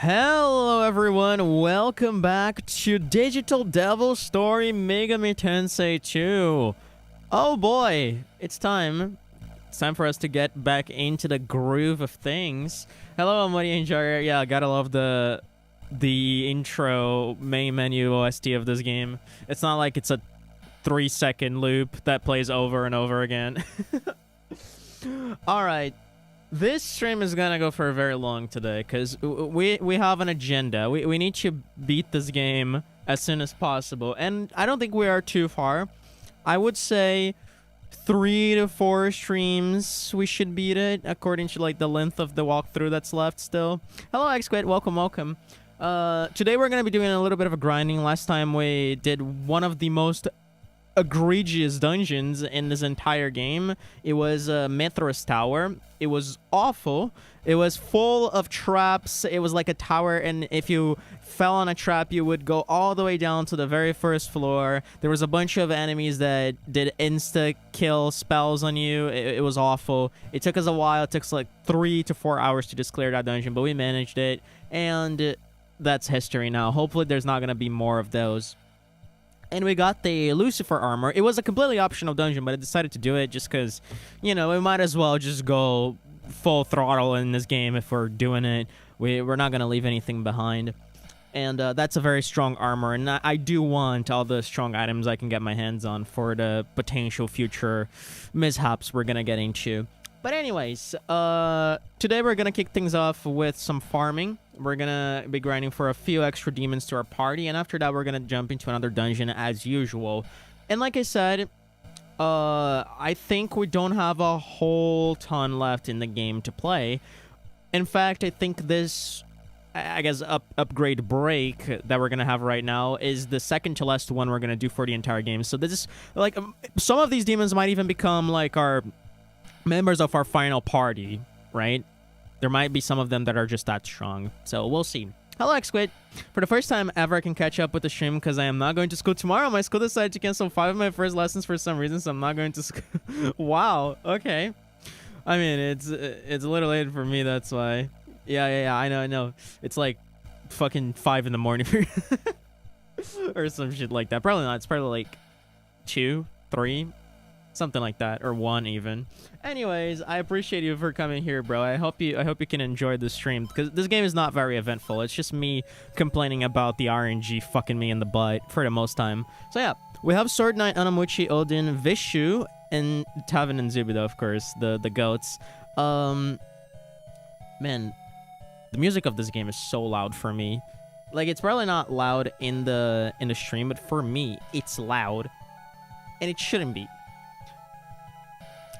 Hello everyone, welcome back to Digital Devil Story Megami Tensei 2. Oh boy, it's time. It's time for us to get back into the groove of things. Hello, I'm Woody Enjoyer. Yeah, gotta love the intro main menu OST of this game. It's not like it's a 3-second loop that plays over and over again. Alright. This stream is gonna go for very long today because we have an agenda. We need to beat this game as soon as possible, and I don't think we are too far. I would say 3 to 4 streams we should beat it according to like the length of the walkthrough that's left still. Hello XQuid, welcome. Today we're gonna be doing a little bit of a grinding. Last time we did one of the most egregious dungeons in this entire game. It was Mithras Tower. It was awful. It was full of traps. It was like a tower, and if you fell on a trap, you would go all the way down to the very first floor. There was a bunch of enemies that did insta-kill spells on you. It was awful. It took us a while. It took us like 3 to 4 hours to just clear that dungeon, but we managed it, and that's history now. Hopefully there's not going to be more of those. And we got the Lucifer armor. It was a completely optional dungeon, but I decided to do it just because, you know, we might as well just go full throttle in this game if we're doing it. We're not going to leave anything behind. And that's a very strong armor, and I do want all the strong items I can get my hands on for the potential future mishaps we're going to get into. But anyways, today we're going to kick things off with some farming. We're going to be grinding for a few extra demons to our party, and after that we're going to jump into another dungeon as usual. And like I said, I think we don't have a whole ton left in the game to play. In fact, I think this, I guess, upgrade break that we're going to have right now is the second to last one we're going to do for the entire game. So this is, like, some of these demons might even become, like, our members of our final party, right? There might be some of them that are just that strong, so we'll see. Hello, XQuid. For the first time ever, I can catch up with the stream because I am not going to school tomorrow. My school decided to cancel 5 of my first lessons for some reason, so I'm not going to school. Wow, okay. I mean, it's a little late for me, that's why. Yeah, I know. It's like fucking 5 in the morning for you. Or some shit like that. Probably not. It's probably like 2, 3. Something like that, or 1 even. Anyways, I appreciate you for coming here, bro. I hope you can enjoy the stream, because this game is not very eventful. It's just me complaining about the RNG fucking me in the butt for the most time. So yeah, we have Sword Knight, Anamuchi, Odin, Vishu, and Tavin and Zubido, of course, the goats. Man, the music of this game is so loud for me. Like, it's probably not loud in the stream, but for me, it's loud, and it shouldn't be.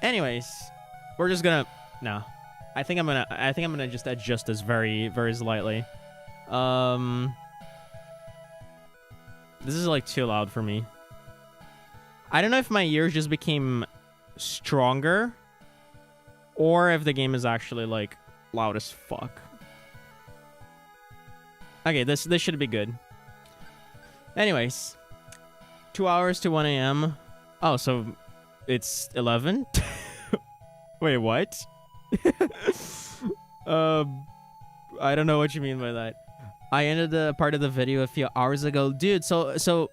Anyways, we're just gonna... No. I think I'm gonna just adjust this very, very slightly. This is, like, too loud for me. I don't know if my ears just became stronger, or if the game is actually, like, loud as fuck. Okay, this should be good. Anyways. 2 hours to 1 a.m. Oh, so... It's 11? Wait, what? I don't know what you mean by that. I ended the part of the video a few hours ago. Dude, so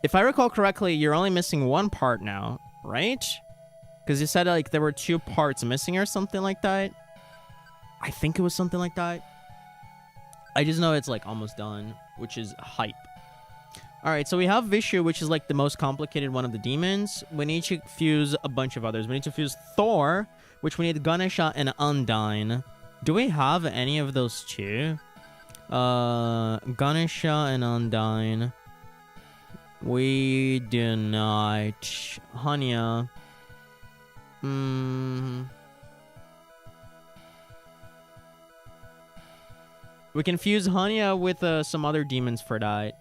if I recall correctly, you're only missing 1 part now, right? Because you said, like, there were 2 parts missing or something like that. I think it was something like that. I just know it's, like, almost done, which is hype. Alright, so we have Vishu, which is like the most complicated one of the demons. We need to fuse a bunch of others. We need to fuse Thor, which we need Ganesha and Undyne. Do we have any of those 2? Ganesha and Undyne. We do not. Hanya. We can fuse Hanya with some other demons for that.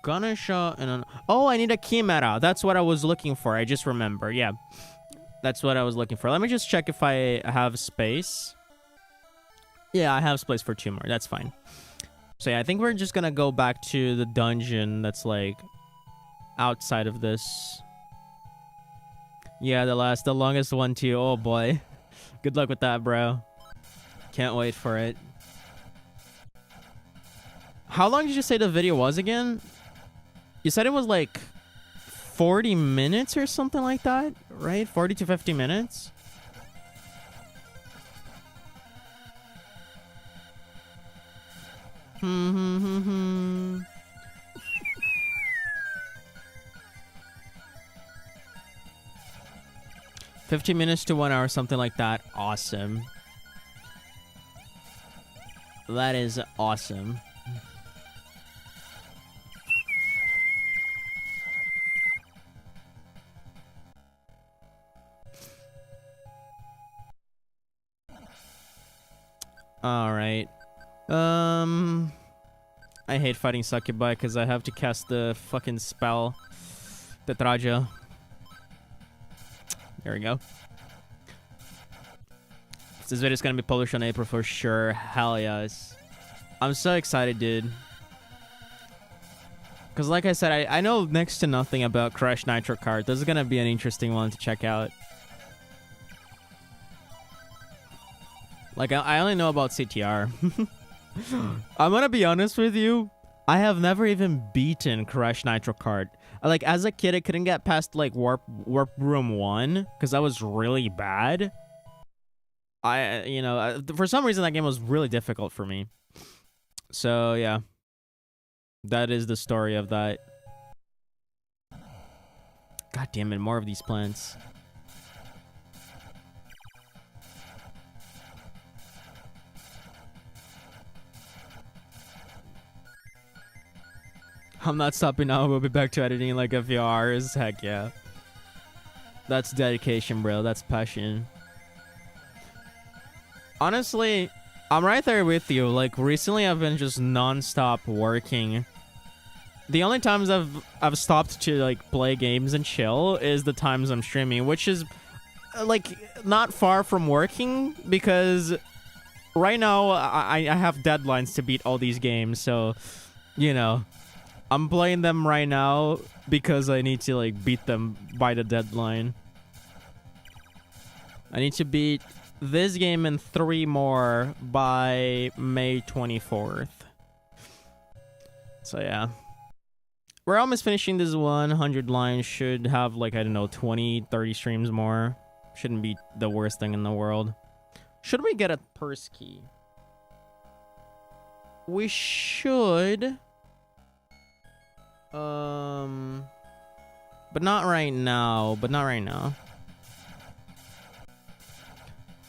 Ganesha and... Oh, I need a Chimera. That's what I was looking for. I just remember. Yeah. That's what I was looking for. Let me just check if I have space. Yeah, I have space for 2 more. That's fine. So yeah, I think we're just gonna go back to the dungeon that's like outside of this. Yeah, the longest one too. Oh boy. Good luck with that, bro. Can't wait for it. How long did you say the video was again? You said it was like 40 minutes or something like that, right? 40 to 50 minutes? Hmm. 50 minutes to 1 hour, something like that. Awesome. That is awesome. Alright. I hate fighting Succubi because I have to cast the fucking spell. Tetraja. There we go. This video is gonna be published on April for sure. Hell yes. I'm so excited, dude. Because like I said, I know next to nothing about Crash Nitro Kart. This is gonna be an interesting one to check out. Like, I only know about CTR. I'm gonna be honest with you. I have never even beaten Crash Nitro Kart. Like, as a kid, I couldn't get past, like, Warp Room 1. Because that was really bad. For some reason, that game was really difficult for me. So, yeah. That is the story of that. God damn it, more of these plants. I'm not stopping now. We'll be back to editing in like a few hours. Heck yeah. That's dedication, bro. That's passion. Honestly, I'm right there with you. Like, recently I've been just non-stop working. The only times I've stopped to like play games and chill is the times I'm streaming, which is like not far from working because right now I have deadlines to beat all these games, so you know, I'm playing them right now because I need to like beat them by the deadline. I need to beat this game and 3 more by May 24th. So yeah. We're almost finishing this one. 100 lines should have like, I don't know, 20, 30 streams more. Shouldn't be the worst thing in the world. Should we get a purse key? We should. But not right now.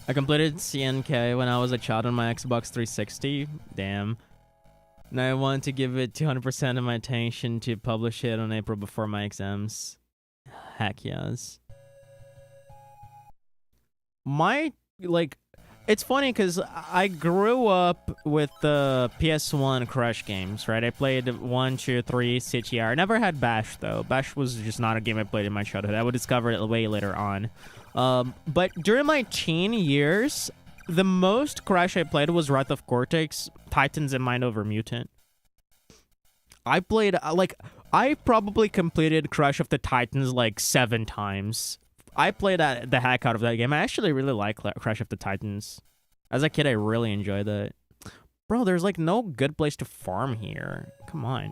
I completed CNK when I was a child on my Xbox 360. Damn. Now I want to give it 200% of my attention to publish it on April before my exams. Heck yes. It's funny because I grew up with the PS1 Crash games, right? I played 1, 2, 3, CTR. I never had Bash, though. Bash was just not a game I played in my childhood. I would discover it way later on. But during my teen years, the most Crash I played was Wrath of Cortex, Titans, and Mind Over Mutant. I played, I probably completed Crash of the Titans like 7 times. I played the heck out of that game. I actually really like Crash of the Titans. As a kid, I really enjoyed it. Bro, there's like no good place to farm here. Come on.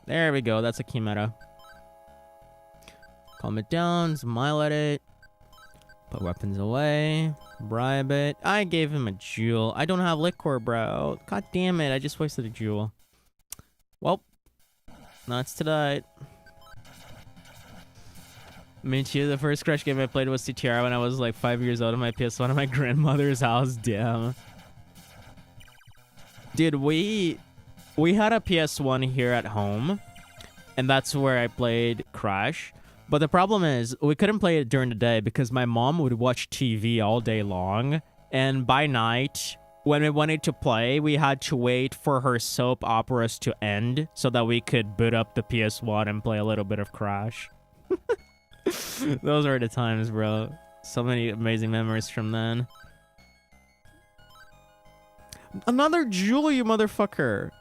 There we go. That's a key meta. Calm it down. Smile at it. Put weapons away. Bribe it. I gave him a jewel. I don't have liquor, bro. God damn it. I just wasted a jewel. Well, nuts to that. Me too. The first Crash game I played was CTR when I was like 5 years old on my PS1 at my grandmother's house. Damn. Dude, we had a PS1 here at home, and that's where I played Crash. But the problem is, we couldn't play it during the day because my mom would watch TV all day long. And by night, when we wanted to play, we had to wait for her soap operas to end so that we could boot up the PS1 and play a little bit of Crash. Those are the times, bro. So many amazing memories from then. Another jewel, you motherfucker.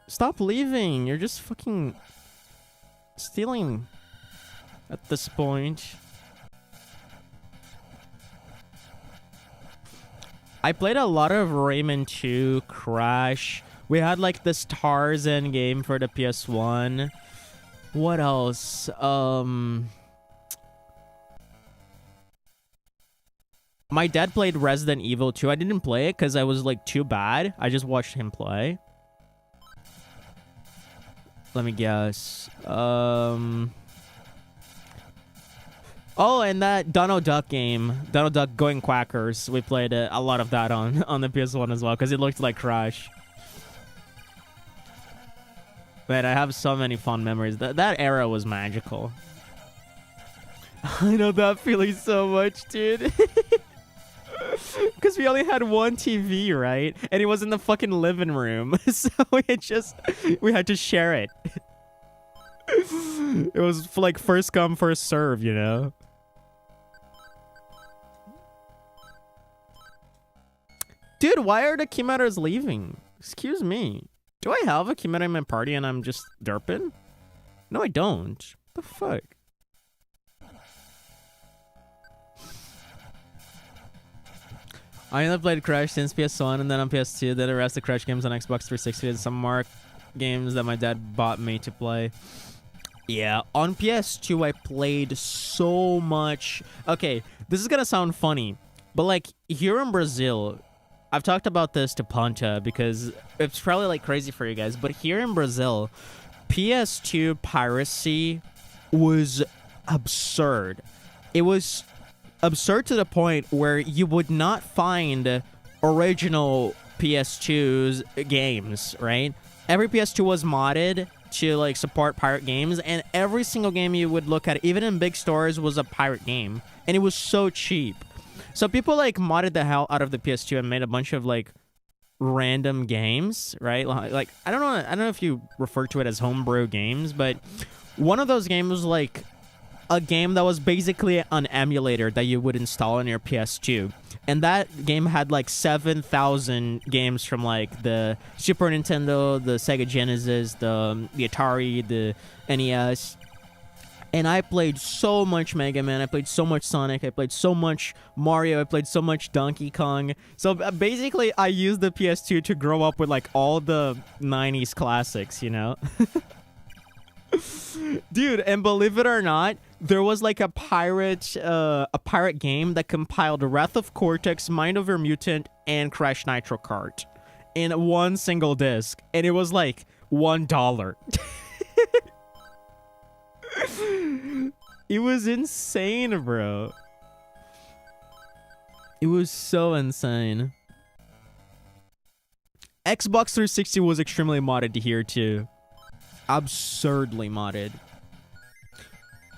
Stop leaving. You're just fucking stealing. at this point. I played a lot of Rayman 2, Crash. We had like this Tarzan game for the PS1. What else? My dad played Resident Evil 2. I didn't play it because I was like too bad. I just watched him play. Let me guess. Oh, and that Donald Duck game. Donald Duck Going Quackers. We played a lot of that on the PS1 as well because it looked like Crash. Man, I have so many fond memories. That era was magical. I know that feeling so much, dude. Because we only had one TV, right? And it was in the fucking living room. So we had to share it. It was like first come, first serve, you know? Dude, why are the Keymatters leaving? Excuse me. Do I have a Keymatter in my party and I'm just derping? No, I don't. What the fuck? I only played Crash since PS1 and then on PS2. Then the rest of Crash games on Xbox 360 and some more games that my dad bought me to play. Yeah, on PS2 I played so much. Okay, this is gonna sound funny, but like here in Brazil, I've talked about this to Ponta because it's probably like crazy for you guys, but here in Brazil, PS2 piracy was absurd. It was absurd to the point where you would not find original PS2's games, right? Every PS2 was modded to like support pirate games, and every single game you would look at, even in big stores, was a pirate game, and it was so cheap. So people like modded the hell out of the PS2 and made a bunch of like random games, right? Like I don't know if you refer to it as homebrew games, but one of those games was like a game that was basically an emulator that you would install on your PS2. And that game had like 7,000 games from like the Super Nintendo, the Sega Genesis, the Atari, the NES. And I played so much Mega Man, I played so much Sonic, I played so much Mario, I played so much Donkey Kong. So basically, I used the PS2 to grow up with like all the 90s classics, you know? Dude, and believe it or not, there was like a pirate game that compiled Wrath of Cortex, Mind Over Mutant, and Crash Nitro Kart in one single disc, and it was like $1. It was insane, bro. It was so insane. Xbox 360 was extremely modded here too. Absurdly modded.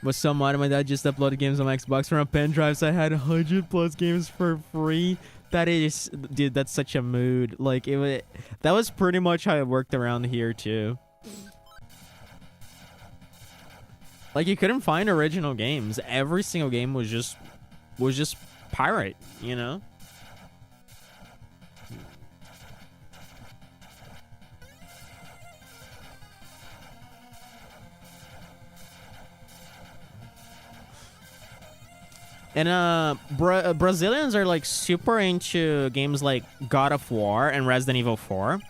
Was so modded, my dad just uploaded games on my Xbox from a pen drive, so I had 100+ games for free. That is, dude, that's such a mood. Like, that was pretty much how it worked around here too. Like, you couldn't find original games. Every single game was just pirate, you know? And Brazilians are like super into games like God of War and Resident Evil 4.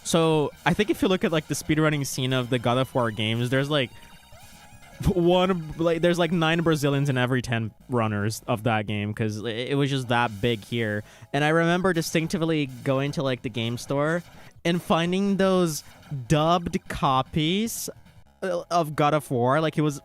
So I think if you look at like the speedrunning scene of the God of War games, there's like there's like 9 Brazilians in every 10 runners of that game because it was just that big here. And I remember distinctively going to like the game store and finding those dubbed copies of God of War. Like it was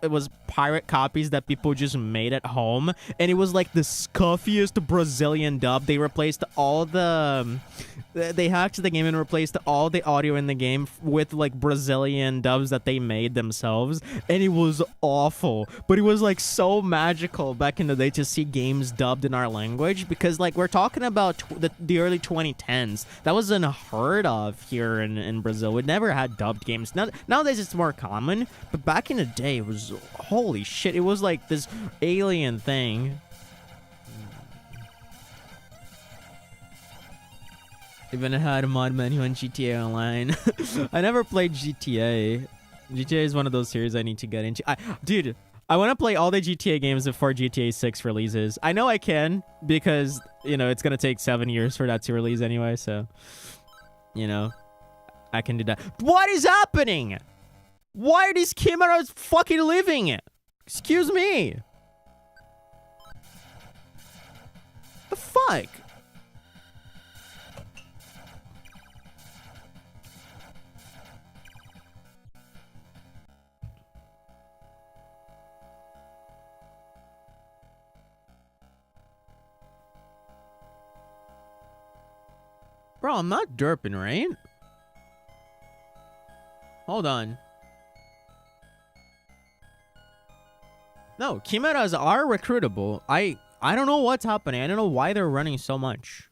pirate copies that people just made at home, and it was like the scuffiest Brazilian dub. They replaced all they hacked the game and replaced all the audio in the game with like Brazilian dubs that they made themselves, and it was awful, but it was like so magical back in the day to see games dubbed in our language, because like we're talking about the early 2010s. That was unheard of here in Brazil. We never had dubbed games. Nowadays it's more common, but back in the day it was, holy shit, it was like this alien thing. Even had a mod menu on GTA Online. I never played GTA. GTA is one of those series I need to get into. Dude, I want to play all the GTA games before GTA 6 releases. I know I can because, you know, it's going to take 7 years for that to release anyway. So, you know, I can do that. What is happening? Why are these cameras fucking living? Excuse me. The fuck? Bro, I'm not derping, right? Hold on. No, chimeras are recruitable. I don't know what's happening. I don't know why they're running so much.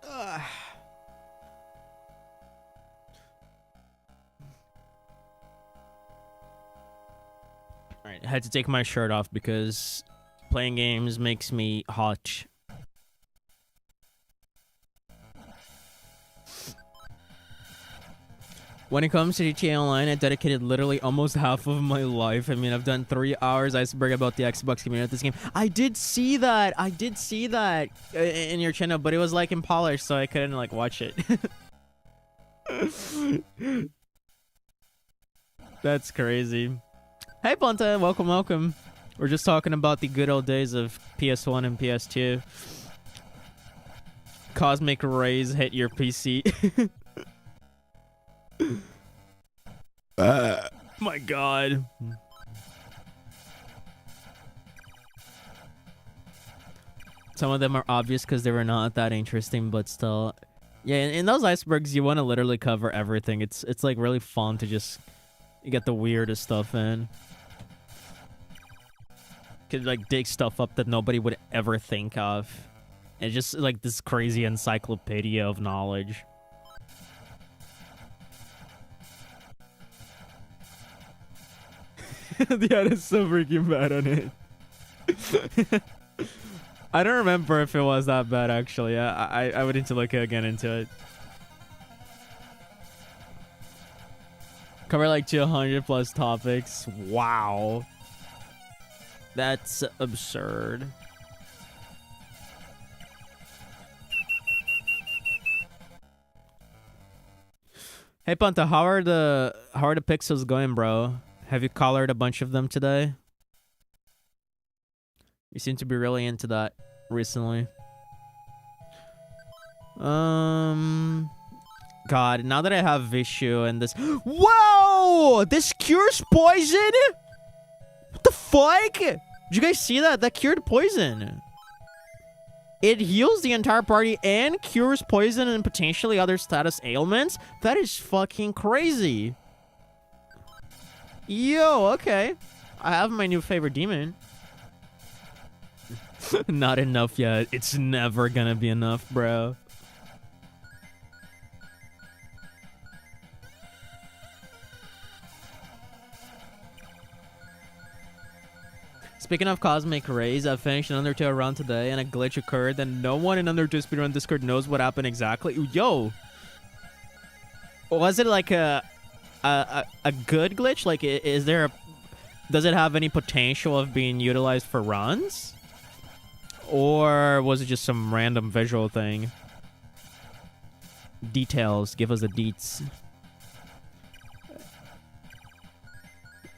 Ugh. Alright, I had to take my shirt off because playing games makes me hot. When it comes to GTA Online, I dedicated literally almost half of my life. I mean, I've done 3 hours iceberg about the Xbox community of this game. I did see that. I did see that in your channel, but it was like in polish, so I couldn't like watch it. That's crazy. Hey, Ponta, welcome, welcome. We're just talking about the good old days of PS1 and PS2. Cosmic rays hit your PC. My God. Some of them are obvious because they were not that interesting, but still. Yeah, in those icebergs, you want to literally cover everything. It's like really fun to just get the weirdest stuff in. Could like dig stuff up that nobody would ever think of. And just like this crazy encyclopedia of knowledge. Yeah, that's so freaking bad on it. I don't remember if it was that bad actually. I would need to look again into it. Cover like 200 plus topics. Wow. That's absurd. Hey Panta, how are the pixels going, bro? Have you colored a bunch of them today? You seem to be really into that recently. God, now that I have Vishu and this... Whoa! This cures poison? What the fuck? Did you guys see that? That cured poison. It heals the entire party and cures poison and potentially other status ailments? That is fucking crazy. Yo, okay. I have my new favorite demon. Not enough yet. It's never gonna be enough, bro. Speaking of cosmic rays, I finished an Undertale run today and a glitch occurred and no one in Undertale speedrun Discord knows what happened exactly. Yo! Was it like a good glitch? Like, is there a... Does it have any potential of being utilized for runs? Or was it just some random visual thing? Details. Give us the deets.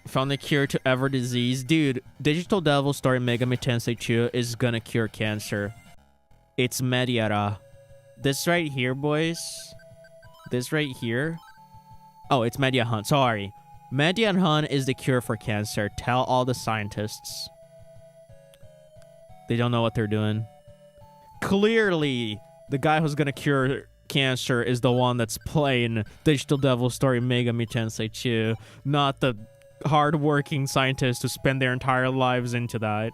Found the cure to every disease. Dude, Digital Devil Story Megami Tensei 2 is gonna cure cancer. It's Mediara. This right here, boys. This right here. Oh, it's Mediahunt. Sorry. Mediahunt is the cure for cancer. Tell all the scientists. They don't know what they're doing. Clearly, the guy who's gonna cure cancer is the one that's playing Digital Devil Story Megami Tensei 2, not the hard-working scientists who spend their entire lives into that.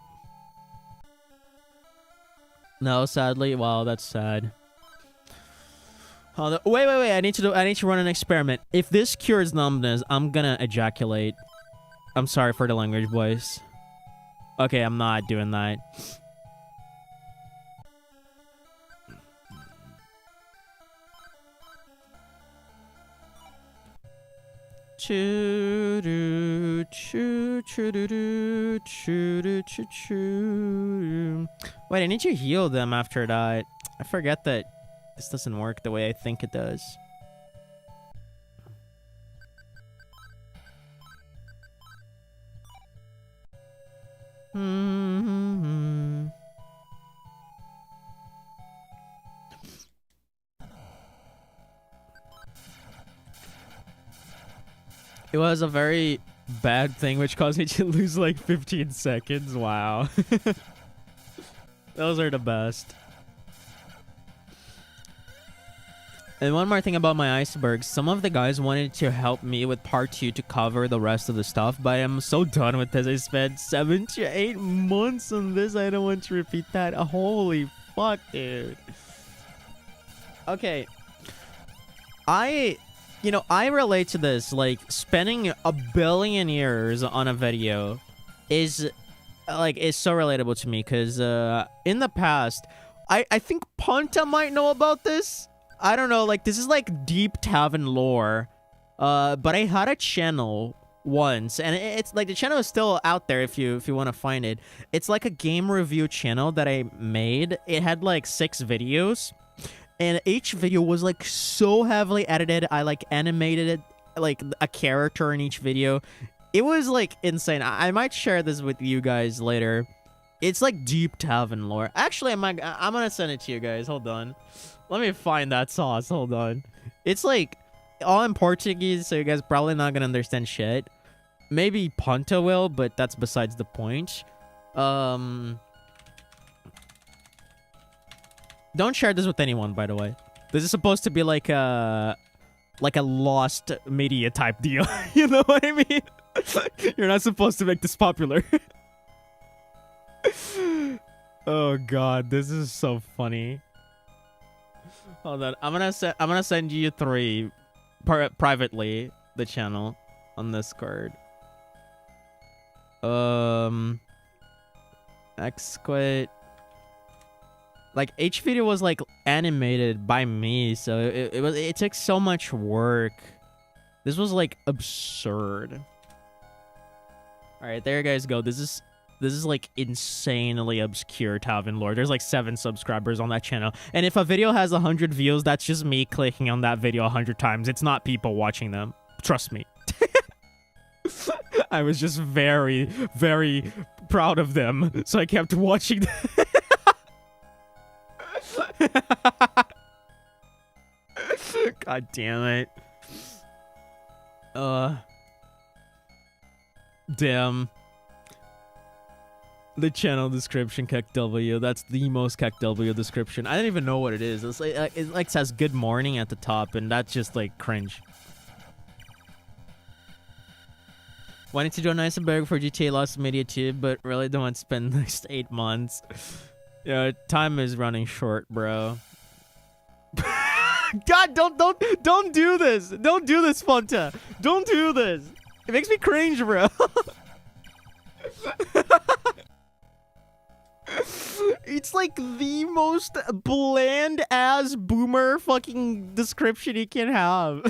No, sadly. Wow, that's sad. Hold on. Wait. I need to run an experiment. If this cures numbness, I'm gonna ejaculate. I'm sorry for the language, boys. Okay, I'm not doing that. Choo-doo, choo, choo-doo-doo, choo-doo, choo-choo. Wait, I need to heal them after that. I forget that this doesn't work the way I think it does. Mm-hmm. It was a very bad thing which caused me to lose like 15 seconds. Wow. Those are the best. And one more thing about my icebergs. Some of the guys wanted to help me with part 2 to cover the rest of the stuff, but I'm so done with this. I spent 7 to 8 months on this. I don't want to repeat that. Holy fuck, dude. Okay. I relate to this. Like, spending a billion years on a video is so relatable to me, because in the past, I think Ponta might know about this. I don't know, like, this is like deep Tavin lore. But I had a channel once, and it's like, the channel is still out there if you want to find it. It's like a game review channel that I made. It had like 6 videos. And each video was like so heavily edited. I like animated it like a character in each video. It was like insane. I might share this with you guys later. It's like deep Tavin lore. Actually, I'm gonna send it to you guys. Hold on. Let me find that sauce. Hold on. It's like all in Portuguese, so you guys probably not gonna understand shit. Maybe Ponta will, but that's besides the point. Don't share this with anyone, by the way. This is supposed to be like a lost media type deal. You know what I mean? You're not supposed to make this popular. Oh god, this is so funny. Hold on, I'm gonna send you 3 privately, the channel on Discord. Xquit. Like, each video was like animated by me, so it took so much work. This was like absurd. All right, there you guys go. This is like insanely obscure Tavin lore. There's like 7 subscribers on that channel, and if a video has 100 views, that's just me clicking on that video 100 times. It's not people watching them. Trust me. I was just very, very proud of them, so I kept watching them. God damn it. Damn. The channel description, KEKW. That's the most KEKW description. I don't even know what it is. It's like, it says good morning at the top, and that's just like cringe. Wanted to do an iceberg for GTA Lost Media too, but really don't want to spend the next 8 months. Yeah, time is running short, bro. God, don't do this. Don't do this, Fonta. Don't do this. It makes me cringe, bro. It's like the most bland ass boomer fucking description you can have.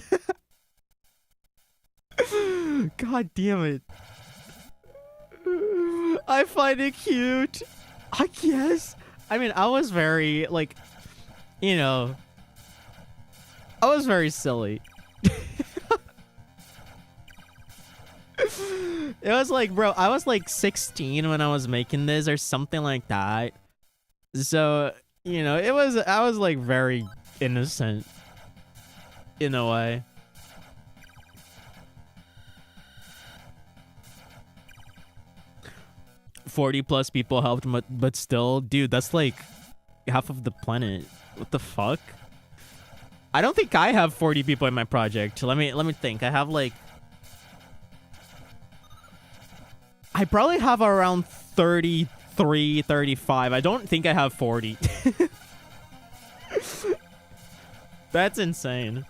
God damn it. I find it cute. I guess. I mean, I was very, like, you know, I was very silly. It was like, bro, I was like 16 when I was making this or something like that. So, you know, I was like very innocent in a way. +40 people helped, but still, dude, that's like half of the planet. What the fuck? I don't think I have 40 people in my project. Let me think. I have like, I probably have around 33, 35. I don't think I have 40. That's insane.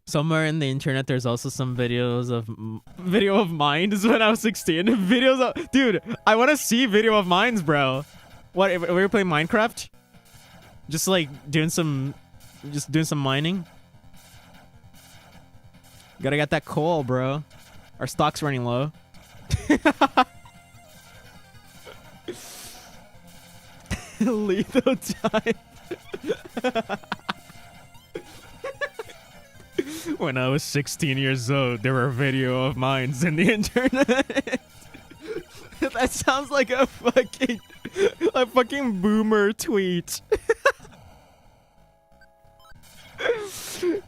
Somewhere in the internet, there's also some videos of video of mines when I was 16. Videos of, dude, I want to see video of mines, bro. What? Were you playing Minecraft? Just like doing some mining. Gotta get that coal, bro. Our stock's running low. Lethal time. When I was 16 years old, there were video of mines in the internet. That sounds like a fucking boomer tweet.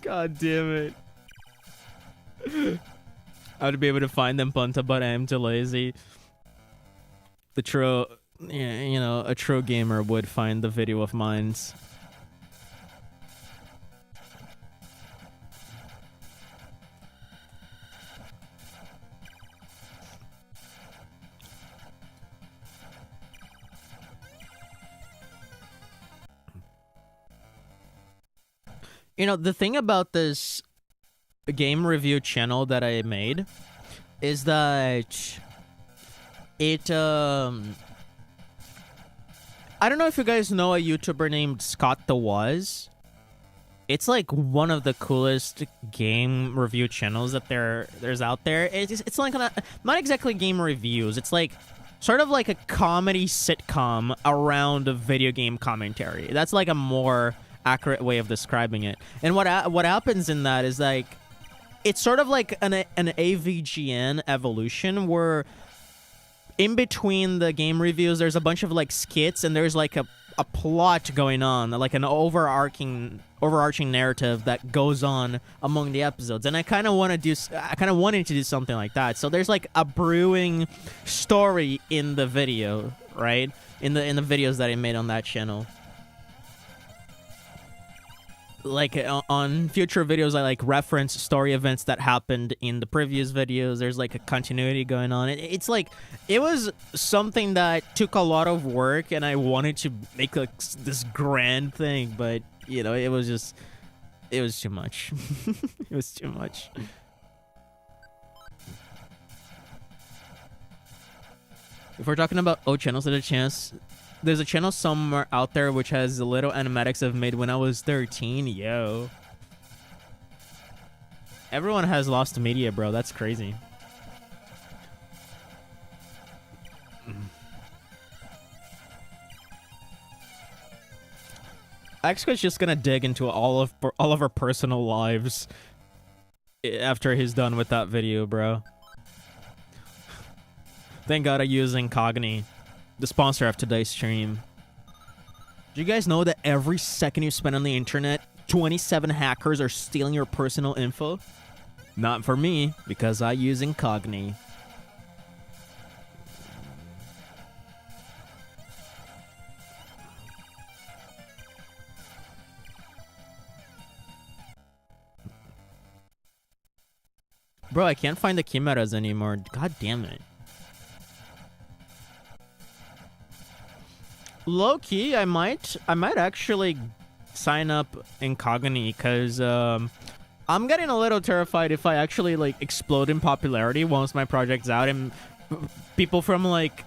God damn it. I would be able to find them, Punta, but I am too lazy. The true, you know, a true gamer would find the video of mines. You know, the thing about this game review channel that I made is that it, I don't know if you guys know a YouTuber named Scott the Was. It's like one of the coolest game review channels that there's out there. It's like not exactly game reviews. It's like sort of like a comedy sitcom around a video game commentary. That's like a more accurate way of describing it. And what happens in that is like it's sort of like an AVGN evolution where in between the game reviews there's a bunch of like skits and there's like a plot going on, like an overarching narrative that goes on among the episodes. And I kind of wanted to do something like that. So there's like a brewing story in the video, right? In the videos that I made on that channel. Like on future videos, I like reference story events that happened in the previous videos. There's like a continuity going on. It's like it was something that took a lot of work, and I wanted to make like this grand thing, but you know, it was too much. It was too much. If we're talking about channels at a chance, there's a channel somewhere out there which has the little animatics I've made when I was 13. Yo. Everyone has lost media, bro. That's crazy. Xquit's just gonna dig into all of our personal lives after he's done with that video, bro. Thank God I use Incogni, the sponsor of today's stream. Do you guys know that every second you spend on the internet, 27 hackers are stealing your personal info? Not for me, because I use Incogni. Bro, I can't find the chimeras anymore. God damn it. Low-key, I might actually sign up Incogni, because I'm getting a little terrified if I actually like explode in popularity once my project's out and people from like,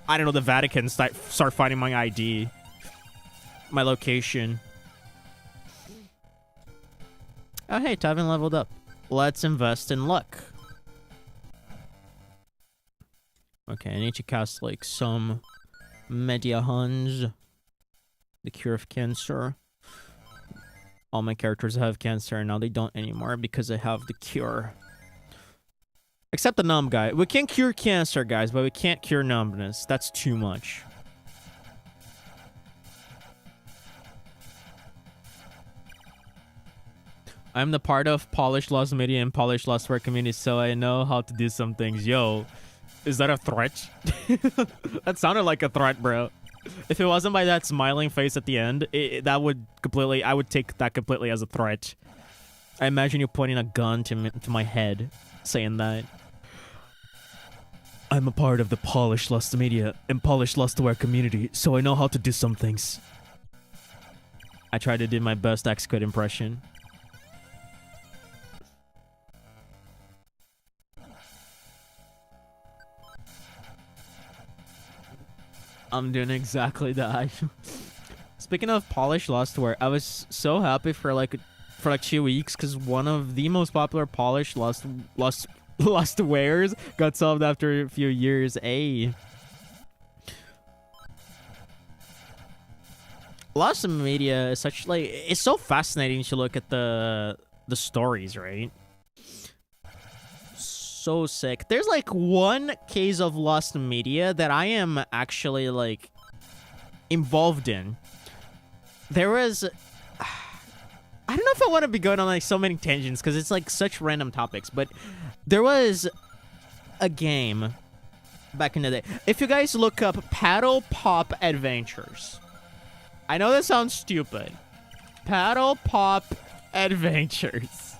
I don't know, the Vatican start finding my ID, my location. Oh hey, Tavin leveled up. Let's invest in luck. Okay, I need to cast like some Mediahans, the cure of cancer. All my characters have cancer, and now they don't anymore because I have the cure. Except the numb guy. We can cure cancer, guys, but we can't cure numbness. That's too much. I'm the part of Polished Lost Media and Polished Lost Work community, so I know how to do some things. Yo, is that a threat? That sounded like a threat, bro. If it wasn't by that smiling face at the end, I would take that completely as a threat. I imagine you pointing a gun to my head, saying that. I'm a part of the Polished Lost Media and Polished Lost Wear community, so I know how to do some things. I tried to do my best Xquit impression. I'm doing exactly that. Speaking of polished lostware, I was so happy for like 2 weeks because one of the most popular polished lostwares got solved after a few years. Lost Media is such like it's so fascinating to look at the stories, right? So sick. There's like one case of Lost Media that I am actually like involved in. There was I don't know if I want to be going on like so many tangents because it's like such random topics, but there was a game back in the day. If you guys look up Paddle Pop Adventures, I know that sounds stupid. Paddle Pop Adventures.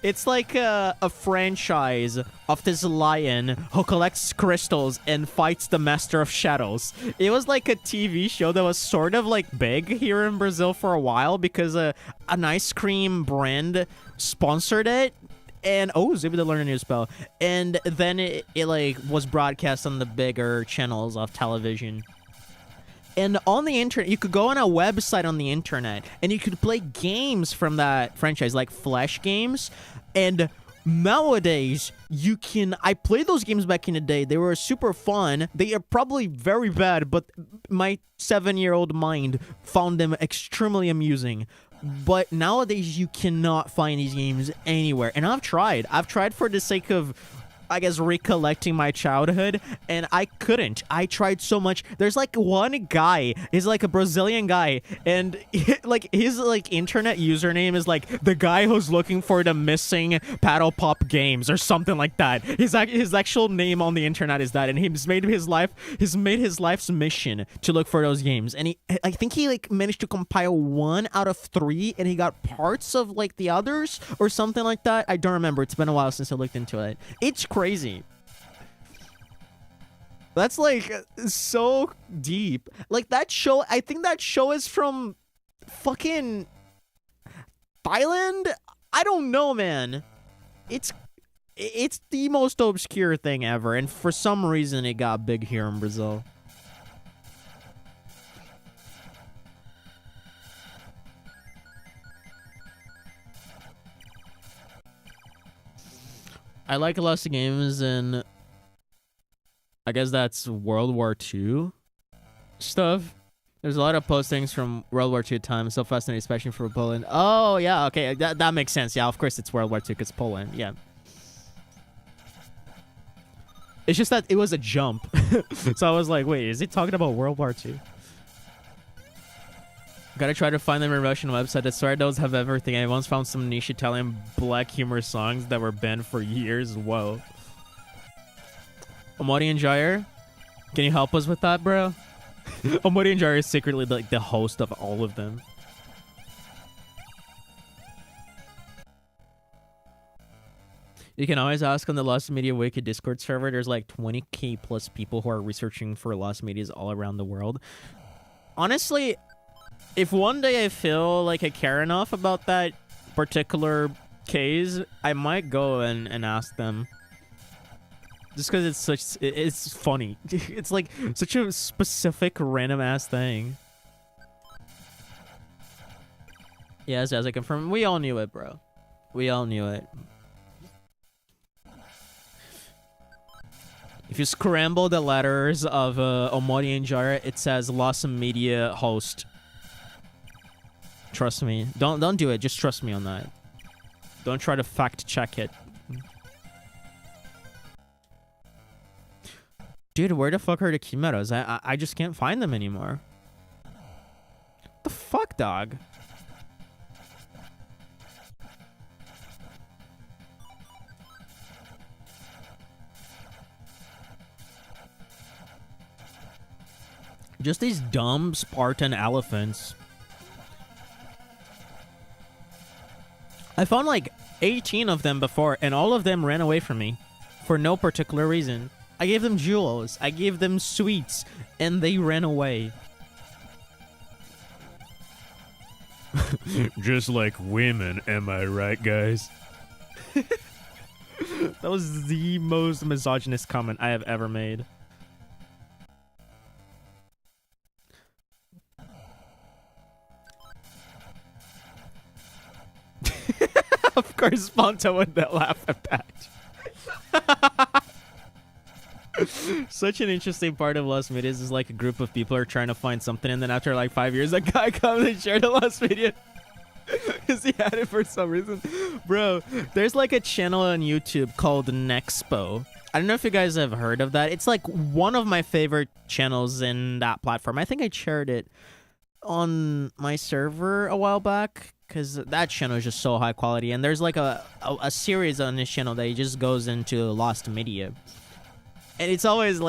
It's like a franchise of this lion who collects crystals and fights the Master of Shadows. It was like a TV show that was sort of like big here in Brazil for a while because an ice cream brand sponsored it. And Zibby to learn a new spell. And then it like was broadcast on the bigger channels of television. And on the internet, you could go on a website on the internet and you could play games from that franchise, like Flash games. And nowadays, I played those games back in the day. They were super fun. They are probably very bad, but my 7-year-old mind found them extremely amusing. But nowadays, you cannot find these games anywhere. And I've tried. For the sake of, I guess, recollecting my childhood, and I couldn't. I tried so much. There's like one guy, he's like a Brazilian guy, and like his like internet username is like the guy who's looking for the missing paddle pop games or something like that. His actual name on the internet is that, and he's made his life's mission to look for those games. And I think he like managed to compile 1 out of 3, and he got parts of like the others or something like that. I don't remember. It's been a while since I looked into it. It's crazy. That's like so deep. Like that show, I think that show is from fucking Thailand. I don't know, man. It's the most obscure thing ever, and for some reason it got big here in Brazil. I like lots of games, and I guess that's World War II stuff. There's a lot of postings from World War II time. So fascinating, especially for Poland. Oh, yeah, okay. That makes sense. Yeah, of course it's World War II because Poland. Yeah. It's just that it was a jump. So I was like, wait, is he talking about World War II? Gotta try to find them in Russian website. I swear those have everything. I once found some niche Italian black humor songs that were banned for years. Whoa. Omori and Jair, can you help us with that, bro? Omori and Jair is secretly like the host of all of them. You can always ask on the Lost Media Wiki Discord server. There's like 20k plus people who are researching for Lost Medias all around the world. Honestly, if one day I feel like I care enough about that particular case, I might go and ask them. Just because it's funny. It's like such a specific random ass thing. Yes, as I confirm, we all knew it, bro. We all knew it. If you scramble the letters of Omori and Jara, it says Lost Media host. Trust me. Don't do it. Just trust me on that. Don't try to fact check it. Dude, where the fuck are the chimeras? I just can't find them anymore. What the fuck, dog? Just these dumb Spartan elephants. I found like 18 of them before, and all of them ran away from me for no particular reason. I gave them jewels, I gave them sweets, and they ran away. Just like women, am I right, guys? That was the most misogynist comment I have ever made. correspond to what they laugh at. Such an interesting part of Lost Medias is like a group of people are trying to find something, and then after like 5 years, a guy comes and shared a Lost Media because he had it for some reason. Bro, there's like a channel on YouTube called Nexpo. I don't know if you guys have heard of that. It's like one of my favorite channels in that platform. I think I shared it on my server a while back because that channel is just so high quality. And there's like a series on this channel that just goes into Lost Media. And it's always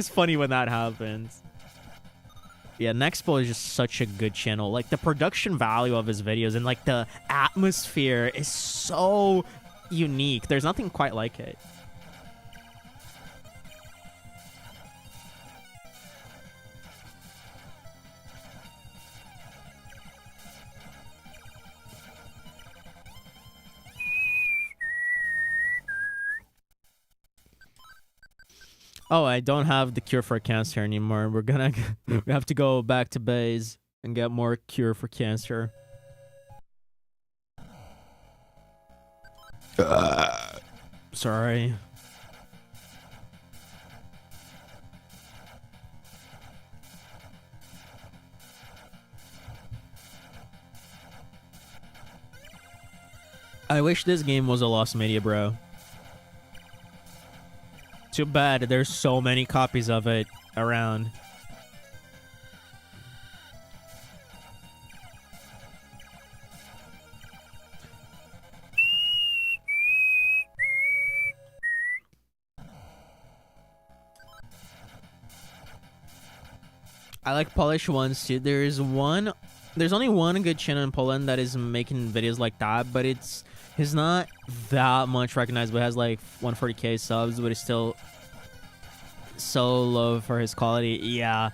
funny when that happens. Yeah, Nexpo is just such a good channel. Like, the production value of his videos and, like, the atmosphere is so unique. There's nothing quite like it. Oh, I don't have the cure for cancer anymore. We have to go back to base and get more cure for cancer. Sorry. I wish this game was a Lost Media, bro. Too bad there's so many copies of it around. I like Polish ones too. There's only one good channel in Poland that is making videos like that, but he's not that much recognizable. It has like 140k subs, but it's still so low for his quality. Yeah.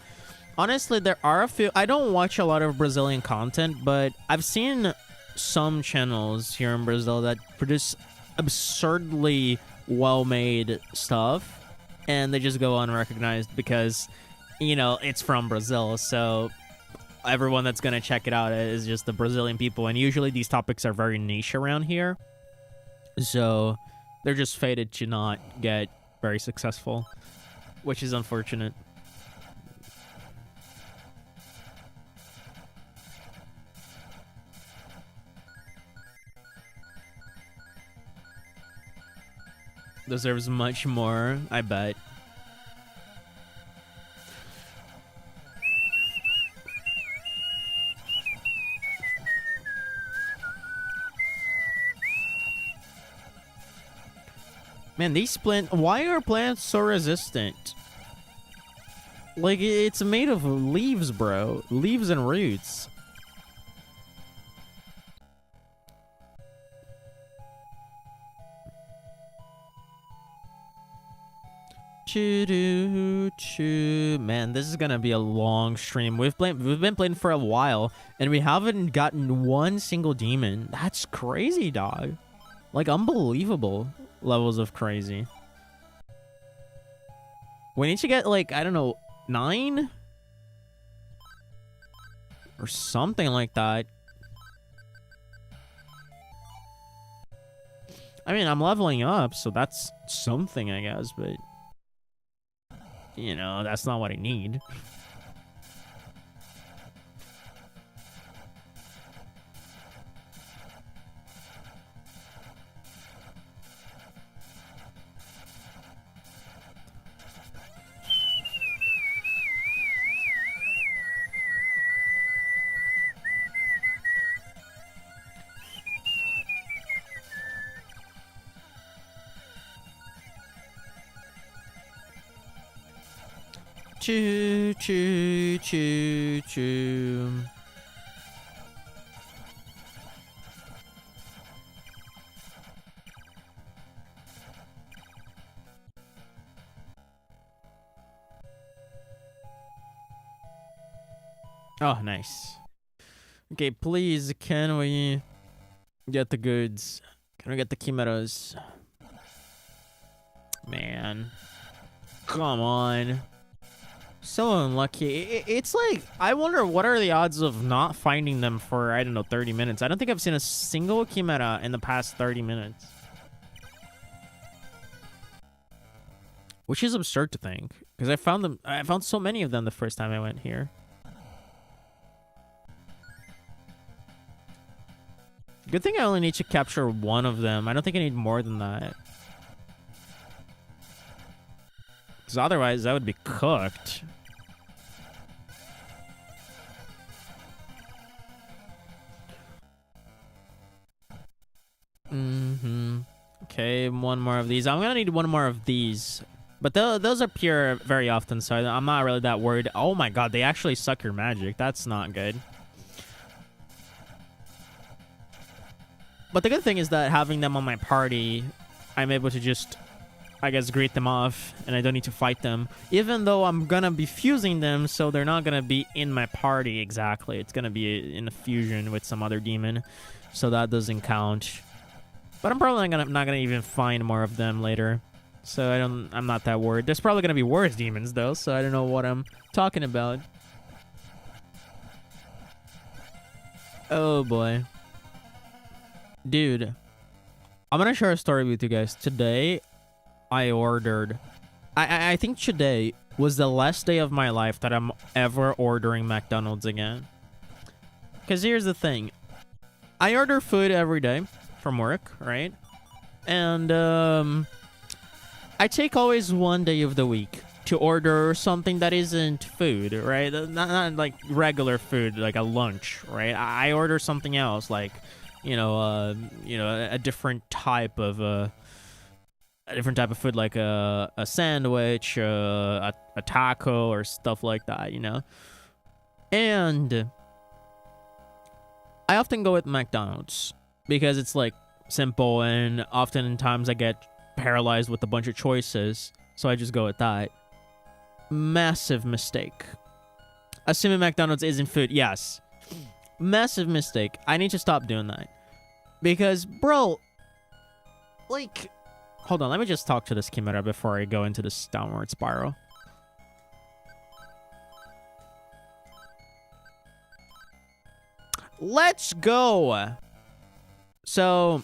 Honestly, there are a few. I don't watch a lot of Brazilian content, but I've seen some channels here in Brazil that produce absurdly well-made stuff, and they just go unrecognized because, you know, it's from Brazil, so everyone that's gonna check it out is just the Brazilian people, and usually these topics are very niche around here, so they're just fated to not get very successful, which is unfortunate. Deserves much more, I bet. Man, these plants... Why are plants so resistant? Like, it's made of leaves, bro. Leaves and roots. Man, this is gonna be a long stream. We've been playing for a while, and we haven't gotten one single demon. That's crazy, dog. Like, unbelievable levels of crazy. We need to get, like, I don't know, 9? Or something like that. I mean, I'm leveling up, so that's something, I guess, but... You know, that's not what I need. Choo, choo, choo, choo. Oh, nice. Okay, please, can we get the goods? Can we get the chimeras? Man. Come on. So unlucky. It's like, I wonder what are the odds of not finding them for, I don't know, 30 minutes. I don't think I've seen a single Chimera in the past 30 minutes. Which is absurd to think, because I found so many of them the first time I went here. Good thing I only need to capture one of them. I don't think I need more than that. Because otherwise, that would be cooked. Okay, one more of these. I'm gonna need one more of these. But those appear very often, so I'm not really that worried. Oh my god, they actually suck your magic. That's not good. But the good thing is that having them on my party, I'm able to just, I guess, greet them off, and I don't need to fight them. Even though I'm gonna be fusing them, so they're not gonna be in my party exactly. It's gonna be in a fusion with some other demon, so that doesn't count. But I'm probably not gonna even find more of them later. So I'm not that worried. There's probably gonna be worse demons though, so I don't know what I'm talking about. Oh boy. Dude. I'm gonna share a story with you guys. Today, I ordered... I think today was the last day of my life that I'm ever ordering McDonald's again. Because here's the thing. I order food every day from work, right? And, I take always one day of the week to order something that isn't food, right? Not like regular food, like a lunch, right? I order something else, like, a different type of food, like a sandwich, a taco, or stuff like that, And I often go with McDonald's because it's like simple, and oftentimes I get paralyzed with a bunch of choices, so I just go with that. Massive mistake. Assuming McDonald's isn't food, yes. Massive mistake. I need to stop doing that. Because, bro, like, hold on, let me just talk to this Chimera before I go into this downward spiral. Let's go. So,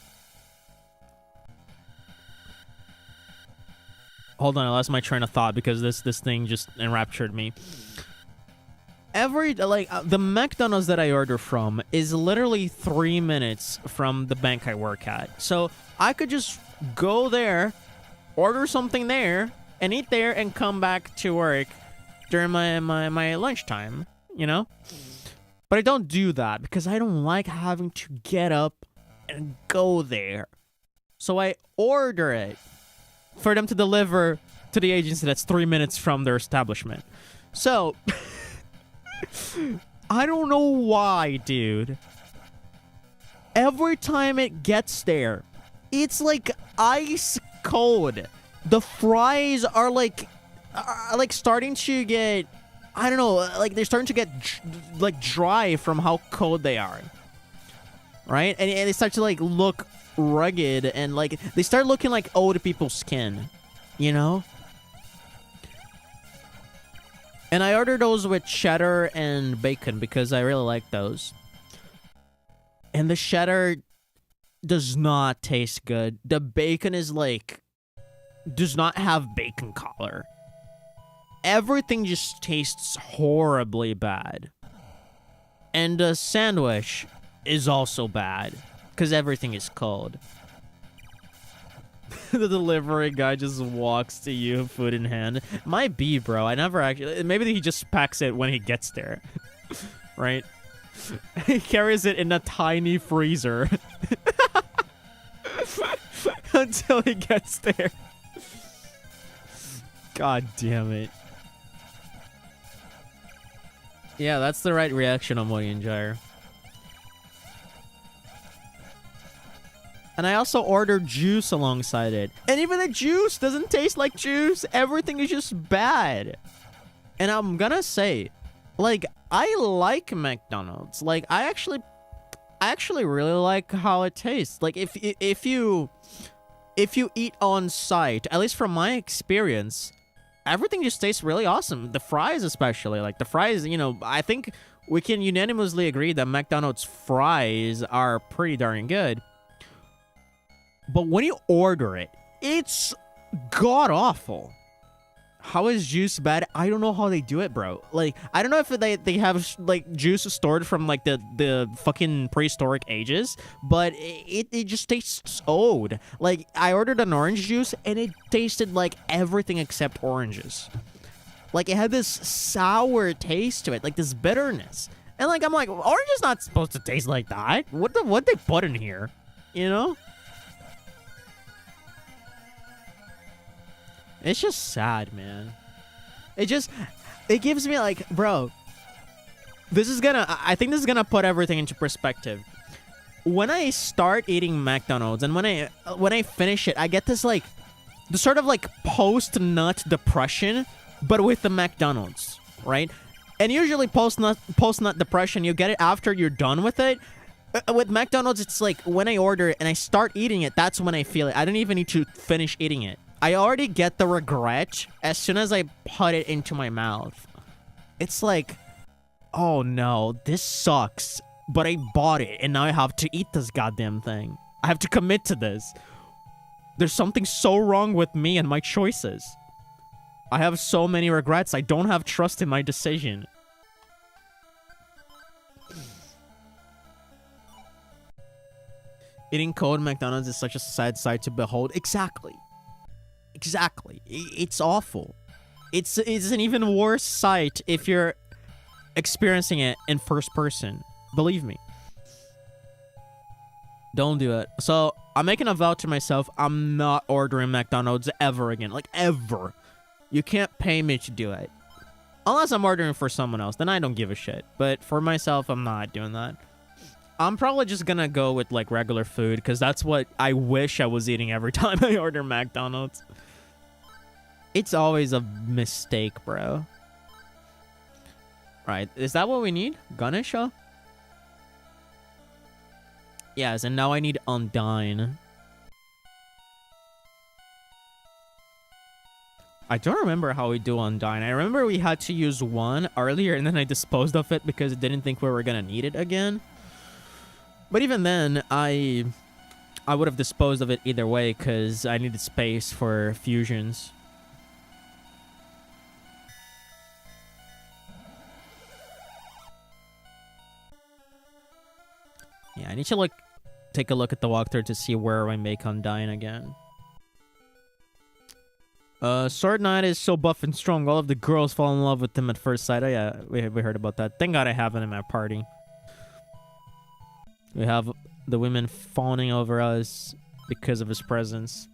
hold on, I lost my train of thought because this thing just enraptured me. The McDonald's that I order from is literally 3 minutes from the bank I work at. So I could just go there, order something there, and eat there, and come back to work during my lunchtime, But I don't do that because I don't like having to get up and go there. So I order it for them to deliver to the agency that's 3 minutes from their establishment. So, I don't know why, dude. Every time it gets there, it's like ice cold. The fries are like starting to get, I don't know, like they're starting to get dry from how cold they are. Right? And they start to look rugged, and they start looking like old people's skin, And I ordered those with cheddar and bacon because I really like those. And the cheddar does not taste good. The bacon is does not have bacon color. Everything just tastes horribly bad. And the sandwich is also bad because everything is cold. The delivery guy just walks to you, food in hand. Might be, bro. I never actually... Maybe he just packs it when he gets there. Right? He carries it in a tiny freezer. Until he gets there. God damn it. Yeah, that's the right reaction on William Gyre. And I also ordered juice alongside it. And even the juice doesn't taste like juice. Everything is just bad. And I'm gonna say, I like McDonald's. I actually really like how it tastes. If you eat on site, at least from my experience, everything just tastes really awesome. The fries, especially, like the fries, I think we can unanimously agree that McDonald's fries are pretty darn good. But when you order it, it's god awful. How is juice bad? I don't know how they do it, bro. Like, I don't know if they have like juice stored from like the fucking prehistoric ages, but it just tastes old. Like, I ordered an orange juice and it tasted like everything except oranges. Like, it had this sour taste to it, like this bitterness. And like, I'm like, orange is not supposed to taste like that. What they put in here? You know? It's just sad, man. It gives me like, bro, I think this is gonna put everything into perspective. When I start eating McDonald's and when I finish it, I get this like, the sort of like post-nut depression, but with the McDonald's, right? And usually post-nut depression, you get it after you're done with it. With McDonald's, it's like when I order it and I start eating it, that's when I feel it. I don't even need to finish eating it. I already get the regret as soon as I put it into my mouth. It's like, oh no, this sucks, but I bought it and now I have to eat this goddamn thing. I have to commit to this. There's something so wrong with me and my choices. I have so many regrets. I don't have trust in my decision. Eating cold McDonald's is such a sad sight to behold. Exactly. It's awful. It's an even worse sight if you're experiencing it in first person. Believe me. Don't do it. So, I'm making a vow to myself. I'm not ordering McDonald's ever again. Like, ever. You can't pay me to do it. Unless I'm ordering for someone else. Then I don't give a shit. But for myself, I'm not doing that. I'm probably just gonna go with, like, regular food. Because that's what I wish I was eating every time I order McDonald's. It's always a mistake, bro. Right. Is that what we need? Ganesha? Yes, and now I need Undyne. I don't remember how we do Undyne. I remember we had to use one earlier and then I disposed of it because I didn't think we were gonna need it again. But even then, I would have disposed of it either way because I needed space for fusions. Yeah, I need to take a look at the walkthrough to see where I make Undyne again. Sword Knight is so buff and strong. All of the girls fall in love with him at first sight. Oh yeah, we heard about that. Thank God I have him in my party. We have the women fawning over us because of his presence.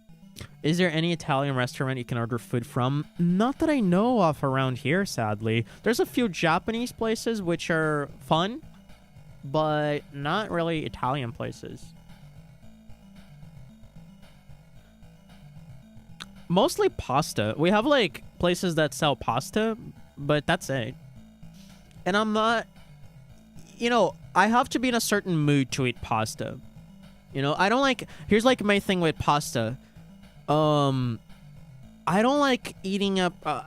Is there any Italian restaurant you can order food from? Not that I know of around here, sadly. There's a few Japanese places which are fun, but not really Italian places. Mostly pasta. We have, like, places that sell pasta, but that's it. And I'm not... You know, I have to be in a certain mood to eat pasta. You know, I don't like... Here's, like, my thing with pasta. I don't like eating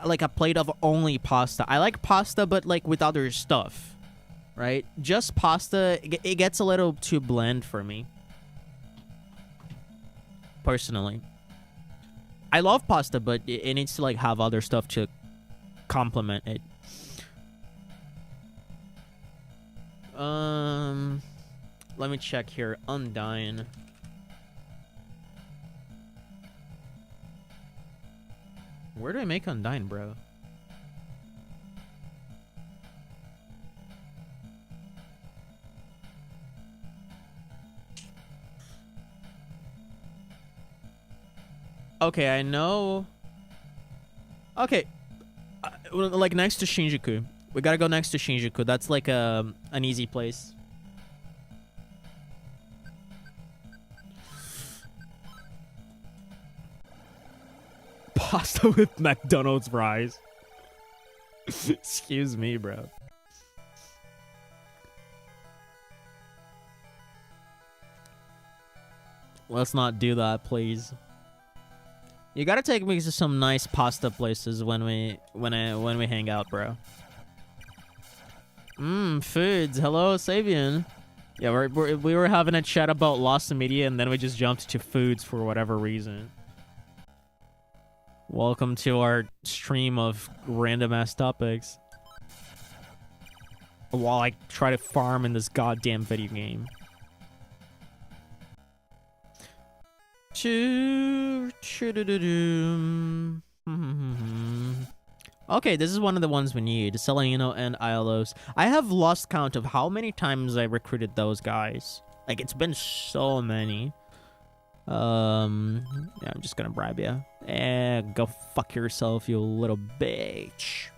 like a plate of only pasta. I like pasta, but, like, with other stuff. Right? Just pasta, it gets a little too bland for me. Personally. I love pasta, but it needs to, like, have other stuff to complement it. Let me check here. Undyne. Where do I make Undyne, bro? Okay, I know. Okay, like next to Shinjuku. We gotta go next to Shinjuku. That's like an easy place. Pasta with McDonald's fries. Excuse me, bro. Let's not do that, please. You gotta take me to some nice pasta places when we hang out, bro. Foods. Hello, Sabian. Yeah, we were having a chat about Lost Media, and then we just jumped to foods for whatever reason. Welcome to our stream of random ass topics. While I try to farm in this goddamn video game. Okay, this is one of the ones we need. Seleno and Iolos. I have lost count of how many times I recruited those guys. Like, it's been so many. Yeah, I'm just gonna bribe you. Go fuck yourself, you little bitch.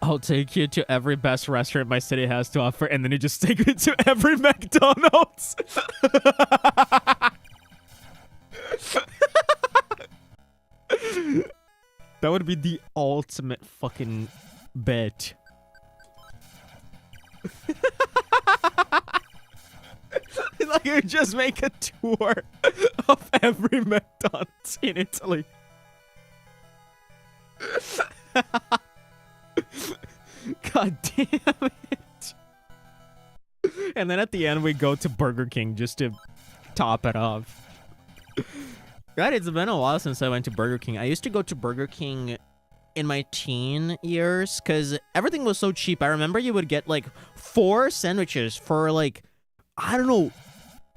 I'll take you to every best restaurant my city has to offer, and then you just take me to every McDonald's. That would be the ultimate fucking bet. Like, you just make a tour of every McDonald's in Italy. God damn it. And then at the end, we go to Burger King just to top it off. God, it's been a while since I went to Burger King. I used to go to Burger King in my teen years because everything was so cheap. I remember you would get like 4 sandwiches for like, I don't know,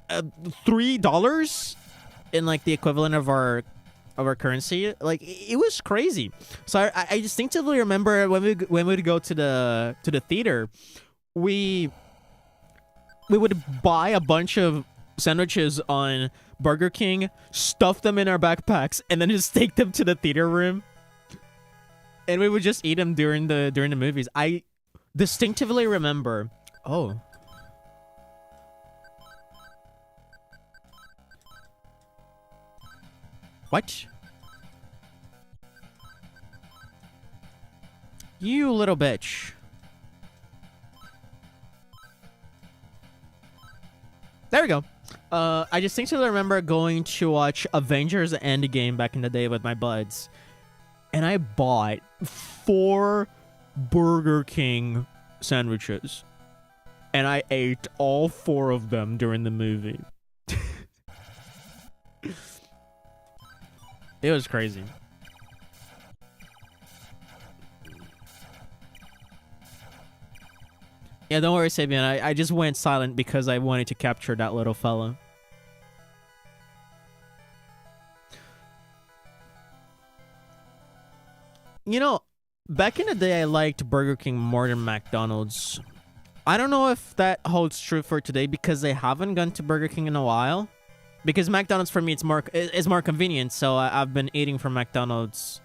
$3 in like the equivalent of our currency. Like, it was crazy. So I distinctively remember when we would go to the theater, we would buy a bunch of sandwiches on Burger King, stuff them in our backpacks, and then just take them to the theater room. And we would just eat them during the movies. I distinctively remember. Oh. What? You little bitch. There we go. I distinctly remember going to watch Avengers Endgame back in the day with my buds. And I bought 4 Burger King sandwiches. And I ate all 4 of them during the movie. It was crazy. Yeah, don't worry, Sabian. I just went silent because I wanted to capture that little fella. You know, back in the day, I liked Burger King more than McDonald's. I don't know if that holds true for today because I haven't gone to Burger King in a while. Because McDonald's for me, it's more convenient, so I've been eating from McDonald's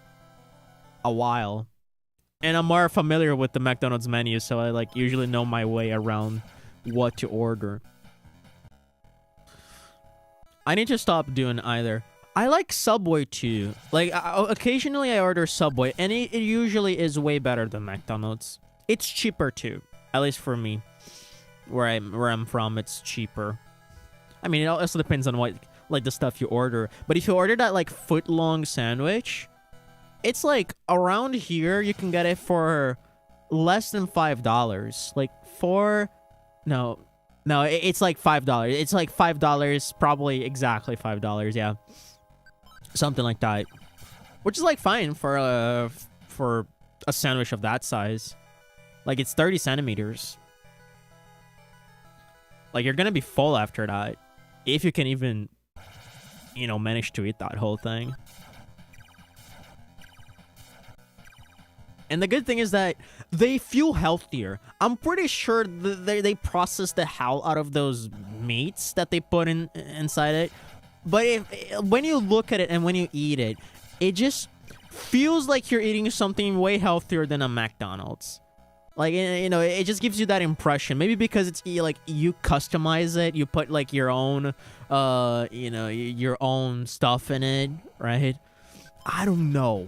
a while. And I'm more familiar with the McDonald's menu, so I like usually know my way around what to order. I need to stop doing either. I like Subway too. Like, occasionally I order Subway, and it usually is way better than McDonald's. It's cheaper too, at least for me. Where I'm from, it's cheaper. I mean, it also depends on what, like, the stuff you order. But if you order that, like, foot-long sandwich, it's, like, around here, you can get it for less than $5. Like, No, it's, like, $5. It's, like, $5, probably exactly $5, yeah. Something like that. Which is, like, fine for a sandwich of that size. Like, it's 30 centimeters. Like, you're gonna be full after that. If you can even, you know, manage to eat that whole thing. And the good thing is that they feel healthier. I'm pretty sure they process the hell out of those meats that they put inside it. But when you look at it and when you eat it, it just feels like you're eating something way healthier than a McDonald's. Like, you know, it just gives you that impression. Maybe because it's, like, you customize it. You put, like, your own, you know, your own stuff in it, right? I don't know.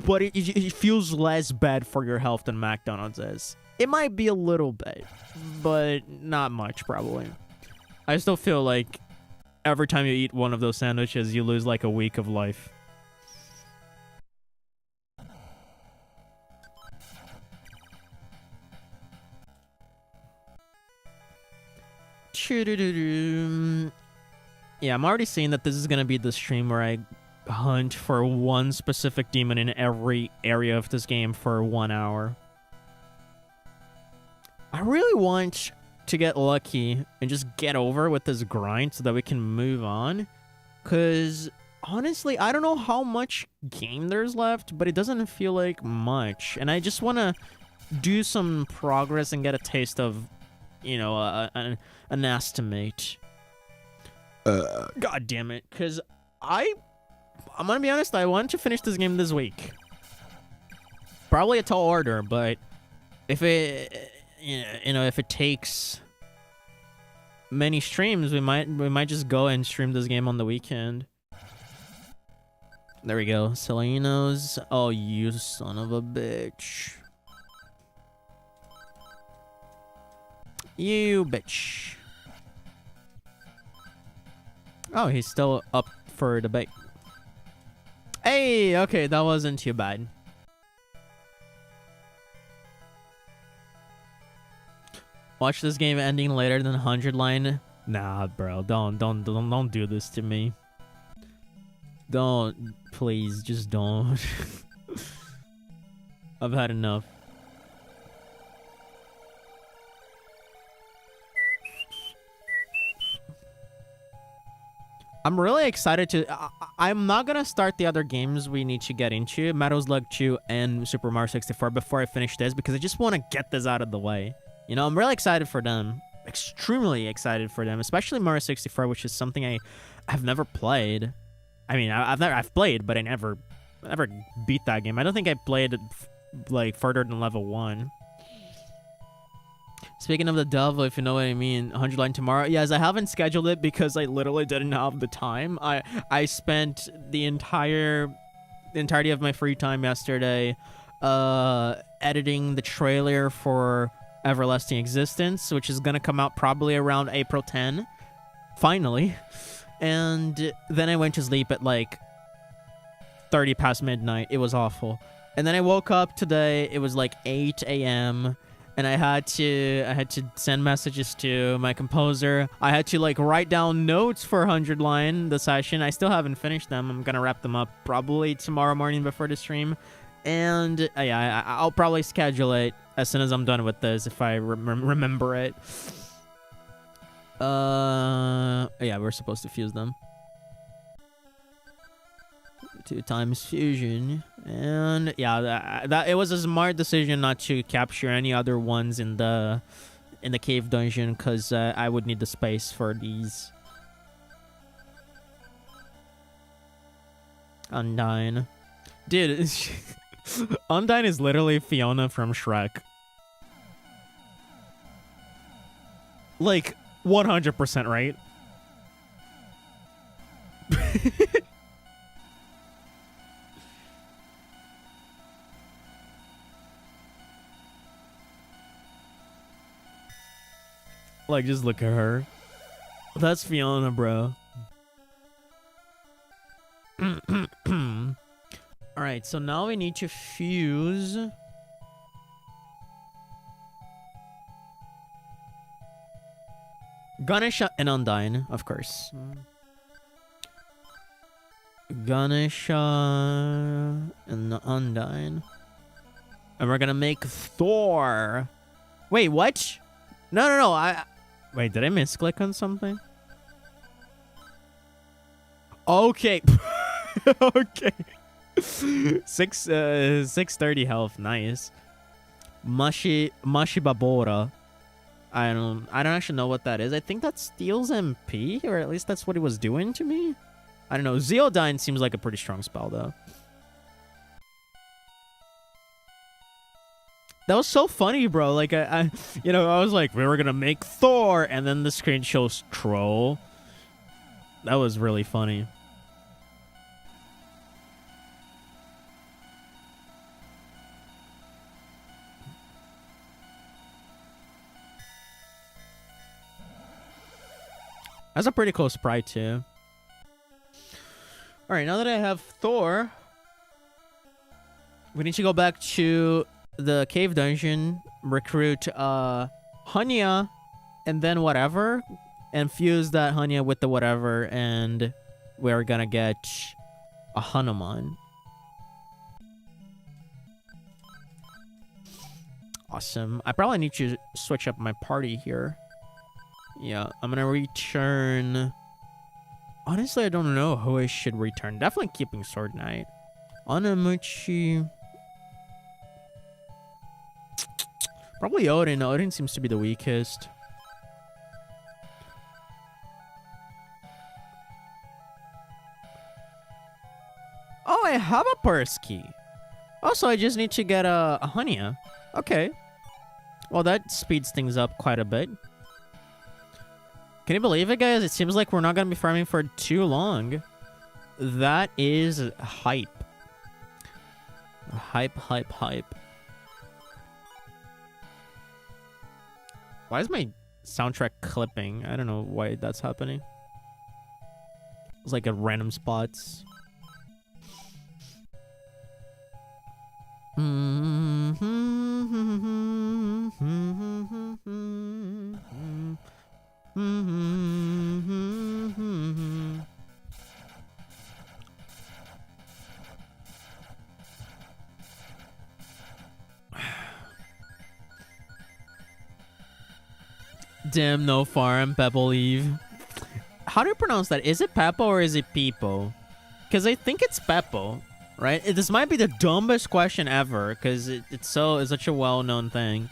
But it feels less bad for your health than McDonald's is. It might be a little bit, but not much, probably. I still feel like every time you eat one of those sandwiches, you lose like a week of life. Yeah, I'm already seeing that this is gonna be the stream where I hunt for one specific demon in every area of this game for 1 hour. I really want to get lucky and just get over with this grind so that we can move on. Because, honestly, I don't know how much game there's left, but it doesn't feel like much. And I just want to do some progress and get a taste of, you know, an estimate. God damn it. Because I'm going to be honest, I want to finish this game this week. Probably a tall order, but if it... You know, if it takes many streams, we might just go and stream this game on the weekend. There we go. Selenos. Oh, you son of a bitch. You bitch. Oh, he's still up for debate. Hey, okay, that wasn't too bad. Watch this game ending later than 100 line. Nah, bro, don't do this to me. Don't, please, just don't. I've had enough. I'm really excited to... I'm not gonna start the other games we need to get into, Metal Slug 2 and Super Mario 64, before I finish this, because I just want to get this out of the way. You know, I'm really excited for them. Extremely excited for them, especially Mario 64, which is something I've never played. I mean, I've played, but I never beat that game. I don't think I played like further than level 1. Speaking of the devil, if you know what I mean, 100 line tomorrow. Yes, I haven't scheduled it because I literally didn't have the time. I spent the entirety of my free time yesterday editing the trailer for Everlasting Existence, which is gonna come out probably around April 10, finally. And then I went to sleep at like 30 past midnight. It was awful. And then I woke up today. It was like 8 a.m. and I had to send messages to my composer. I had to like write down notes for 100 line the session. I still haven't finished them. I'm gonna wrap them up probably tomorrow morning before the stream. And yeah, I'll probably schedule it as soon as I'm done with this, if I remember it. Yeah, we're supposed to fuse them. 2 times fusion. And yeah, that it was a smart decision not to capture any other ones in the cave dungeon, because I would need the space for these. Undyne. Dude, Undyne is literally Fiona from Shrek. Like, 100% right? Like, just look at her. That's Fiona, bro. Alright, so now we need to fuse... Ganesha and Undyne, of course. Ganesha and Undyne. And we're gonna make Thor. Wait, what? No. Wait, did I misclick on something? Okay. Okay. 630 health, nice. Mashibabora. I don't actually know what that is. I think that steals MP, or at least that's what it was doing to me. I don't know. Zeodyne seems like a pretty strong spell, though. That was so funny, bro. Like, I was like, we were gonna make Thor, and then the screen shows Troll. That was really funny. That's a pretty cool sprite too. Alright, now that I have Thor, we need to go back to the cave dungeon, recruit Hanya, and then whatever, and fuse that Hanya with the whatever, and we're gonna get a Hanuman. Awesome. I probably need to switch up my party here. Yeah, I'm gonna return... Honestly, I don't know who I should return. Definitely keeping Sword Knight. Anamuchi... Probably Odin. Odin seems to be the weakest. Oh, I have a purse key. Also, I just need to get a Hanya. Okay. Well, that speeds things up quite a bit. Can you believe it, guys? It seems like we're not going to be farming for too long. That is hype. Hype, hype, hype. Why is my soundtrack clipping? I don't know why that's happening. It's like at random spots. Damn, no farm, Peppo leave. How do you pronounce that? Is it Peppo or is it Peepo? Because I think it's Peppo, right? This might be the dumbest question ever because it's such a well-known thing.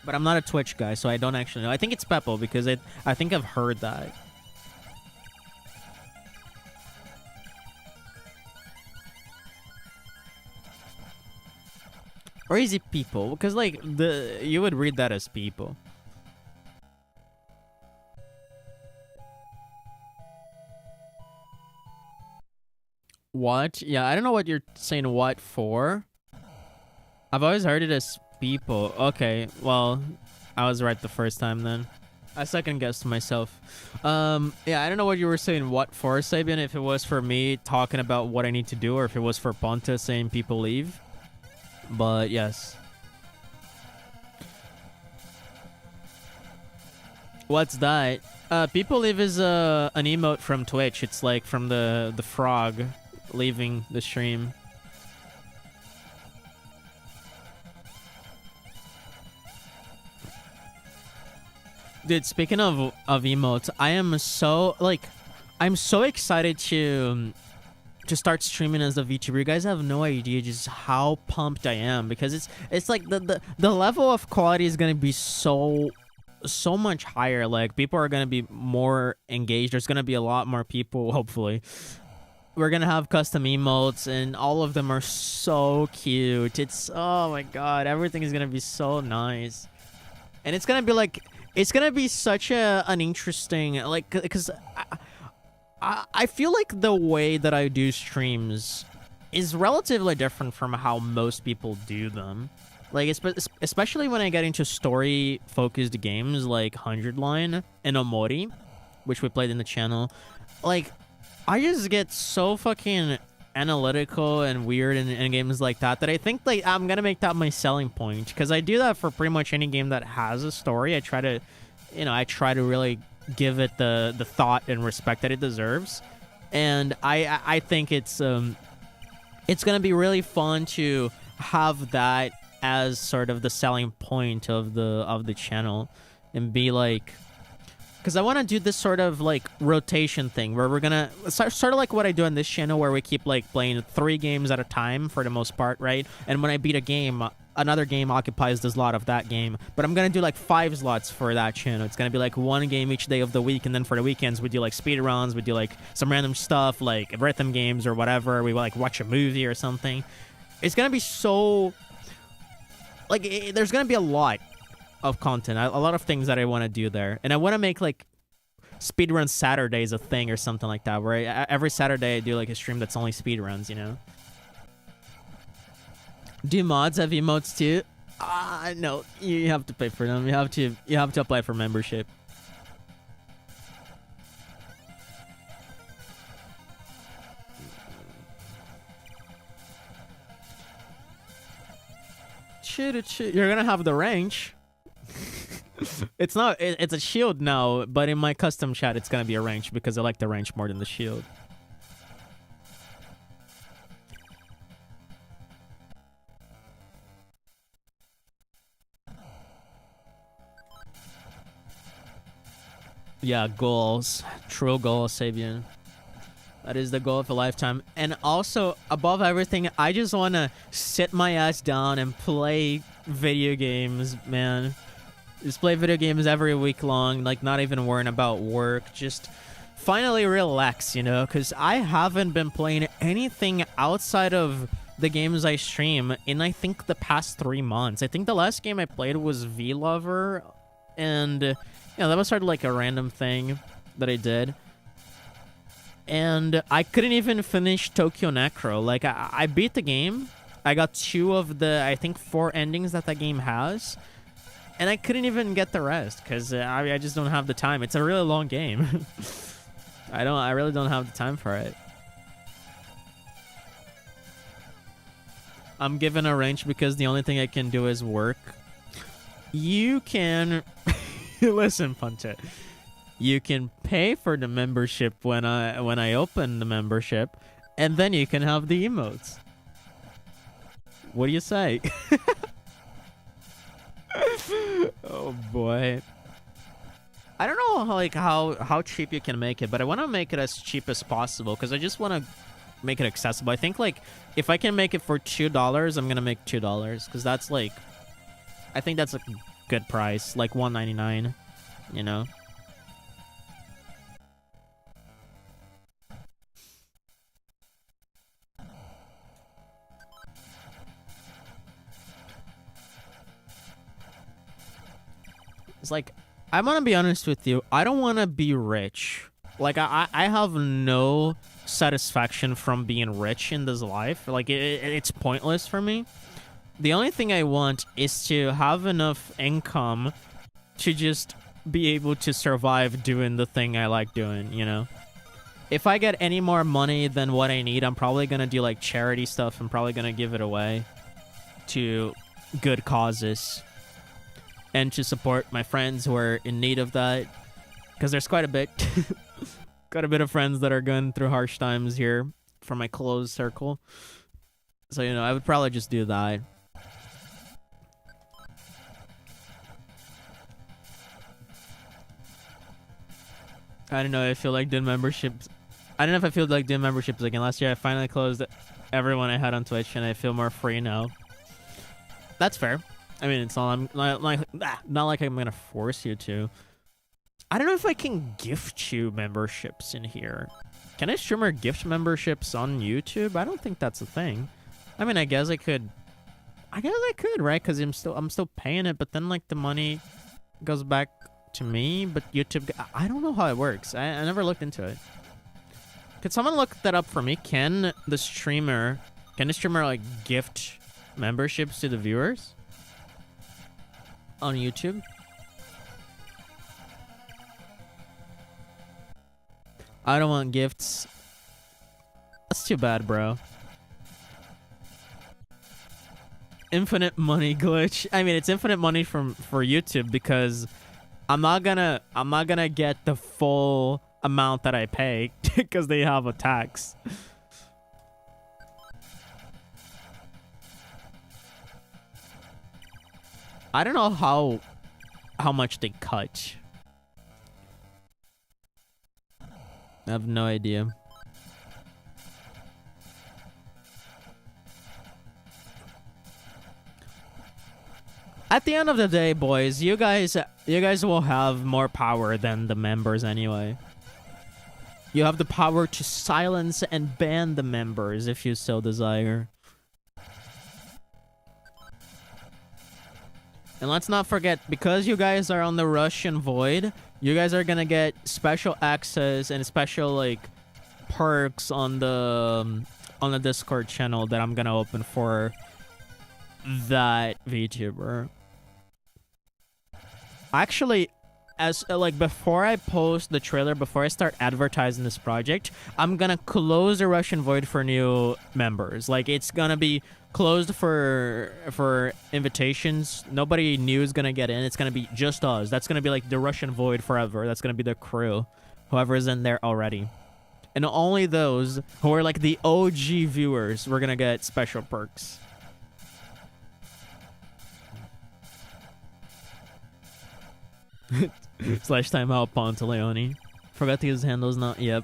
But I'm not a Twitch guy, so I don't actually know. I think it's Peppo because I think I've heard that. Or is it people? Because like you would read that as people. What? Yeah, I don't know what you're saying what for. I've always heard it as people. Okay, well, I was right the first time then. I second guessed myself. Yeah, I don't know what you were saying what for, Sabian, if it was for me talking about what I need to do or if it was for Ponta saying people leave. But yes. What's that? People leave is an emote from Twitch. It's like from the frog leaving the stream. Dude, speaking of emotes, I am so I'm so excited to start streaming as a VTuber. You guys have no idea just how pumped I am because it's like the level of quality is gonna be so much higher. Like people are gonna be more engaged. There's gonna be a lot more people. Hopefully, we're gonna have custom emotes, and all of them are so cute. It's oh my god, everything is gonna be so nice, and it's gonna be like. It's gonna be such an interesting, like, because I feel like the way that I do streams is relatively different from how most people do them. Like, especially when I get into story-focused games like 100 Line and Omori, which we played in the channel. Like, I just get so fucking analytical and weird in games like that I think like I'm gonna make that my selling point because I do that for pretty much any game that has a story. I try to really give it the thought and respect that it deserves, and I think it's gonna be really fun to have that as sort of the selling point of the channel and be like. Because I want to do this sort of, like, rotation thing where we're going to... Sort of like what I do on this channel where we keep, like, playing 3 games at a time for the most part, right? And when I beat a game, another game occupies the slot of that game. But I'm going to do, like, 5 slots for that channel. It's going to be, like, 1 game each day of the week. And then for the weekends, we do, like, speedruns. We do, like, some random stuff, like rhythm games or whatever. We, like, watch a movie or something. It's going to be so... Like, there's going to be a lot of content, a lot of things that I want to do there, and I want to make like speedrun Saturdays a thing or something like that, where every Saturday I do like a stream that's only speedruns, you know. Do mods have emotes too? No, you have to pay for them. You have to apply for membership. You're gonna have the range. It's not. It's a shield now, but in my custom chat, it's gonna be a range because I like the range more than the shield. Yeah, goals. True goals, Sabian. That is the goal of a lifetime. And also, above everything, I just want to sit my ass down and play video games, man. Just play video games every week long, like not even worrying about work. Just finally relax, you know? Because I haven't been playing anything outside of the games I stream in, I think, the past 3 months. I think the last game I played was V-Lover, and yeah, that was sort of like a random thing that I did. And I couldn't even finish Tokyo Necro. Like, I beat the game. I got 2 of the, I think, 4 endings that game has. And I couldn't even get the rest because I just don't have the time. It's a really long game. I really don't have the time for it. I'm given a range because the only thing I can do is work. You can... Listen, Punta. You can pay for the membership when I open the membership, and then you can have the emotes. What do you say? Oh boy. I don't know how cheap you can make it, but I want to make it as cheap as possible because I just want to make it accessible. I think like if I can make it for $2, I'm gonna make $2 because that's like, I think that's a good price, like $1.99, you know. It's like, I'm gonna be honest with you, I don't want to be rich. Like, I have no satisfaction from being rich in this life. Like, it's pointless for me. The only thing I want is to have enough income to just be able to survive doing the thing I like doing, you know? If I get any more money than what I need, I'm probably gonna do, like, charity stuff. I'm probably gonna give it away to good causes. And to support my friends who are in need of that. Because there's quite a bit. Quite a bit of friends that are going through harsh times here for my close circle. So, you know, I would probably just do that. I don't know, I feel like doing memberships. I don't know if I feel like doing memberships again. Last year I finally closed everyone I had on Twitch and I feel more free now. That's fair. I mean, it's not like I'm gonna force you to. I don't know if I can gift you memberships in here. Can a streamer gift memberships on YouTube? I don't think that's a thing. I mean, I guess I could. I guess I could, right? Because I'm still paying it, but then like the money goes back to me. But YouTube, I don't know how it works. I never looked into it. Could someone look that up for me? Can the streamer like gift memberships to the viewers on YouTube? I don't want gifts. That's too bad, bro. Infinite money glitch. I mean, it's infinite money for YouTube because I'm not gonna get the full amount that I pay because they have a tax. I don't know how much they cut. I have no idea. At the end of the day, boys, you guys will have more power than the members anyway. You have the power to silence and ban the members if you so desire. And let's not forget, because you guys are on the Russian Void, you guys are gonna get special access and special like perks on the Discord channel that I'm gonna open for that VTuber. Actually, as like before I post the trailer, before I start advertising this project, I'm gonna close the Russian Void for new members. Like it's gonna be closed for invitations. Nobody new is gonna get in. It's gonna be just us. That's gonna be like the Russian Void forever. That's gonna be the crew, whoever is in there already, and only those who are like the OG viewers, we're gonna get special perks. Slash timeout Pantaleone. Forgot to use handles now. Yep.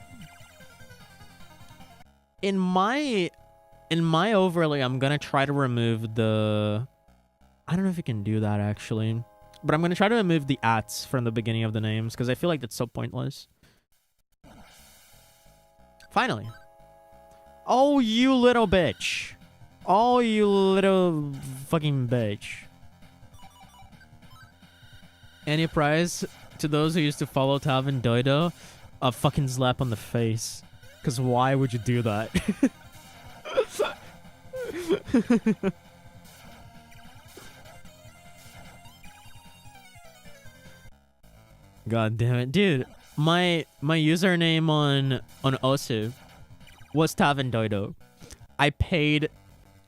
In my overlay, I'm gonna try to remove the. I don't know if you can do that actually, but I'm gonna try to remove the ats from the beginning of the names because I feel like that's so pointless. Finally. Oh, you little bitch. Oh, you little fucking bitch. Any prize to those who used to follow Tavin Doido? A fucking slap on the face. Because why would you do that? God damn it. Dude, my username on Osu was Tavin Doido. I paid,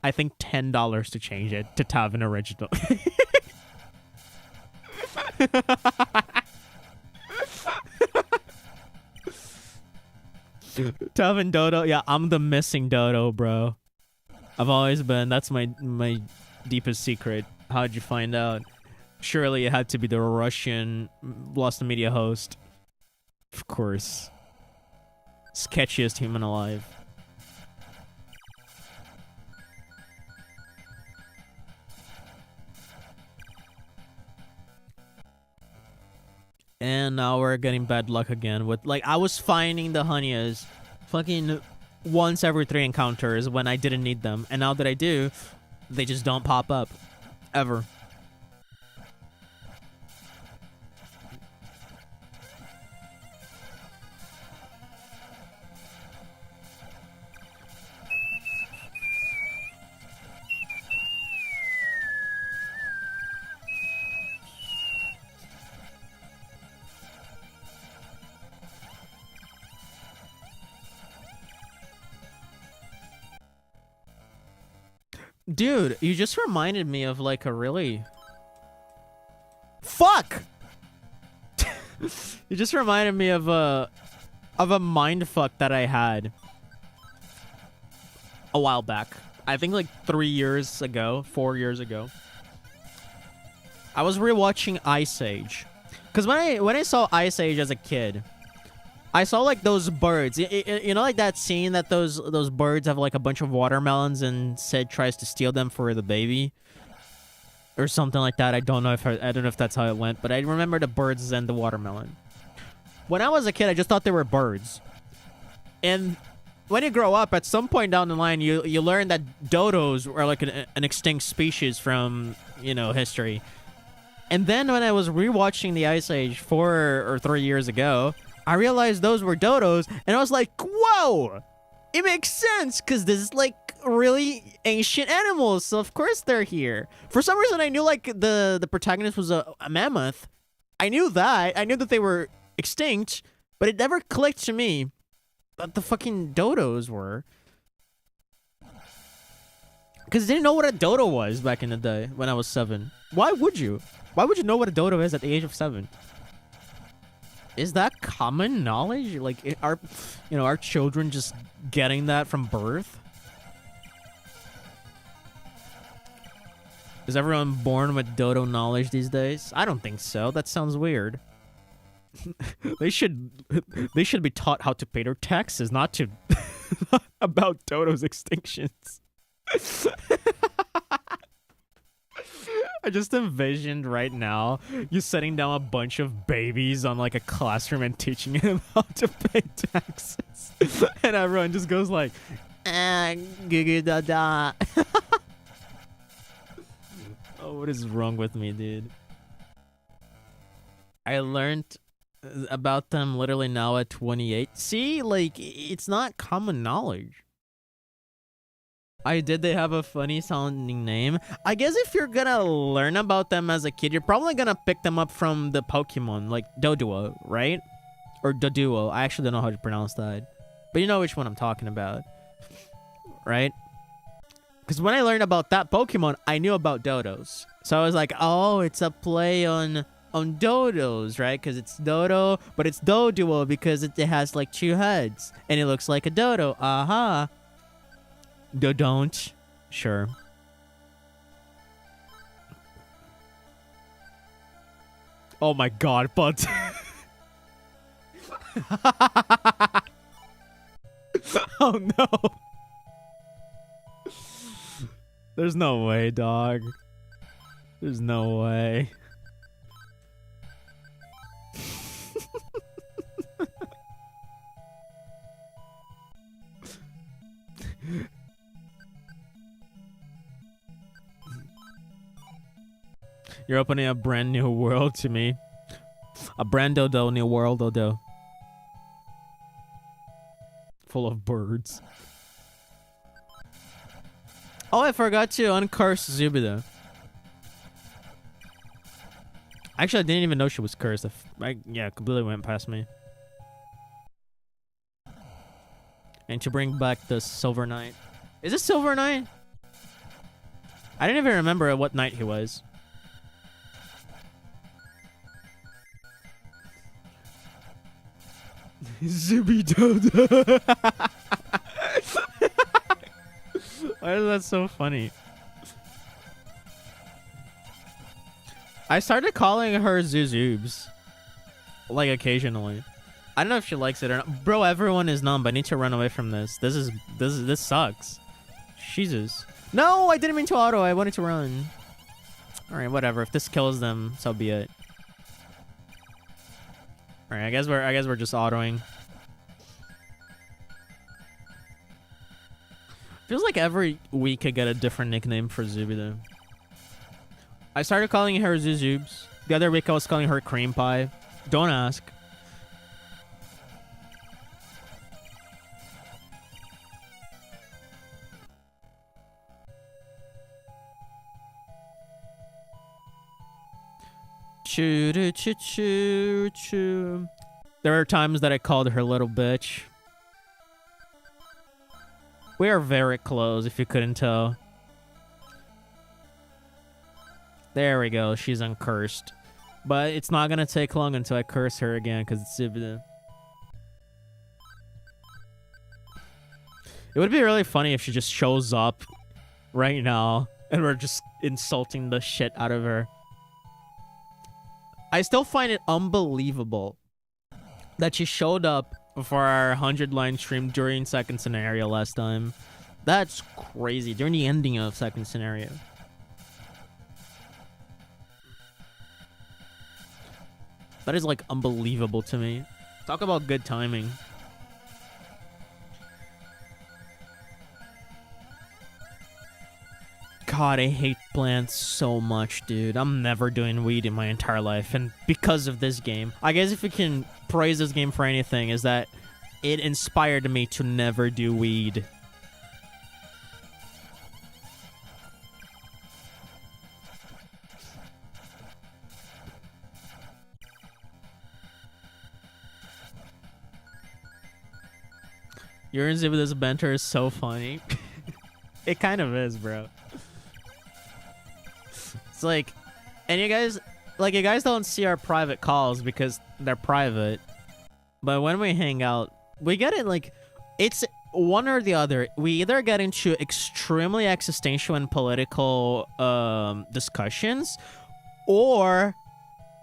I think, $10 to change it to Tavin Original. Tavin Dodo, yeah, I'm the missing Dodo, bro. I've always been. That's my deepest secret. How'd you find out? Surely it had to be the Russian Lost in Media host. Of course. Sketchiest human alive. And now we're getting bad luck again with, like, I was finding the Hanyas fucking once every 3 encounters when I didn't need them. And now that I do, they just don't pop up. Ever. Dude, you just reminded me of like a really... Fuck! You just reminded me of a mindfuck that I had a while back. I think like 3 years ago, 4 years ago. I was rewatching Ice Age. Because when I saw Ice Age as a kid, I saw like those birds. You know, like that scene that those birds have like a bunch of watermelons and Sid tries to steal them for the baby, or something like that. I don't know if that's how it went, but I remember the birds and the watermelon. When I was a kid, I just thought they were birds. And when you grow up, at some point down the line, you learn that dodos are like an extinct species from, you know, history. And then when I was rewatching the Ice Age 4 or 3 years ago, I realized those were dodos, and I was like, whoa! It makes sense, because this is, like, really ancient animals, so of course they're here. For some reason, I knew, like, the protagonist was a mammoth. I knew that. I knew that they were extinct, but it never clicked to me that the fucking dodos were. Because I didn't know what a dodo was back in the day when I was 7. Why would you? Why would you know what a dodo is at the age of 7? Is that common knowledge? Like, are children just getting that from birth? Is everyone born with dodo knowledge these days? I don't think so. That sounds weird. They should be taught how to pay their taxes, not to about dodos' extinctions. I just envisioned right now you setting down a bunch of babies on like a classroom and teaching them how to pay taxes. And everyone just goes like, goo da da. Oh, what is wrong with me, dude? I learned about them literally now at 28. See, like, it's not common knowledge. I did. They have a funny sounding name. I guess if you're gonna learn about them as a kid, you're probably gonna pick them up from the Pokemon, like Doduo, right? Or Doduo. I actually don't know how to pronounce that. But you know which one I'm talking about, right? Because when I learned about that Pokemon, I knew about Dodos. So I was like, oh, it's a play on Dodos, right? Because it's Dodo, but it's Doduo because it has like 2 heads. And it looks like a Dodo. Aha. Don't. Sure. Oh my god, but... Oh no. There's no way, dog. There's no way. You're opening a brand new world to me. A brand new world, Odo. Full of birds. Oh, I forgot to uncurse Zubida. Actually, I didn't even know she was cursed. Yeah, completely went past me. And to bring back the Silver Knight. Is it Silver Knight? I didn't even remember what knight he was. Zubidodo. Why is that so funny? I started calling her Zuzubs. Like occasionally. I don't know if she likes it or not. Bro, everyone is numb. I need to run away from this. This sucks. Jesus. No, I didn't mean to auto. I wanted to run. Alright, whatever. If this kills them, so be it. Alright, I guess we're just autoing. Feels like every week I get a different nickname for Zubida. I started calling her Zuzubs. The other week I was calling her Cream Pie. Don't ask. Choo choo choo choo choo. There are times that I called her little bitch. We are very close, if you couldn't tell. There we go. She's uncursed. But it's not going to take long until I curse her again, because it's Zubida. It would be really funny if she just shows up right now, and we're just insulting the shit out of her. I still find it unbelievable that she showed up for our 100-line stream during second scenario last time. That's crazy. During the ending of second scenario. That is like unbelievable to me. Talk about good timing. God, I hate plants so much, dude. I'm never doing weed in my entire life, and because of this game. I guess if you can praise this game for anything, is that it inspired me to never do weed. Your with this banter is so funny. It kind of is, bro. It's like, and you guys don't see our private calls because they're private. But when we hang out, we get it like, it's one or the other. We either get into extremely existential and political discussions, or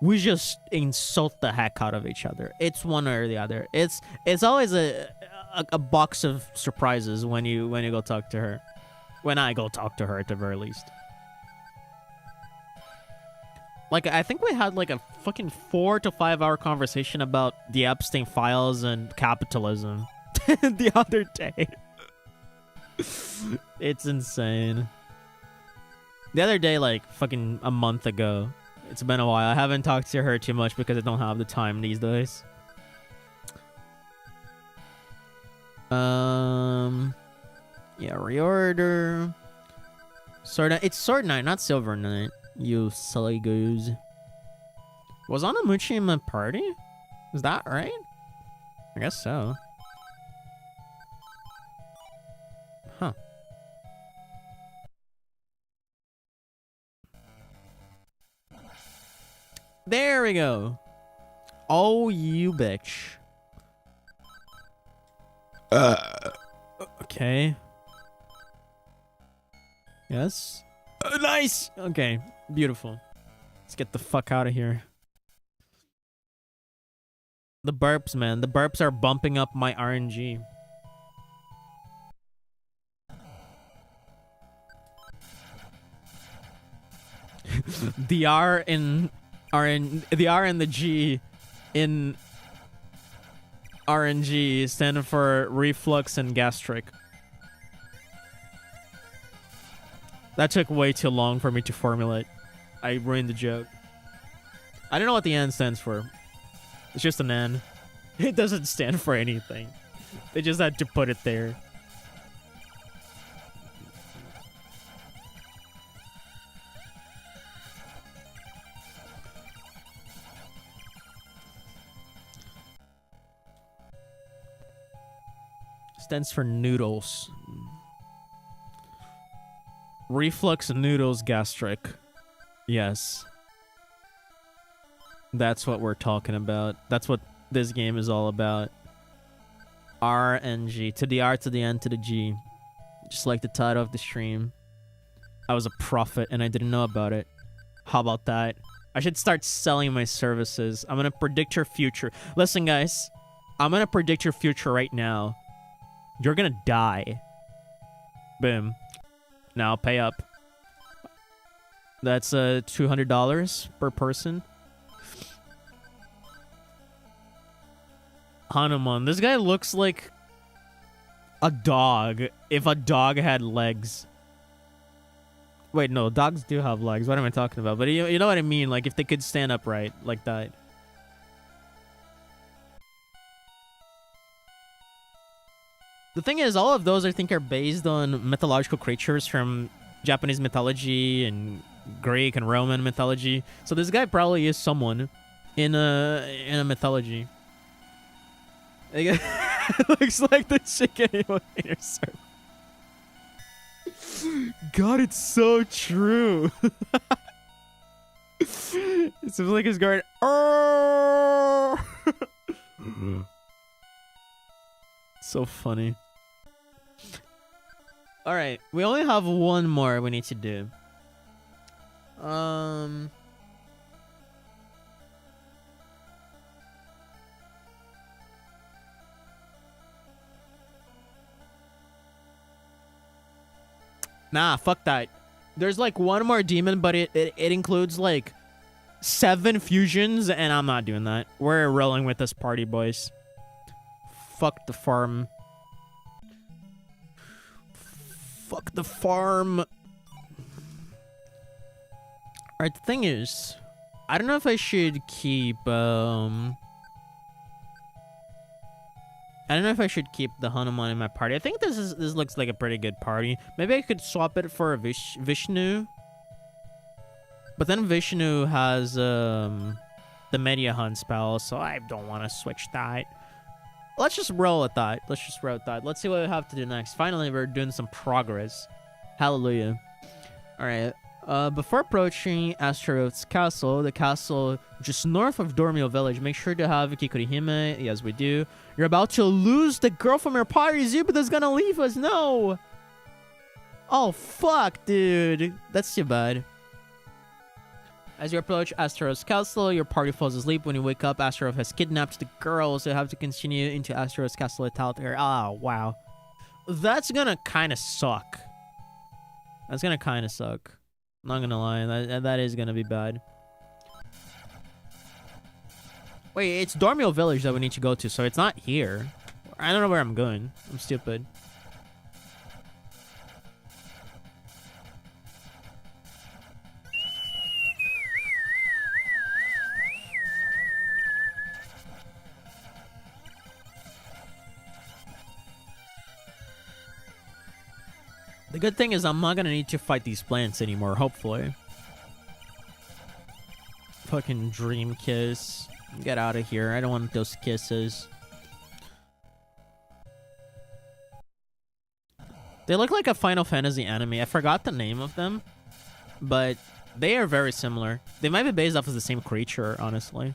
we just insult the heck out of each other. It's one or the other. It's always a box of surprises when you go talk to her. When I go talk to her, at the very least. Like, I think we had like a fucking 4 to 5 hour conversation about the Epstein files and capitalism the other day. It's insane. The other day, like fucking a month ago. It's been a while. I haven't talked to her too much because I don't have the time these days. Yeah, reorder. Sword. It's Sword Knight, not Silver Knight. You silly goose. Was Anamuchi in my party? Is that right? I guess so. Huh. There we go. Oh, you bitch. Okay. Yes. Nice. Okay. Beautiful. Let's get the fuck out of here. The burps, man. The burps are bumping up my RNG. The R and the G in RNG stand for reflux and gastric. That took way too long for me to formulate. I ruined the joke. I don't know what the N stands for. It's just an N. It doesn't stand for anything. They just had to put it there. Stands for noodles. Reflux, noodles, gastric. Yes. That's what we're talking about. That's what this game is all about. R and G. To the R, to the N, to the G. Just like the title of the stream. I was a prophet and I didn't know about it. How about that? I should start selling my services. I'm gonna predict your future. Listen, guys. I'm gonna predict your future right now. You're gonna die. Boom. Now pay up. That's $200 per person. Hanuman. This guy looks like a dog if a dog had legs. Wait, no, dogs do have legs. What am I talking about? But you know what I mean? Like if they could stand upright like that. The thing is, all of those I think are based on mythological creatures from Japanese mythology and Greek and Roman mythology. So this guy probably is someone in a mythology. It looks like the chicken inner circle. God, it's so true. It seems like he's going. So funny. All right, we only have one more we need to do. Nah, fuck that. There's like one more demon, but it includes like 7 fusions, and I'm not doing that. We're rolling with this party, boys. Fuck the farm. Fuck the farm. Alright, the thing is, I don't know if I should keep, I don't know if I should keep the Hanuman in my party. I think this looks like a pretty good party. Maybe I could swap it for a Vishnu. But then Vishnu has, the Media Hunt spell, so I don't want to switch that. Let's just roll with that. Let's see what we have to do next. Finally, we're doing some progress. Hallelujah. Alright. Before approaching Astaroth's castle, the castle just north of Dormio village, make sure to have Kikurihime. Yes, we do. You're about to lose the girl from your party. Zubita's gonna leave us. No! Oh, fuck, dude. That's too bad. As you approach Astaroth's castle, your party falls asleep. When you wake up, Astaroth has kidnapped the girl, so you have to continue into Astaroth's castle without her. Oh, wow. That's gonna kind of suck. Not gonna lie, that is gonna be bad. Wait, it's Dormio village that we need to go to, so it's not here. I don't know where I'm going. I'm stupid. The good thing is I'm not gonna need to fight these plants anymore, hopefully. Fucking dream kiss. Get out of here. I don't want those kisses. They look like a Final Fantasy anime. I forgot the name of them, but they are very similar. They might be based off of the same creature, honestly.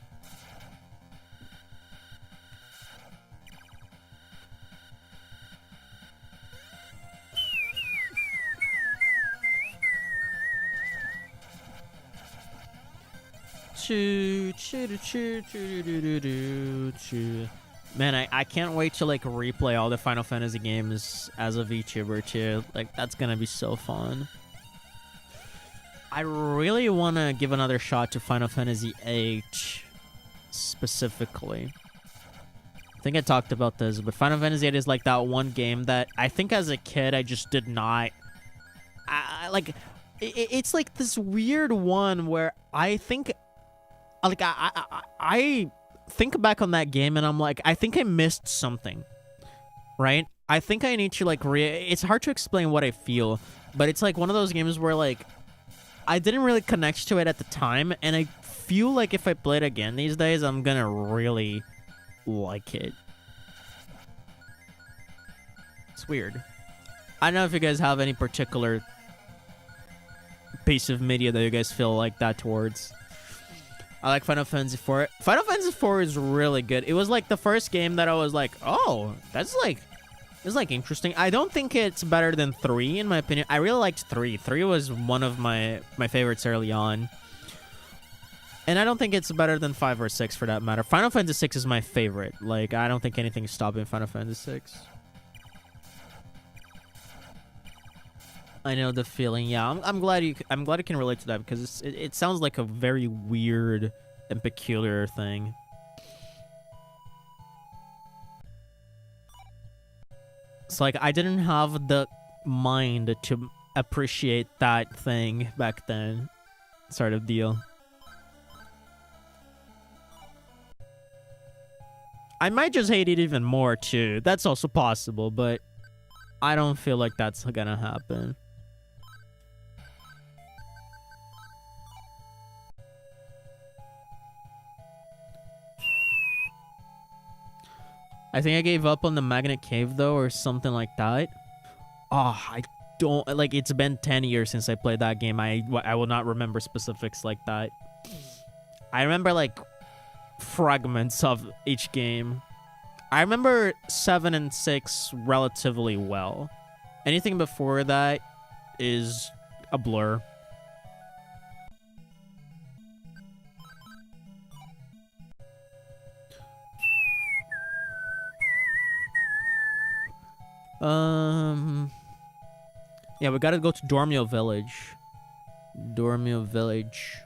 Man, I can't wait to like replay all the Final Fantasy games as a VTuber too. Like, that's gonna be so fun. I really want to give another shot to Final Fantasy VIII specifically. I think I talked about this, but Final Fantasy VIII is like that one game that I think as a kid I just did not... It's like this weird one where I think... Like, I think back on that game and I'm like, I think I missed something, right? I think I need to, like, it's hard to explain what I feel, but it's like one of those games where, like, I didn't really connect to it at the time, and I feel like if I play it again these days, I'm gonna really like it. It's weird. I don't know if you guys have any particular piece of media that you guys feel like that towards. I like Final Fantasy IV. Final Fantasy IV is really good. It was like the first game that I was like, oh, that's like, it's like interesting. I don't think it's better than 3 in my opinion. I really liked 3. 3 was one of my favorites early on. And I don't think it's better than 5 or 6 for that matter. Final Fantasy VI is my favorite. Like, I don't think anything's stopping Final Fantasy VI. I know the feeling. Yeah, I'm glad you can relate to that because it sounds like a very weird and peculiar thing. It's like I didn't have the mind to appreciate that thing back then, sort of deal. I might just hate it even more too. That's also possible, but I don't feel like that's gonna happen. I think I gave up on the Magnet Cave, though, or something like that. Oh, I don't... Like, it's been 10 years since I played that game. I will not remember specifics like that. I remember, like, fragments of each game. I remember 7 and 6 relatively well. Anything before that is a blur. Yeah, we gotta go to Dormio Village. Dormio Village.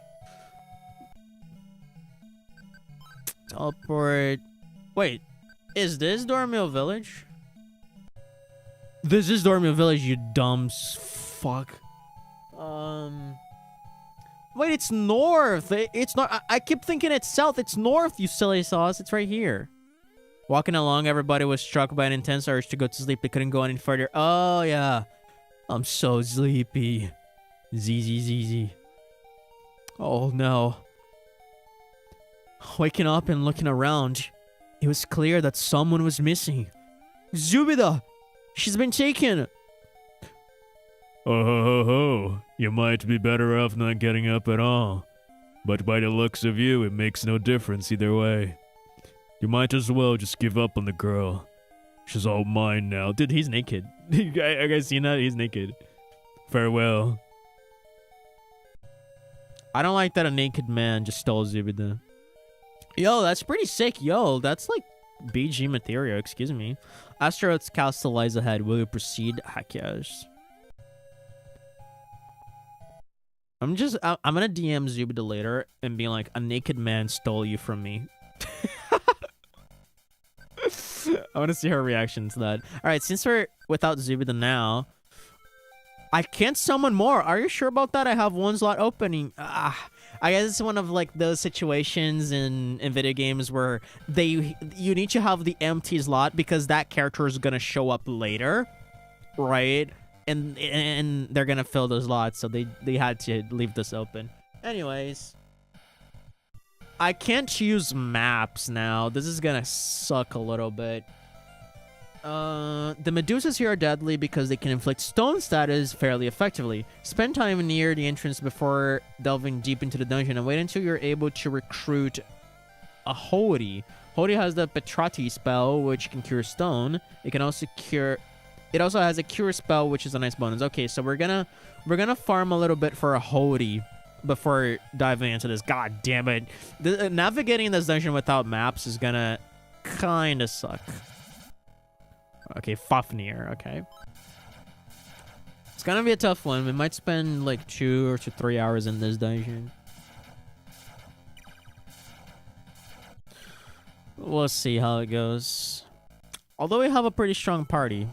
Teleport. Wait, is this Dormio Village? This is Dormio Village, you dumb fuck. Wait, it's north. It's not. I keep thinking it's south. It's north, you silly sauce. It's right here. Walking along, everybody was struck by an intense urge to go to sleep. They couldn't go any further. Oh, yeah. I'm so sleepy. ZZZZ. Oh, no. Waking up and looking around, it was clear that someone was missing. Zubida! She's been taken! Oh, ho, ho, ho. You might be better off not getting up at all. But by the looks of you, it makes no difference either way. You might as well just give up on the girl. She's all mine now. Dude, he's naked. You guys seen that? He's naked. Farewell. I don't like that a naked man just stole Zubida. Yo, that's pretty sick. Yo, that's like BG material. Excuse me. Asteroid's castle lies ahead. Will you proceed? Heck yes. I'm gonna DM Zubida later and be like, a naked man stole you from me. I want to see her reaction to that. All right, since we're without Zubida now, I can't summon more. Are you sure about that? I have one slot opening. I guess it's one of like those situations in video games where you need to have the empty slot because that character is gonna show up later, right? and they're gonna fill those lots, so they had to leave this open. Anyways, I can't use maps now. This is gonna suck a little bit. The Medusas here are deadly because they can inflict stone status fairly effectively. Spend time near the entrance before delving deep into the dungeon and wait until you're able to recruit a Hody. Hody has the Petrati spell, which can cure stone. It can also cure... It also has a cure spell, which is a nice bonus. Okay, so we're gonna farm a little bit for a Hody before diving into this. God damn it. Navigating this dungeon without maps is gonna kind of suck. Okay, Fafnir, okay. It's gonna be a tough one. We might spend like 2 to 3 hours in this dungeon. We'll see how it goes. Although we have a pretty strong party.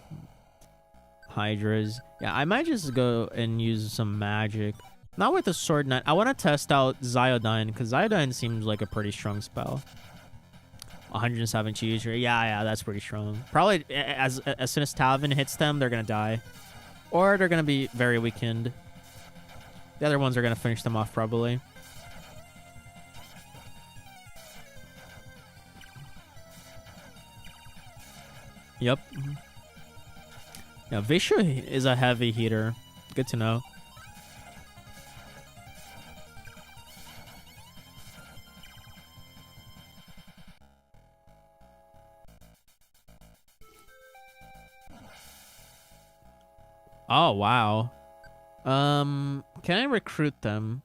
Hydras. Yeah, I might just go and use some magic. Not with the Sword Knight. I want to test out Ziodyne, because Ziodyne seems like a pretty strong spell. 170 user. Yeah, that's pretty strong. Probably as soon as Tavin hits them, they're gonna die. Or they're gonna be very weakened. The other ones are gonna finish them off probably. Yep. Yeah, Vishu is a heavy heater. Good to know. Oh, wow. Can I recruit them?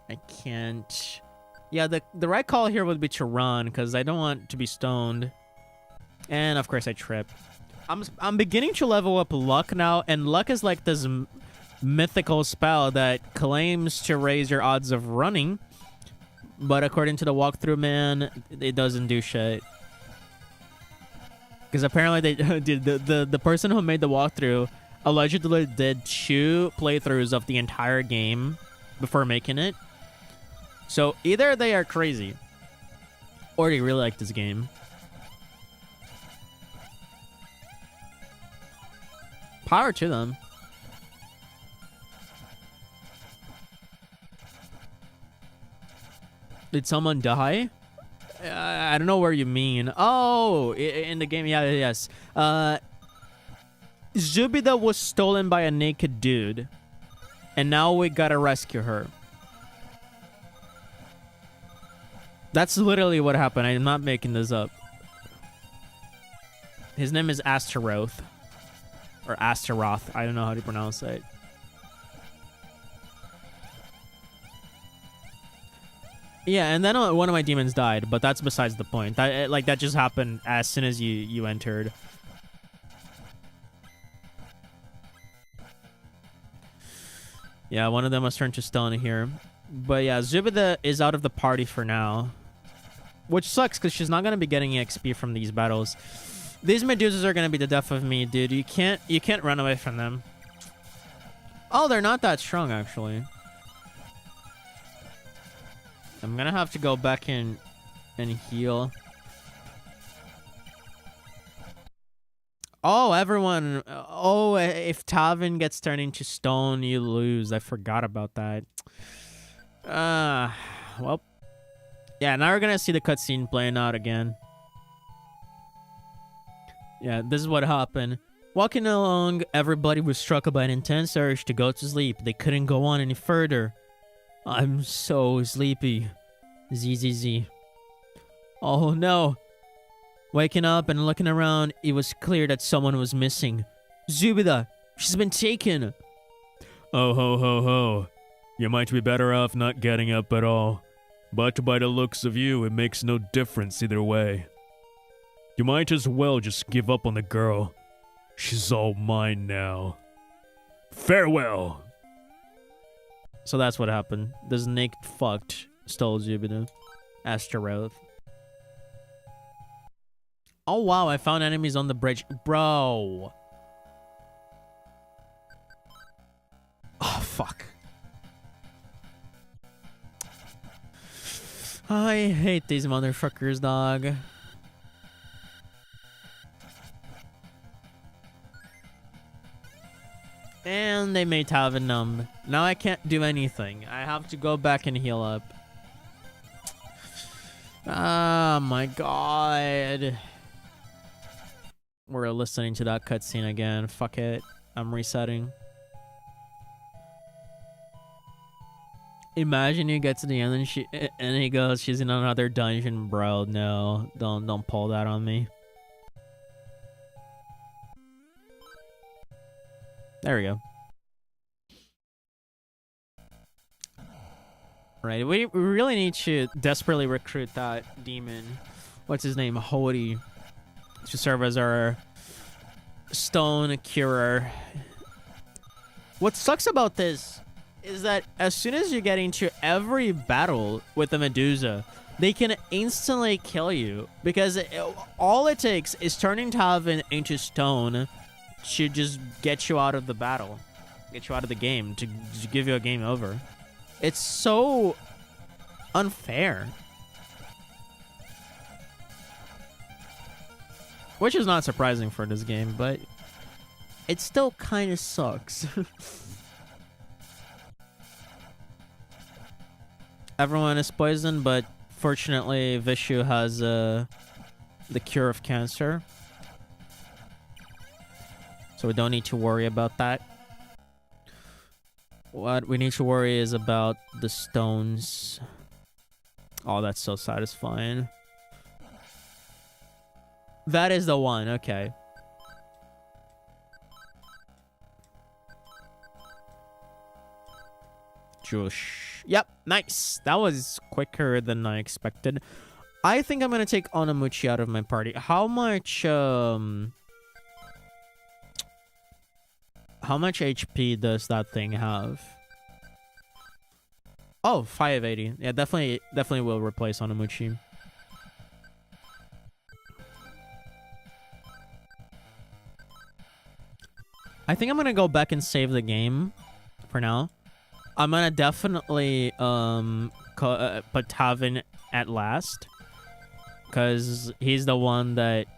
I can't. Yeah, the right call here would be to run, because I don't want to be stoned. And, of course, I trip. I'm beginning to level up Luck now, and Luck is like this mythical spell that claims to raise your odds of running. But according to the walkthrough man, it doesn't do shit. Because apparently the person who made the walkthrough allegedly did 2 playthroughs of the entire game before making it. So either they are crazy or they really like this game. Power to them. Did someone die? I don't know where you mean. Oh, in the game, yeah, yes. Zubida was stolen by a naked dude, and now we gotta rescue her. That's literally what happened. I'm not making this up. His name is Astaroth. Or Astaroth. I don't know how to pronounce it. Yeah, and then one of my demons died, but that's besides the point. That just happened as soon as you entered. Yeah, one of them was turned to stone here. But yeah, Zubida is out of the party for now. Which sucks, because she's not going to be getting XP from these battles. These Medusas are going to be the death of me, dude. You can't run away from them. Oh, they're not that strong, actually. I'm going to have to go back in and heal. Oh, everyone. Oh, if Tavin gets turned into stone, you lose. I forgot about that. Well. Yeah, now we're going to see the cutscene playing out again. Yeah, this is what happened. Walking along, everybody was struck by an intense urge to go to sleep. They couldn't go on any further. I'm so sleepy. ZZZ. Oh no. Waking up and looking around, it was clear that someone was missing. Zubida, she's been taken. Oh ho ho ho. You might be better off not getting up at all. But by the looks of you, it makes no difference either way. You might as well just give up on the girl. She's all mine now. Farewell! So that's what happened. This naked fucked stole Zubida. Astaroth. Oh wow, I found enemies on the bridge. Bro. Oh fuck. I hate these motherfuckers, dog. And they made Tavin numb. Now I can't do anything. I have to go back and heal up. Oh my god. We're listening to that cutscene again. Fuck it. I'm resetting. Imagine you get to the end and he goes, she's in another dungeon, bro. No, don't pull that on me. There we go. Right, we really need to desperately recruit that demon. What's his name? Hody. To serve as our stone curer. What sucks about this is that as soon as you get into every battle with the Medusa, they can instantly kill you because all it takes is turning Tavin into stone to just get you out of the battle, get you out of the game, to give you a game over. It's so unfair. Which is not surprising for this game, but it still kind of sucks. Everyone is poisoned, but fortunately Vishu has the cure of cancer. So we don't need to worry about that. What we need to worry is about the stones. Oh, that's so satisfying. That is the one, okay. Josh. Yep, nice. That was quicker than I expected. I think I'm gonna take Onamuchi out of my party. How much HP does that thing have? Oh, 580. Yeah, definitely will replace Onamuchi. I think I'm gonna go back and save the game for now. I'm gonna definitely put Tavin at last, because he's the one that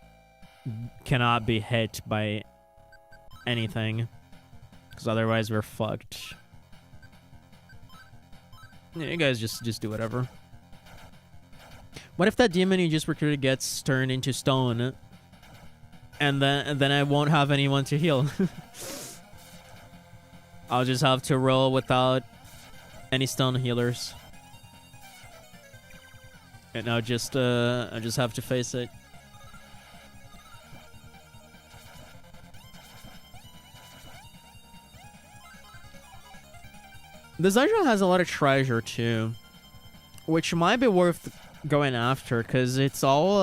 cannot be hit by anything, because otherwise we're fucked. Yeah, you guys just do whatever. What if that demon you just recruited gets turned into stone, and then I won't have anyone to heal? I'll just have to roll without any stone healers, and I just have to face it. This dungeon has a lot of treasure too, which might be worth going after, because it's all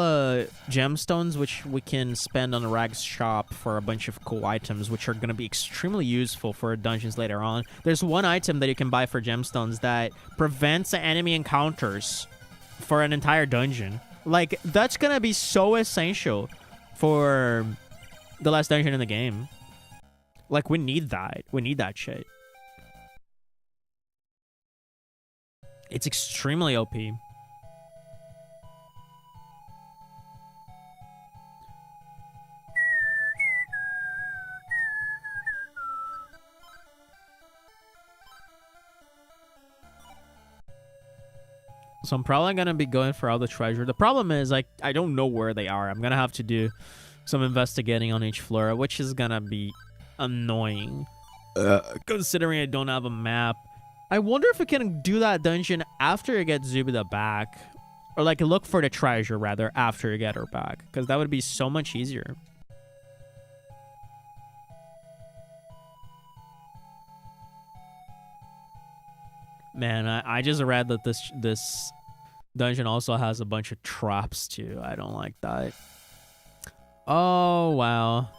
gemstones which we can spend on the Rag's shop for a bunch of cool items, which are going to be extremely useful for dungeons later on. There's one item that you can buy for gemstones that prevents enemy encounters for an entire dungeon. Like, that's going to be so essential for the last dungeon in the game. Like, we need that. We need that shit. It's extremely OP. So I'm probably going to be going for all the treasure. The problem is, like, I don't know where they are. I'm going to have to do some investigating on each floor, which is going to be annoying. Considering I don't have a map. I wonder if we can do that dungeon after you get Zubida back. Or, like, look for the treasure, rather, after you get her back. Because that would be so much easier. Man, I just read that this dungeon also has a bunch of traps too. I don't like that. Oh, wow.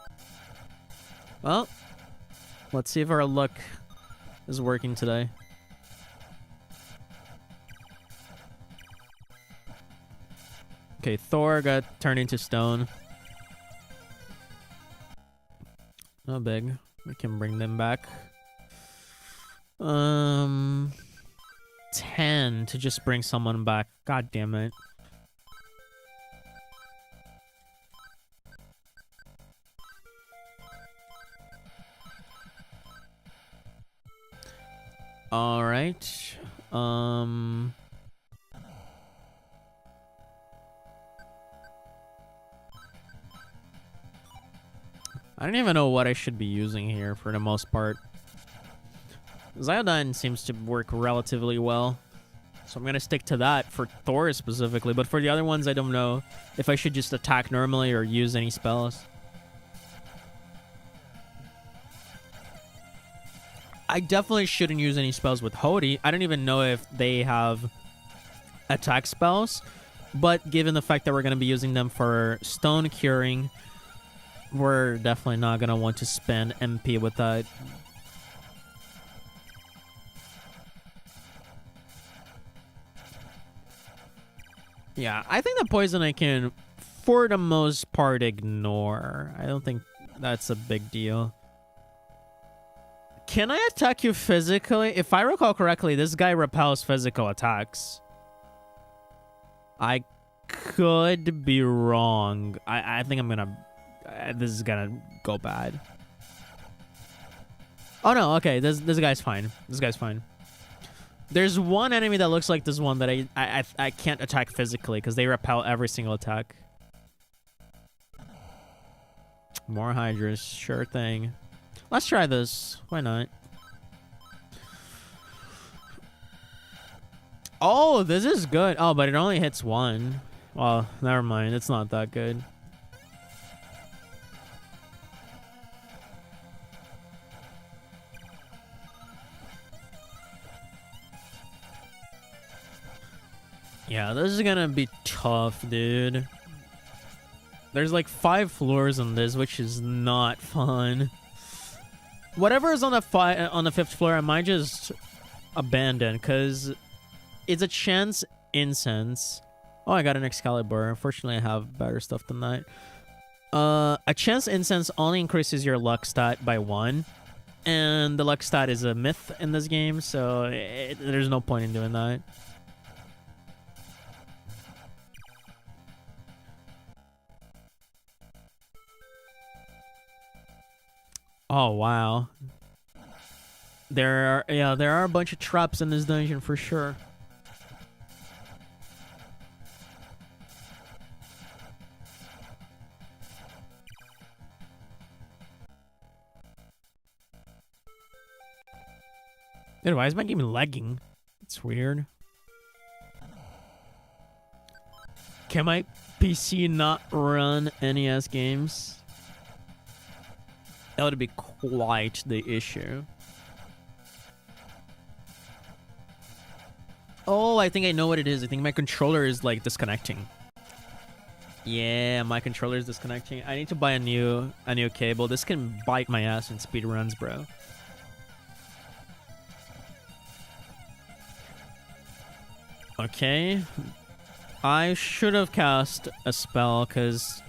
Well, let's see if our luck is working today. Okay, Thor got turned into stone. No big. We can bring them back. 10 to just bring someone back. God damn it. All right. I don't even know what I should be using here for the most part. Iodine seems to work relatively well, so I'm gonna stick to that for Thor specifically. But for the other ones, I don't know if I should just attack normally or use any spells. I definitely shouldn't use any spells with Hody. I don't even know if they have attack spells, but given the fact that we're gonna be using them for stone curing, we're definitely not gonna want to spend MP with that. Yeah, I think the poison I can, for the most part, ignore. I don't think that's a big deal. Can I attack you physically? If I recall correctly, this guy repels physical attacks. I could be wrong. I think I'm gonna... this is gonna go bad. Oh no, okay, this guy's fine. This guy's fine. There's one enemy that looks like this one that I can't attack physically because they repel every single attack. More Hydras, sure thing. Let's try this. Why not? Oh, this is good. Oh, but it only hits one. Well, never mind. It's not that good. Yeah, this is gonna be tough, dude. There's like 5 floors on this, which is not fun. Whatever is on the 5th floor, I might just abandon, because it's a chance incense. Oh, I got an Excalibur. Unfortunately, I have better stuff than that. A chance incense only increases your luck stat by 1, and the luck stat is a myth in this game, so there's no point in doing that. Oh, wow. There are a bunch of traps in this dungeon for sure. Dude, why is my game lagging? It's weird. Can my PC not run NES games? That would be quite the issue. Oh, I think I know what it is. I think my controller is like disconnecting. Yeah, my controller is disconnecting. I need to buy a new cable. This can bite my ass in speedruns, bro. Okay. I should have cast a spell because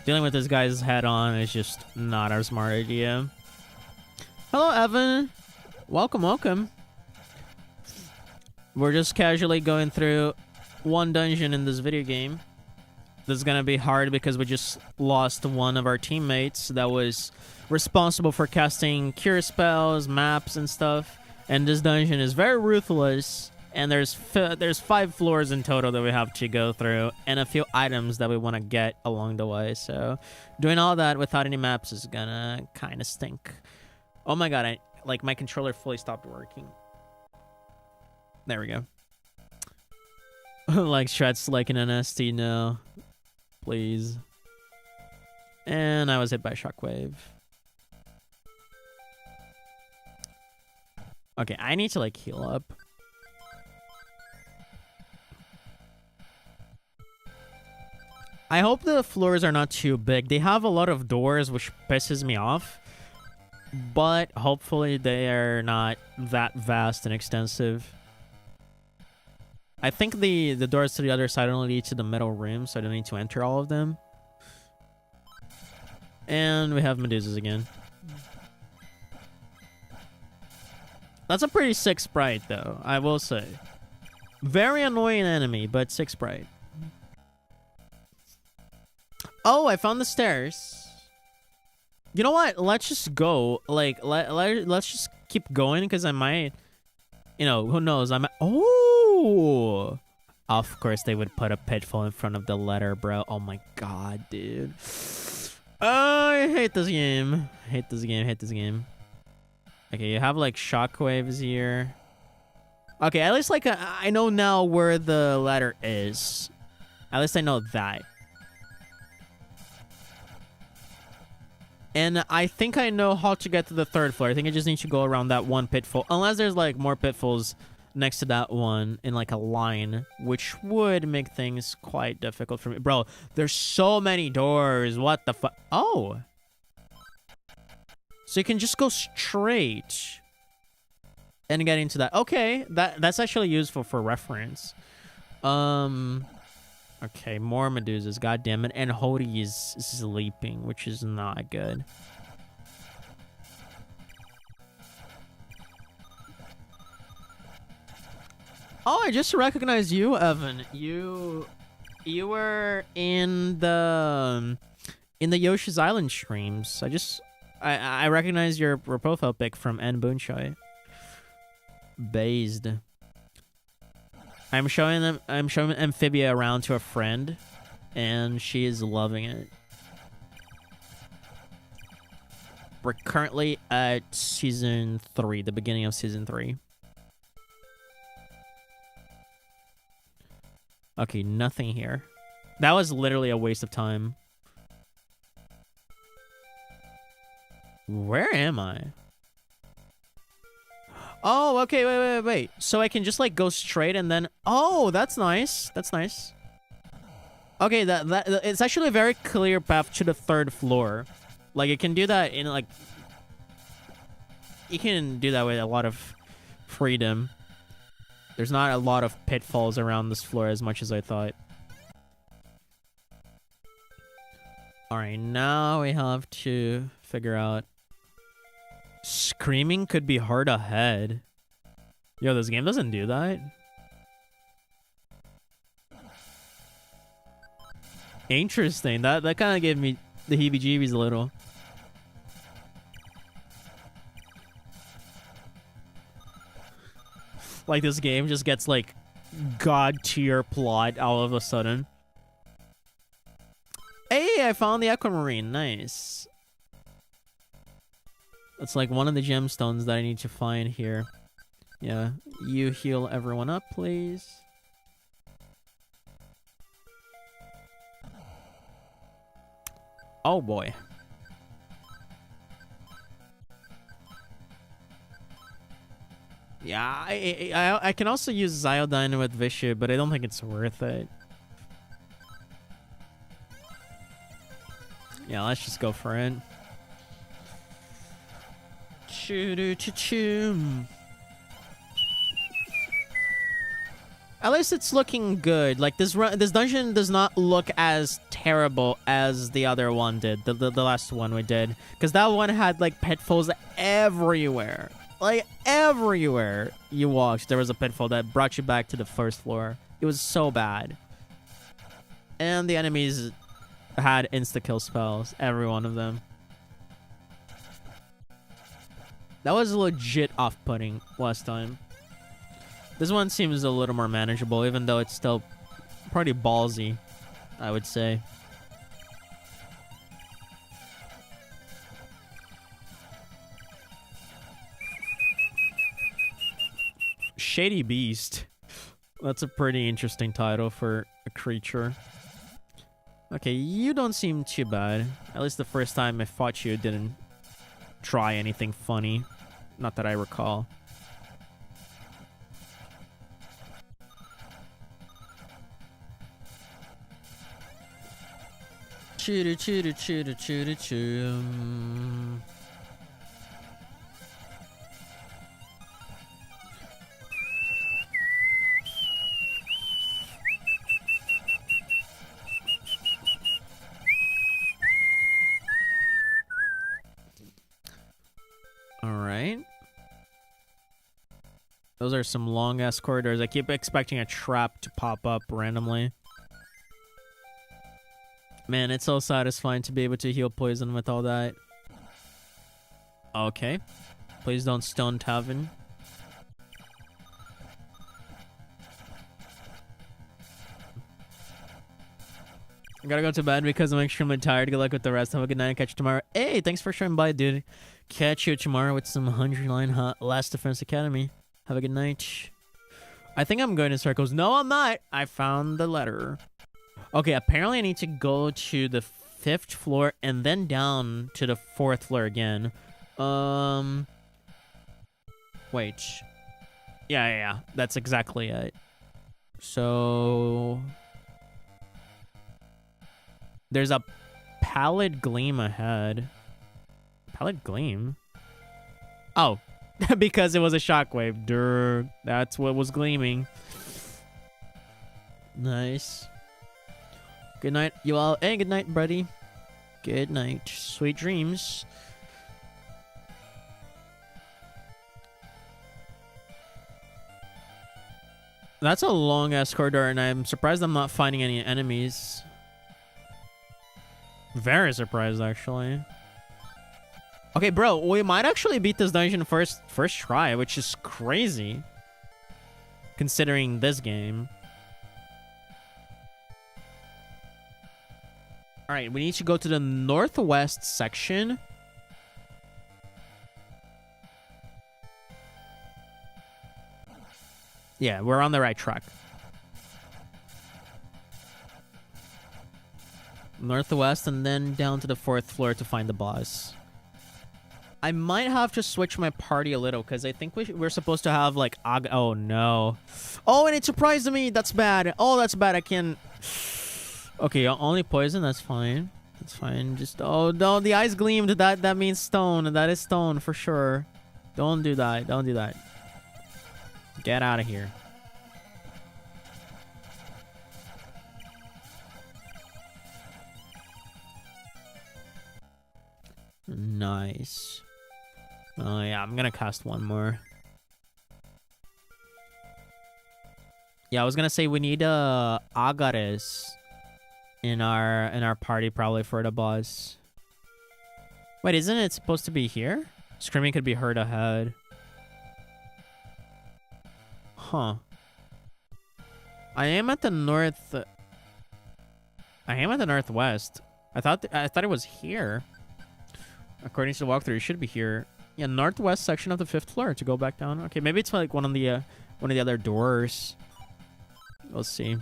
dealing with this guy's head on is just not a smart idea. Hello, Evan. Welcome, welcome. We're just casually going through one dungeon in this video game. This is gonna be hard because we just lost one of our teammates that was responsible for casting cure spells, maps, and stuff. And this dungeon is very ruthless. And there's 5 floors in total that we have to go through, and a few items that we want to get along the way. So doing all that without any maps is gonna kind of stink. Oh my god, my controller fully stopped working. There we go. Like Shred's like an NST now. Please. And I was hit by Shockwave. Okay, I need to like heal up. I hope the floors are not too big. They have a lot of doors, which pisses me off. But hopefully they are not that vast and extensive. I think the doors to the other side only lead to the middle room, so I don't need to enter all of them. And we have Medusas again. That's a pretty sick sprite, though, I will say. Very annoying enemy, but sick sprite. Oh, I found the stairs. You know what? Let's just go. Like, let's just keep going because I might you know, who knows? Oh! Of course they would put a pitfall in front of the letter, bro. Oh my god, dude. I hate this game. Hate this game. Okay, you have like shockwaves here. Okay, at least like I know now where the ladder is. At least I know that. And I think I know how to get to the third floor. I think I just need to go around that one pitfall. Unless there's like more pitfalls next to that one in like a line, which would make things quite difficult for me. Bro, there's so many doors. What the fuck? Oh. So you can just go straight and get into that. Okay, that's actually useful for reference. Okay, more Medusas, god damn it. And Hody is sleeping, which is not good. Oh, I just recognized you, Evan. You were in the Yoshi's Island streams. I recognize your profile pic from N Boonchai. Based. I'm showing Amphibia around to a friend, and she is loving it. We're currently at season 3, the beginning of season 3. Okay, nothing here. That was literally a waste of time. Where am I? Oh, okay, wait. So I can just like go straight and then... Oh, that's nice. That's nice. Okay, that it's actually a very clear path to the third floor. Like, you can do that in like... You can do that with a lot of freedom. There's not a lot of pitfalls around this floor as much as I thought. Alright, now we have to figure out... Screaming could be hard ahead. Yo, this game doesn't do that. Interesting. That kind of gave me the heebie-jeebies a little. Like, this game just gets, like, god-tier plot all of a sudden. Hey, I found the Aquamarine. Nice. It's like one of the gemstones that I need to find here. Yeah, you heal everyone up, please. Oh boy. Yeah, I can also use Zyodyne with Vishu, but I don't think it's worth it. Yeah, let's just go for it. At least it's looking good. Like, this dungeon does not look as terrible as the other one did, the last one we did, because that one had like pitfalls everywhere. Like, everywhere you walked, there was a pitfall that brought you back to the first floor. It was so bad. And the enemies had insta-kill spells, every one of them. That was legit off-putting last time. This one seems a little more manageable, even though it's still pretty ballsy, I would say. Shady Beast. That's a pretty interesting title for a creature. Okay, you don't seem too bad. At least the first time I fought you didn't try anything funny. Not that I recall. Choo-doo-choo-doo-choo-doo-choo-doo-choo. Alright. Those are some long-ass corridors. I keep expecting a trap to pop up randomly. Man, it's so satisfying to be able to heal poison with all that. Okay. Please don't stone Tavin. I gotta go to bed because I'm extremely tired. Good luck with the rest. Have a good night. Catch you tomorrow. Hey, thanks for showing by, dude. Catch you tomorrow with some 100-line hot Last Defense Academy. Have a good night. I think I'm going in circles. No, I'm not. I found the letter. Okay, apparently I need to go to the 5th floor and then down to the 4th floor again. Wait. Yeah. That's exactly it. So... there's a pallid gleam ahead. Pallid gleam? Oh. Because it was a shockwave. Durr. That's what was gleaming. Nice. Good night, you all. Hey, good night, buddy. Good night. Sweet dreams. That's a long-ass corridor, and I'm surprised I'm not finding any enemies. Very surprised, actually. Okay, bro, we might actually beat this dungeon first try, which is crazy. Considering this game. Alright, we need to go to the northwest section. Yeah, we're on the right track. Northwest and then down to the 4th floor to find the boss. I might have to switch my party a little because I think we're supposed to have like oh no. Oh, and it surprised me. That's bad. Oh, that's bad. I can't. Okay, only poison. That's fine. That's fine. Just oh no, the eyes gleamed. That means stone. That is stone for sure. Don't do that. Don't do that. Get out of here. Nice. Oh yeah, I'm gonna cast one more. Yeah, I was gonna say we need Agares in our party probably for the boss. Wait, isn't it supposed to be here? Screaming could be heard ahead. Huh. I am at the northwest. I thought it was here. According to the walkthrough, it should be here. Yeah, northwest section of the 5th floor to go back down. Okay, maybe it's like one of the other doors. We'll see.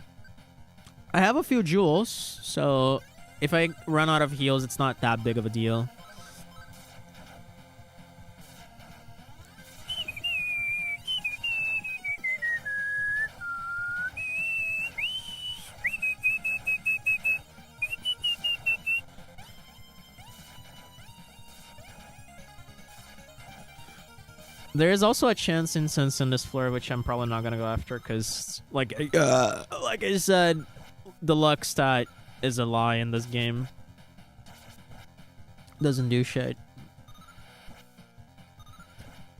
I have a few jewels, so if I run out of heals, it's not that big of a deal. There is also a chance incense in this floor, which I'm probably not gonna go after, because like I said, the luck stat is a lie in this game. Doesn't do shit.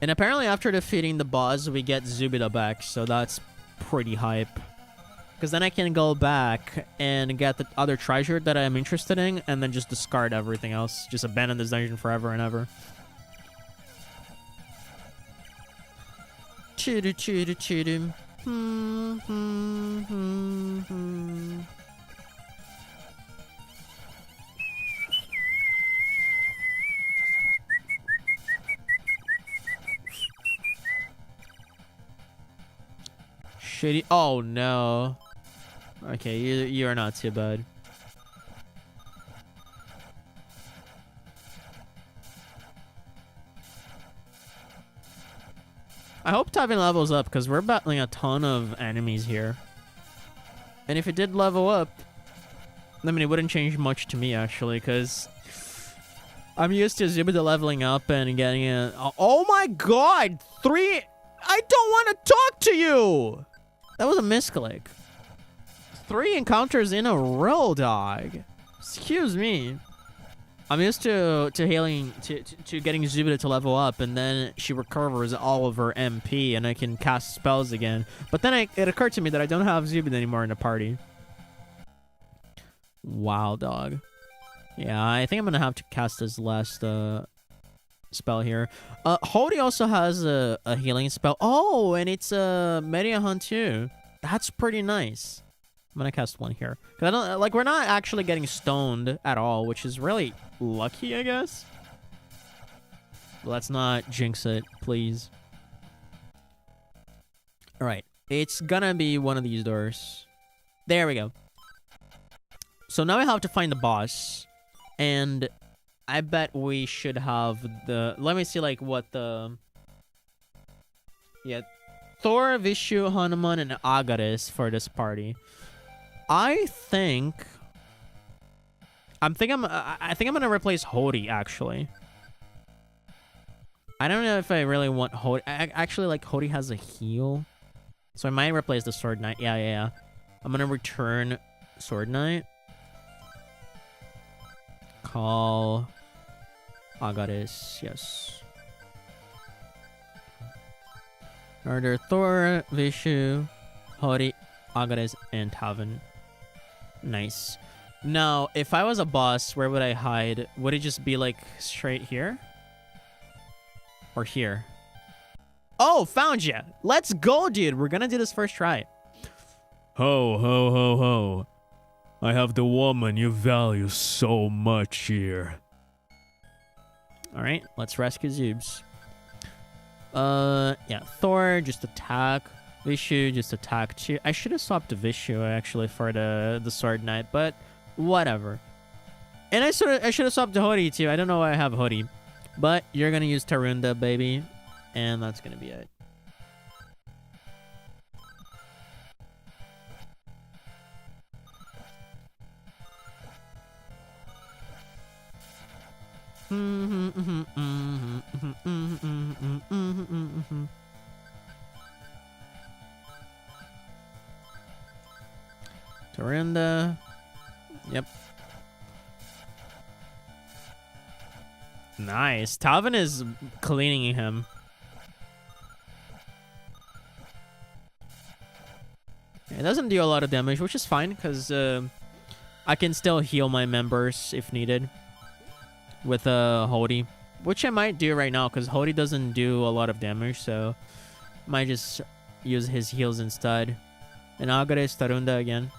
And apparently after defeating the boss, we get Zubida back, so that's pretty hype. Because then I can go back and get the other treasure that I'm interested in, and then just discard everything else. Just abandon this dungeon forever and ever. Choo-doo, choo-doo, choo-doo. Shitty. Oh no. Okay, you are not too bad. I hope Tavin levels up, because we're battling a ton of enemies here. And if it did level up, I mean, it wouldn't change much to me, actually, because I'm used to Zubida leveling up and getting a... Oh my god! 3... I don't want to talk to you! That was a misclick. 3 encounters in a row, dog. Excuse me. I'm used to healing, to getting Zubida to level up, and then she recovers all of her MP, and I can cast spells again. But then it occurred to me that I don't have Zubida anymore in the party. Wow, dog. Yeah, I think I'm gonna have to cast this last spell here. Hody also has a healing spell. Oh, and it's Media Hunt too. That's pretty nice. I'm gonna cast one here. Cause I don't like we're not actually getting stoned at all, which is really lucky, I guess. Let's not jinx it, please. All right, it's gonna be one of these doors. There we go. So now we have to find the boss, and I bet we should have the. Let me see, like what the. Yeah, Thor, Vishu, Hanuman, and Agares for this party. I think I'm gonna replace Hori actually. I don't know if I really want Hori. Actually, like Hori has a heal, so I might replace the Sword Knight. Yeah. I'm gonna return Sword Knight. Call Agares. Yes. Order Thor, Vishu, Hori, Agares, and Tavin. Nice. Now, if I was a boss, where would I hide? Would it just be like straight here? Or here? Oh, found ya! Let's go, dude! We're gonna do this first try. Ho, ho, ho, ho. I have the woman you value so much here. Alright, let's rescue Zoobs. Yeah, Thor, just attack. Vishu, just attack too. I should have swapped to Vishu, actually, for the Sword Knight, but whatever. And I should have swapped to Hori, too. I don't know why I have Hori. But you're gonna use Tarunda, baby. And that's gonna be it. Tarunda. Yep. Nice. Tavin is cleaning him. It doesn't do a lot of damage, which is fine, because I can still heal my members if needed with Hodi, which I might do right now, because Hodi doesn't do a lot of damage, so might just use his heals instead. And Agares Tarunda again.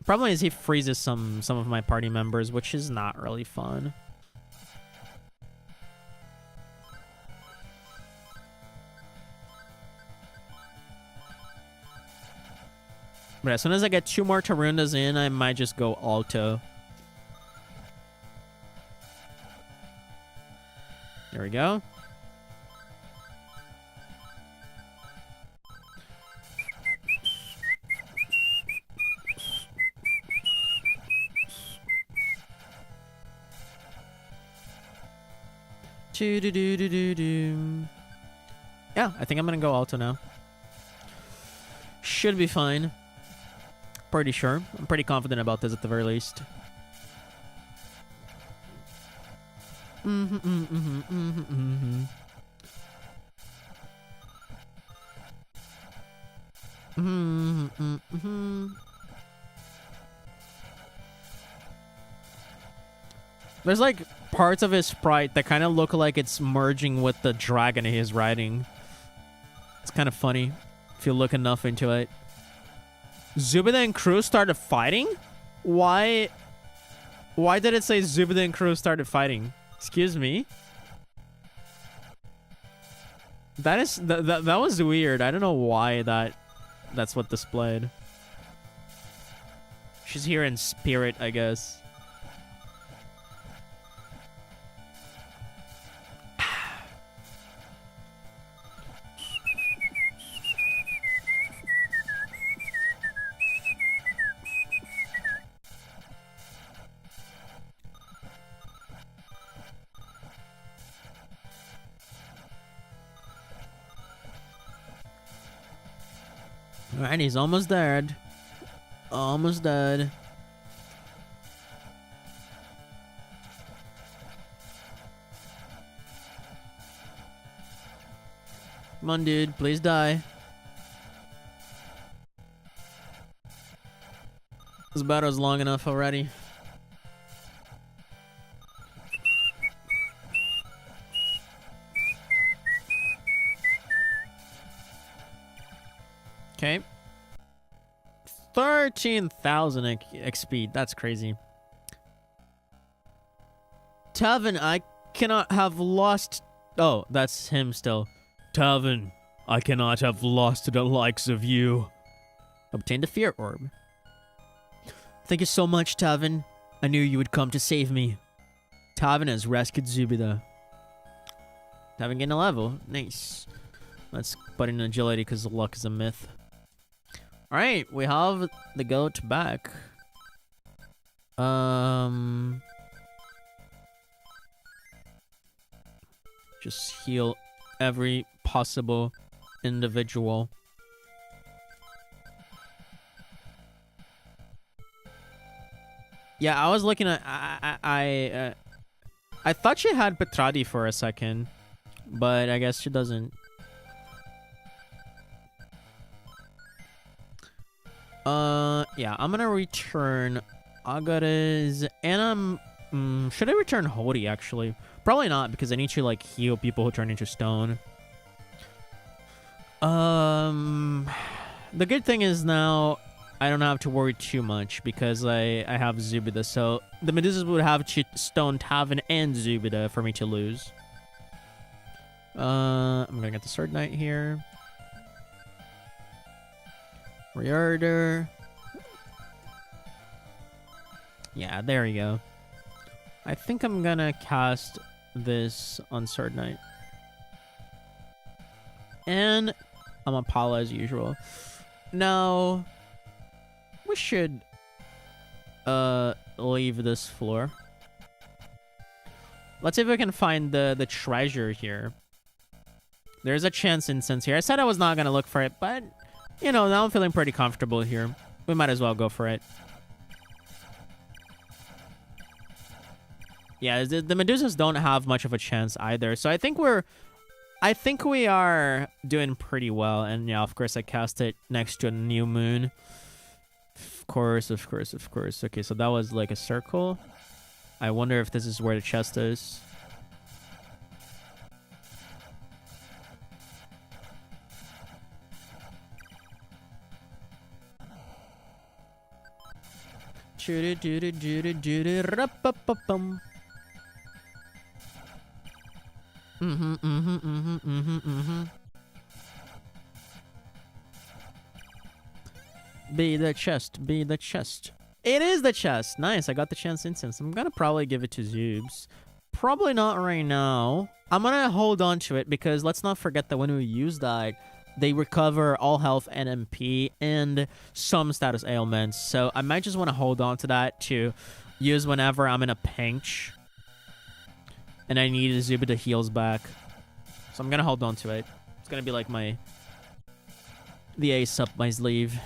Problem is he freezes some of my party members, which is not really fun. But as soon as I get 2 more Tarundas in, I might just go Alto. There we go. Yeah, I think I'm gonna go Alto now. Should be fine. Pretty sure. I'm pretty confident about this at the very least. There's like parts of his sprite that kind of look like it's merging with the dragon he is riding. It's kind of funny if you look enough into it. Zubida and crew started fighting? Why did it say Zubida and crew started fighting? Excuse me? That was weird. I don't know why that's what displayed. She's here in spirit, I guess. Alright, he's almost dead. Almost dead. Come on, dude. Please die. This battle's long enough already. 14,000 XP. That's crazy. Tavin, I cannot have lost... Oh, that's him still. Tavin, I cannot have lost to the likes of you. Obtain the Fear Orb. Thank you so much, Tavin. I knew you would come to save me. Tavin has rescued Zubida. Tavin gained a level. Nice. Let's put in agility because luck is a myth. Alright, we have the goat back. Just heal every possible individual. Yeah, I was looking at... I thought she had Petradi for a second, but I guess she doesn't. Yeah, I'm gonna return Agares, and should I return Hody, actually? Probably not, because I need to, like, heal people who turn into stone. The good thing is now I don't have to worry too much, because I have Zubida, so the Medusas would have to stone Tavin and Zubida for me to lose. I'm gonna get the Sword Knight here. Reorder. Yeah, there we go. I think I'm gonna cast this on Sword Knight. And I'm a Pala as usual. Now, we should leave this floor. Let's see if we can find the treasure here. There's a chance instance here. I said I was not gonna look for it, but you know, now I'm feeling pretty comfortable here. We might as well go for it. Yeah, the Medusas don't have much of a chance either. So I think we are doing pretty well. And yeah, of course I cast it next to a new moon. Of course. Okay, so that was like a circle. I wonder if this is where the chest is. Be the chest, be the chest. It is the chest. Nice, I got the chance instance. I'm gonna probably give it to Zubes. Probably not right now. I'm gonna hold on to it because let's not forget that when we use that, they recover all health and MP and some status ailments. So I might just want to hold on to that to use whenever I'm in a pinch. And I need Zubida heals back. So I'm going to hold on to it. It's going to be like the ace up my sleeve.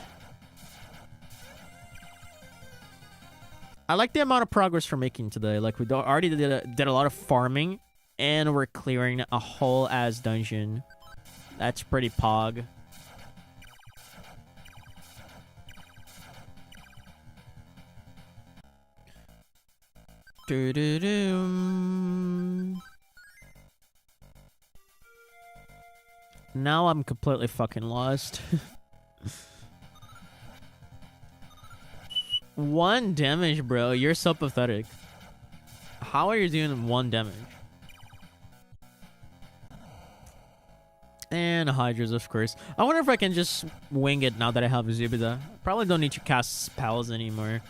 I like the amount of progress we're making today. Like, we already did a lot of farming. And we're clearing a whole ass dungeon. That's pretty pog. Now I'm completely fucking lost. 1 damage, bro. You're so pathetic. How are you doing 1 damage? And Hydras, of course. I wonder if I can just wing it now that I have Zubida. Probably don't need to cast spells anymore.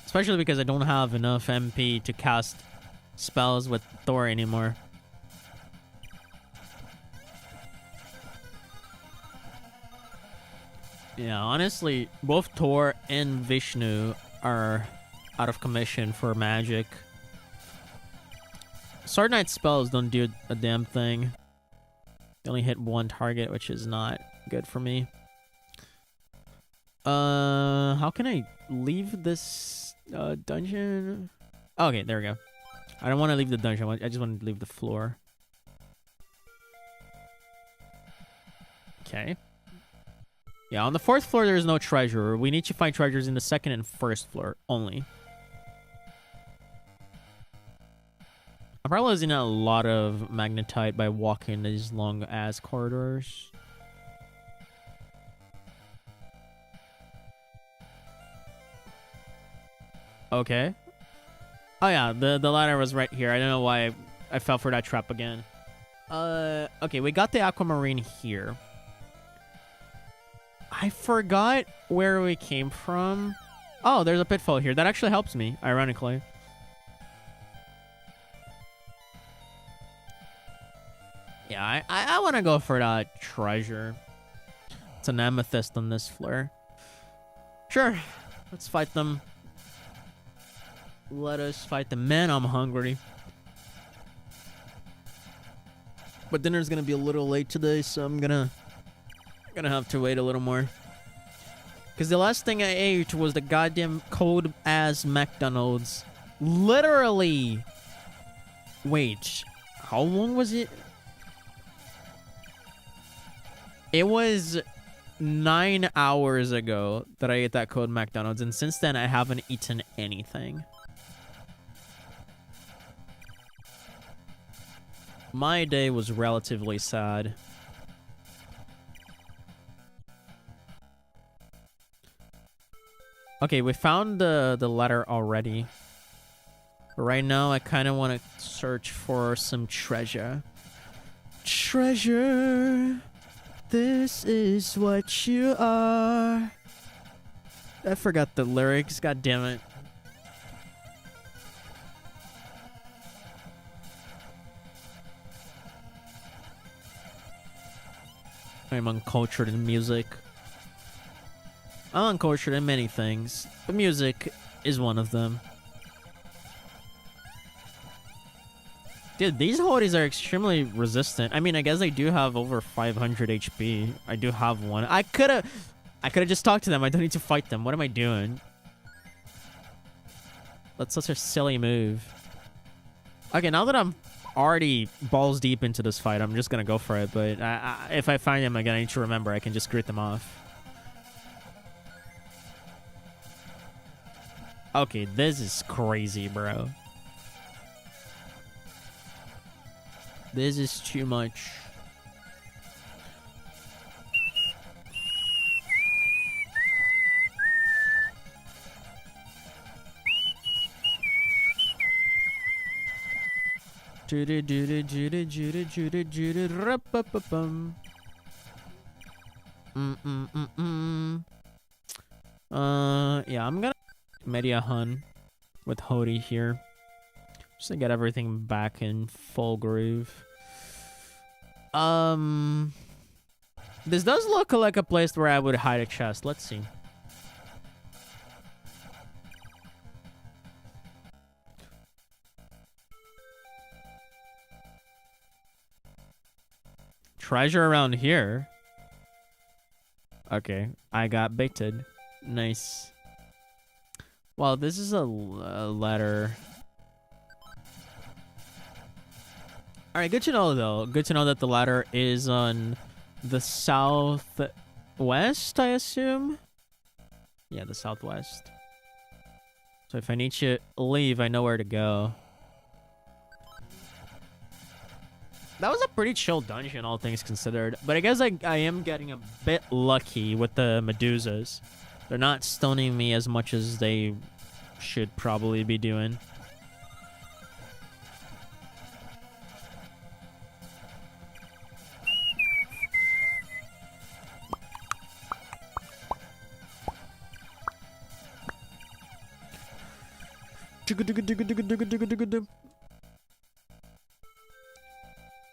Especially because I don't have enough MP to cast spells with Thor anymore. Yeah, honestly, both Thor and Vishnu are out of commission for magic. Sword Knight spells don't do a damn thing. They only hit 1 target, which is not good for me. How can I leave this dungeon? Okay, there we go. I don't want to leave the dungeon. I just want to leave the floor. Okay. Yeah, on the 4th floor, there's no treasure. We need to find treasures in the 2nd and 1st floor only. I'm probably losing a lot of magnetite by walking these long-ass corridors. Okay. Oh yeah, the ladder was right here. I don't know why I fell for that trap again. Okay, we got the aquamarine here. I forgot where we came from. Oh, there's a pitfall here. That actually helps me, ironically. Yeah, I want to go for that treasure. It's an amethyst on this floor. Sure, let's fight them. Let us fight them. Man, I'm hungry. But dinner's gonna be a little late today, so I'm gonna have to wait a little more. Because the last thing I ate was the goddamn cold-ass McDonald's. Literally. Wait, how long was it? It was 9 hours ago that I ate that cold McDonald's, and since then I haven't eaten anything. My day was relatively sad. Okay, we found the letter already. But right now, I kind of want to search for some treasure. Treasure, this is what you are. I forgot the lyrics, god damn it. I'm uncultured in music. I'm uncultured in many things, but music is one of them. Dude, these hoodies are extremely resistant. I mean, I guess they do have over 500 HP. I do have one. I could have just talked to them. I don't need to fight them. What am I doing? That's such a silly move. Okay, now that I'm already balls deep into this fight, I'm just gonna go for it. But if I find them again, I need to remember I can just grit them off. Okay, this is crazy, bro. This is too much. Yeah, I'm gonna Media Hun with Hody here. Just to get everything back in full groove. This does look like a place where I would hide a chest. Let's see. Treasure around here? Okay, I got baited. Nice. Well, this is a letter. Alright, good to know, though. Good to know that the ladder is on the southwest, I assume? Yeah, the southwest. So if I need to leave, I know where to go. That was a pretty chill dungeon, all things considered. But I guess I am getting a bit lucky with the Medusas. They're not stoning me as much as they should probably be doing.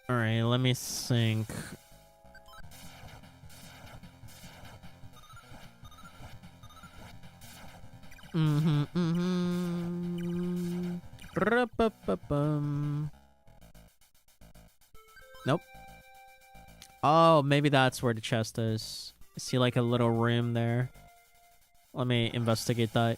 Alright, let me think. Nope. Oh, maybe that's where the chest is. I see like a little room there. Let me investigate that.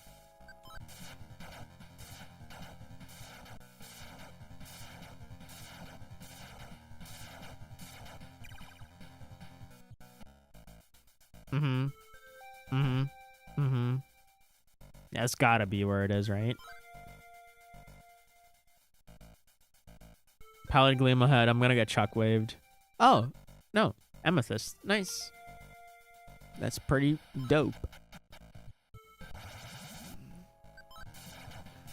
That's gotta be where it is, right? Pallid gleam ahead. I'm gonna get shockwaved. Oh, no. Amethyst. Nice. That's pretty dope.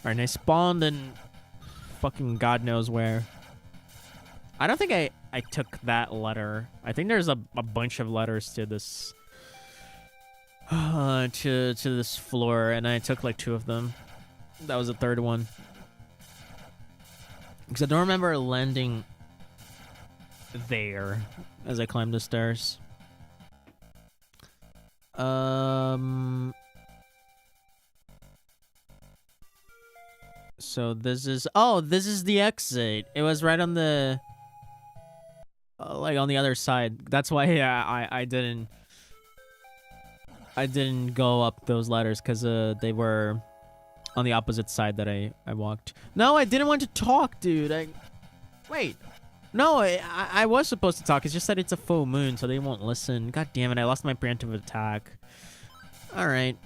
Alright, I spawned in fucking God knows where. I don't think I took that letter. I think there's a bunch of letters to this to this floor, and I took like 2 of them. That was the 3rd one. Because I don't remember landing there as I climbed the stairs. So this is... Oh, this is the exit. It was right on the... like on the other side. That's why I didn't go up those ladders, because they were on the opposite side that I walked. No, I didn't want to talk, dude. Wait. No, I was supposed to talk. It's just that it's a full moon, so they won't listen. God damn it, I lost my preemptive attack. Alright.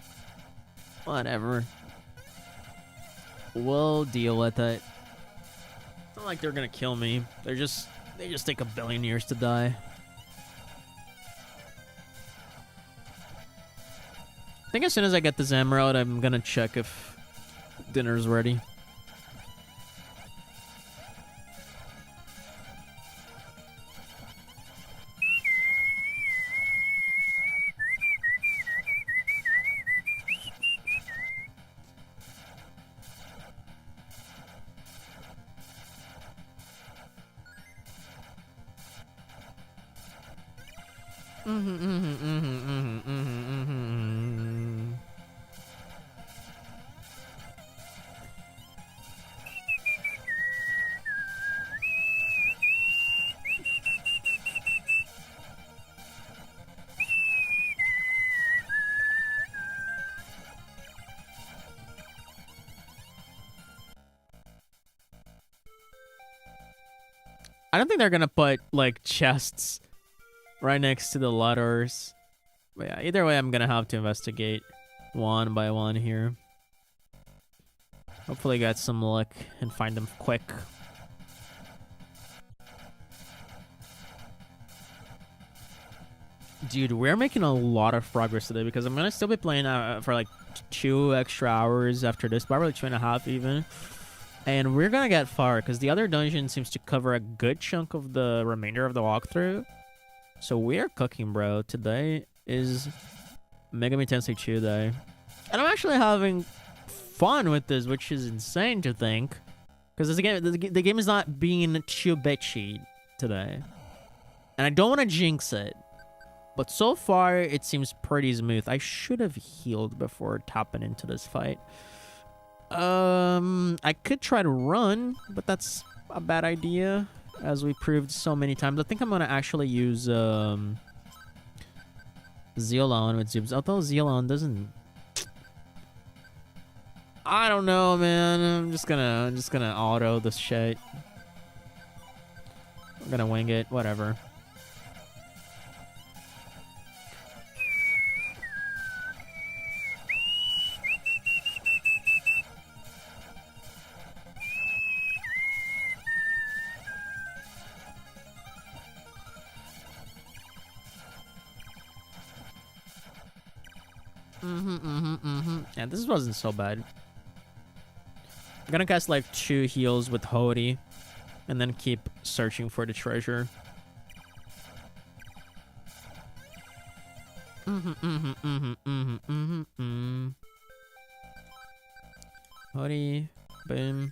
Whatever. We'll deal with it. It's not like they're gonna kill me. They just take a billion years to die. I think as soon as I get this emerald, I'm gonna check if dinner's ready. I don't think they're gonna put like chests right next to the ladders. But yeah, either way, I'm gonna have to investigate one by one here. Hopefully get some luck and find them quick. Dude, we're making a lot of progress today, because I'm gonna still be playing for like 2 extra hours after this, probably 2.5 even. And we're gonna get far, because the other dungeon seems to cover a good chunk of the remainder of the walkthrough. So we're cooking, bro. Today is Megami Tensei 2 day. And I'm actually having fun with this, which is insane to think. Because the game is not being too bitchy today. And I don't want to jinx it. But so far, it seems pretty smooth. I should have healed before tapping into this fight. I could try to run, but that's a bad idea, as we proved so many times. I think I'm gonna actually use Zeolon with Zubs. Although Zeolon doesn't... I don't know, man. I'm just gonna auto this shit. I'm gonna wing it, whatever. Yeah, this wasn't so bad. I'm gonna cast like 2 heals with Hody, and then keep searching for the treasure. Hody, boom.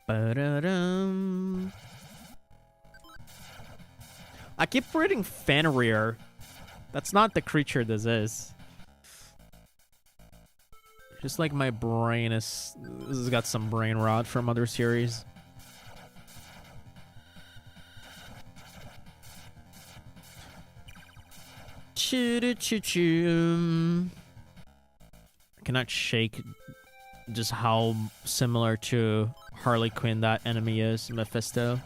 Ba-da-dum. I keep reading Fenrir. That's not the creature this is. Just like my brain is... This has got some brain rot from other series. Choo-choo-choo-choo. I cannot shake just how similar to Harley Quinn that enemy is, Mephisto.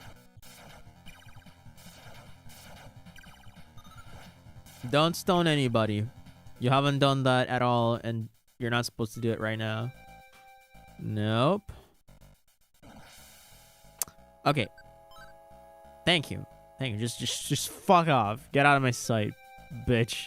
Don't stone anybody. You haven't done that at all, and you're not supposed to do it right now. Nope. Okay. Thank you. Thank you. Just fuck off. Get out of my sight, bitch.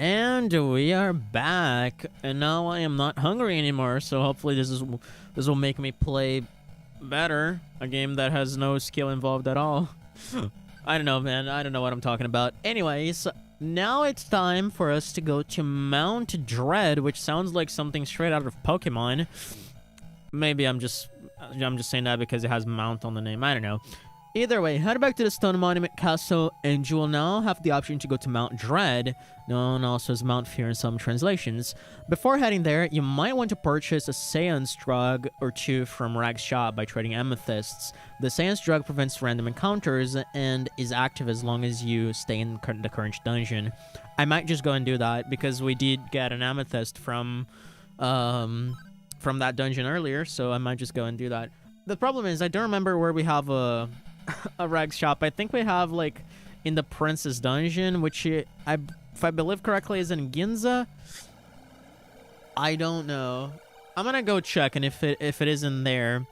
And we are back, and now I am not hungry anymore, so hopefully this will make me play better. A game that has no skill involved at all. I don't know, man. I don't know what I'm talking about. Anyways, now it's time for us to go to Mount Dread, which sounds like something straight out of Pokemon. Maybe I'm just saying that because it has Mount on the name. I don't know. Either way, head back to the Stone Monument Castle, and you will now have the option to go to Mount Dread, known also as Mount Fear in some translations. Before heading there, you might want to purchase a Seance Drug or two from Rag's shop by trading amethysts. The Seance Drug prevents random encounters and is active as long as you stay in the current dungeon. I might just go and do that because we did get an amethyst from that dungeon earlier, so I might just go and do that. The problem is I don't remember where we have a Rag's shop. I think we have like in the Princess Dungeon, which if I believe correctly is in Ginza. I don't know. I'm gonna go check, and if it isn't there,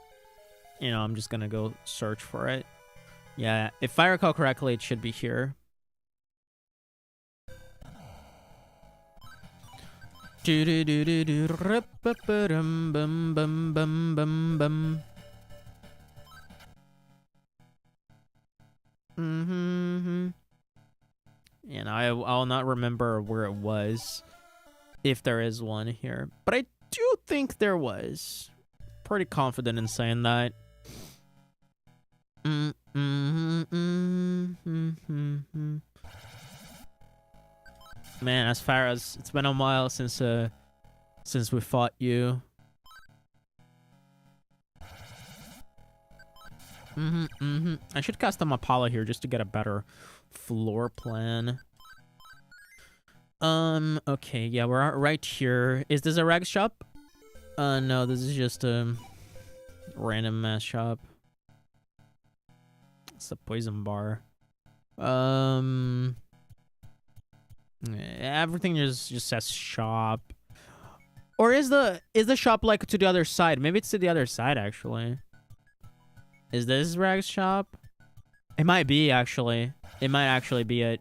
you know, I'm just gonna go search for it. Yeah, if I recall correctly, it should be here. And I'll not remember where it was, if there is one here, but I do think there was. Pretty confident in saying that. Man, as far as it's been a while since we fought you. I should custom Apollo here just to get a better floor plan. Okay, yeah, we're right here. Is this a rag shop? No, this is just a random ass shop. It's a poison bar. Everything just says shop. Or is the shop like to the other side? Maybe it's to the other side actually. Is this Rag's shop? It might be, actually. It might actually be it.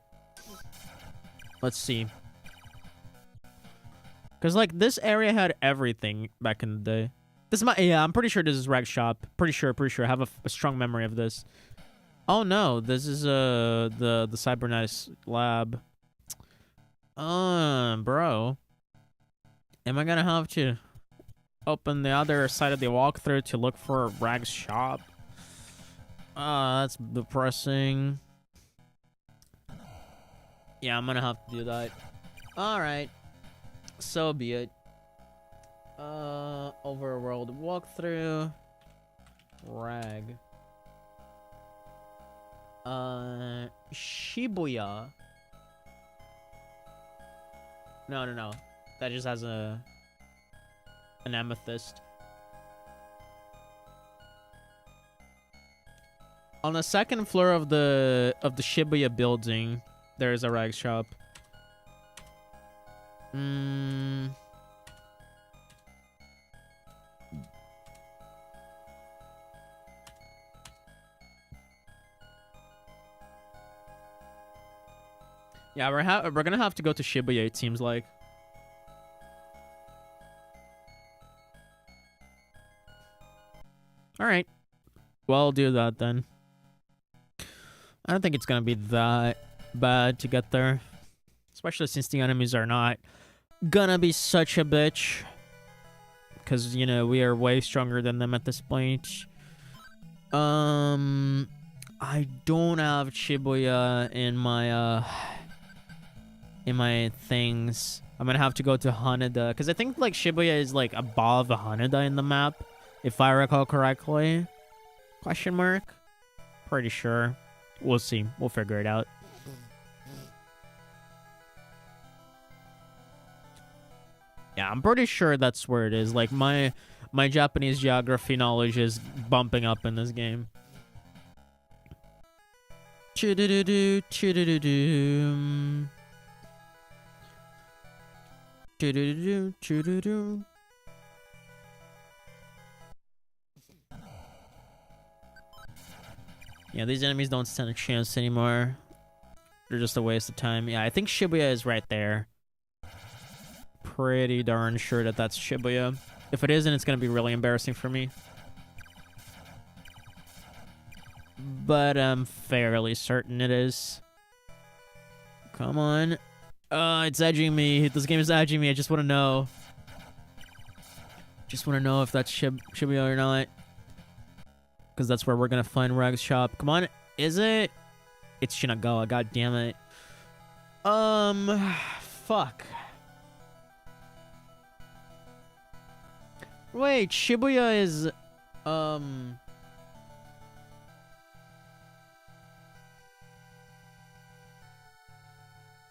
Let's see. Because, like, this area had everything back in the day. Yeah, I'm pretty sure this is Rag's shop. Pretty sure. I have a strong memory of this. Oh, no. This is, the Cybernetics lab. Bro. Am I gonna have to open the other side of the walkthrough to look for Rag's shop? That's depressing. Yeah, I'm gonna have to do that. Alright. So be it. Overworld walkthrough. Rag. Shibuya. No. That just has an amethyst. On the second floor of the Shibuya building, there is a rag shop. Yeah, we're gonna have to go to Shibuya, it seems like. All right. Well, I'll do that then. I don't think it's gonna be that bad to get there. Especially since the enemies are not gonna be such a bitch. Because, you know, we are way stronger than them at this point. I don't have Shibuya in my things. I'm gonna have to go to Haneda. Because I think, like, Shibuya is, like, above Haneda in the map. If I recall correctly. Question mark? Pretty sure. We'll see. We'll figure it out. Yeah, I'm pretty sure that's where it is. Like, my Japanese geography knowledge is bumping up in this game. Choo-doo-doo-doo, choo-doo-doo-doo. Choo-doo-doo-doo, choo-doo-doo. Yeah, these enemies don't stand a chance anymore. They're just a waste of time. Yeah, I think Shibuya is right there. pretty darn sure that that's Shibuya. If it isn't, it's gonna be really embarrassing for me. But I'm fairly certain it is. Come on. It's edging me. This game is edging me. I just want to know. Just want to know if that's Shibuya or not. Because that's where we're going to find Rag's shop. Come on. Is it? It's Shinagawa. God damn it. Fuck. Wait, Shibuya is,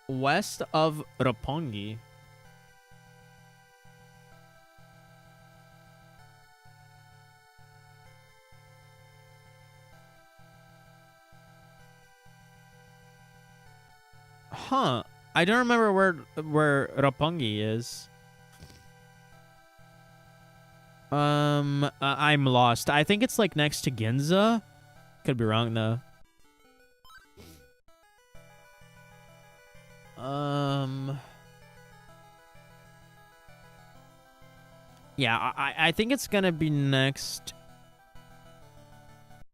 west of Roppongi. Huh. I don't remember where Roppongi is. I'm lost. I think it's like next to Ginza. Could be wrong though. Yeah, I think it's gonna be next.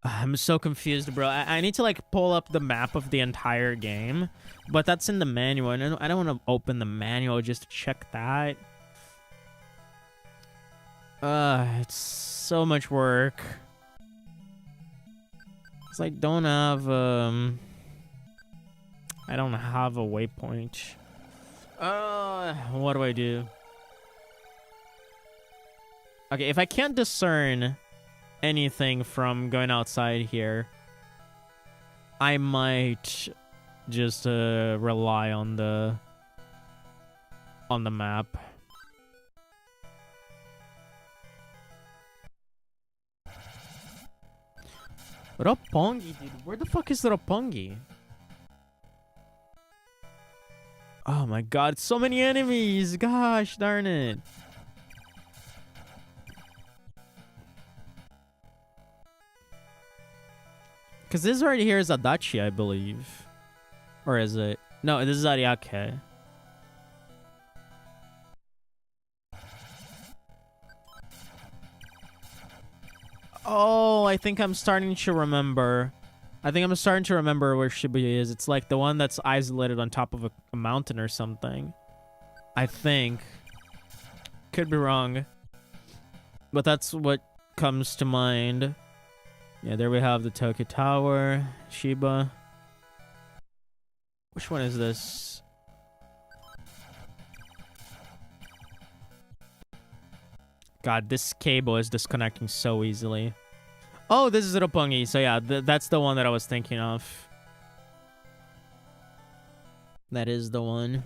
I'm so confused, bro. I need to like pull up the map of the entire game, but that's in the manual, and I don't want to open the manual just to check that. It's so much work. Cause I don't have I don't have a waypoint. What do I do? Okay, if I can't discern anything from going outside here, I might just rely on the map. Roppongi, dude. Where the fuck is Roppongi? Oh my god, so many enemies! Gosh darn it. Because this right here is Adachi, I believe. Or is it? No, this is Ariake. Oh, I think I'm starting to remember. I think I'm starting to remember where Shibuya is. It's like the one that's isolated on top of a mountain or something. I think. Could be wrong. But that's what comes to mind. Yeah, there we have the Tokyo Tower, Shiba. Which one is this? God, this cable is disconnecting so easily. Oh, this is Roppongi. So yeah, that's the one that I was thinking of. That is the one.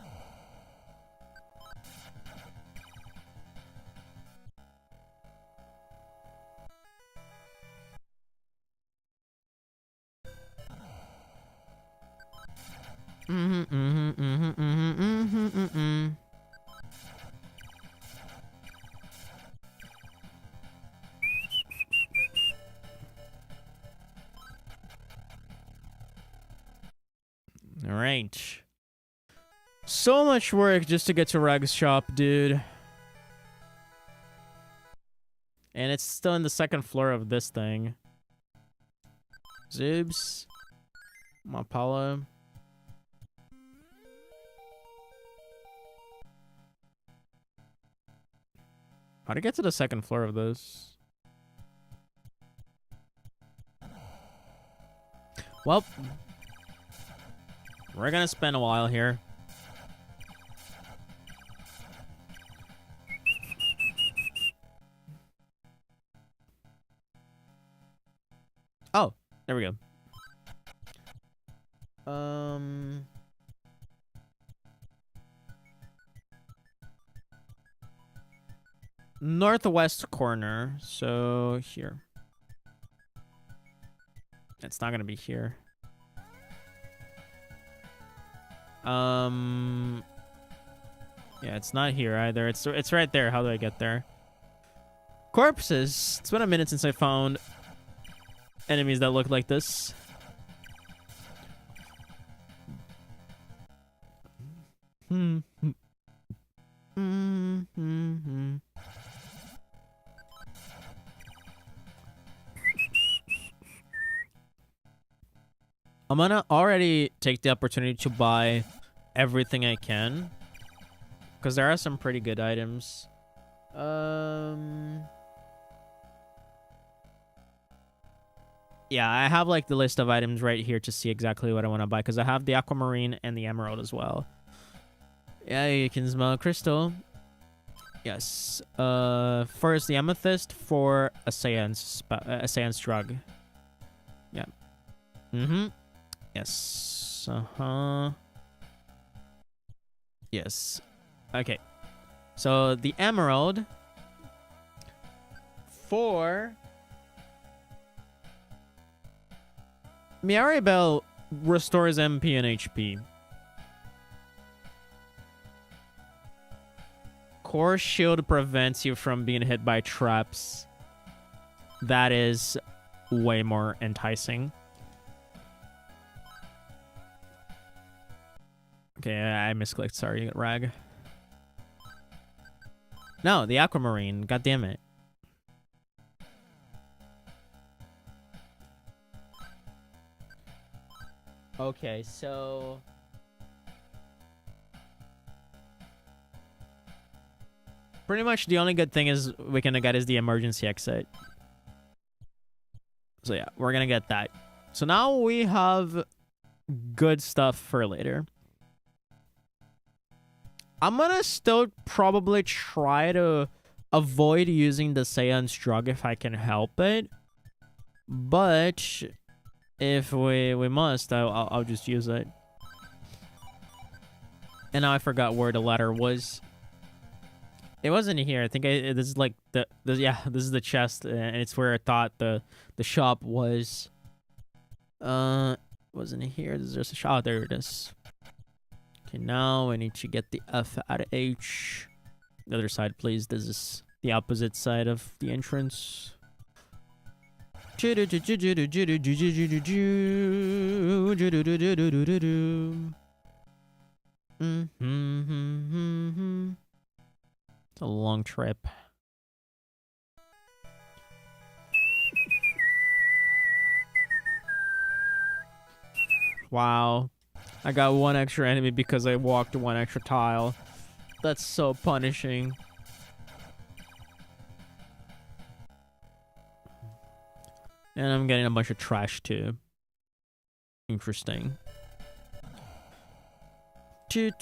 All right. So much work just to get to Rag's shop, dude. And it's still in the second floor of this thing. Zubs. Mapala. How to get to the second floor of this? Well, we're gonna spend a while here. Oh, there we go. Northwest corner, so here. It's not gonna be here. Yeah, it's not here either. It's right there. How do I get there? Corpses. It's been a minute since I found enemies that look like this. Mm-hmm. I'm gonna already take the opportunity to buy everything I can, because there are some pretty good items. Yeah, I have like the list of items right here to see exactly what I want to buy, because I have the aquamarine and the emerald as well. Yeah, you can smell crystal. Yes. First the amethyst for a seance drug. Yeah. Mm-hmm. Yes. Uh-huh. Yes. Okay. So the emerald for Miari Bell restores MP and HP. Core shield prevents you from being hit by traps. That is way more enticing. Okay, I misclicked. Sorry, Rag. No, the aquamarine. God damn it. Okay, so pretty much the only good thing is we can get is the emergency exit. So yeah, we're gonna get that. So now we have good stuff for later. I'm gonna still probably try to avoid using the seance drug if I can help it. But if we must, I'll just use it. And now I forgot where the letter was. It wasn't here. I think this is like yeah, this is the chest, and it's where I thought the shop was. Wasn't here. There's just a shop. Oh, there it is. Okay, now I need to get the F out of H. The other side, please. This is the opposite side of the entrance. It's a long trip. Wow. I got one extra enemy because I walked one extra tile. That's so punishing. And I'm getting a bunch of trash too. Interesting. Okay,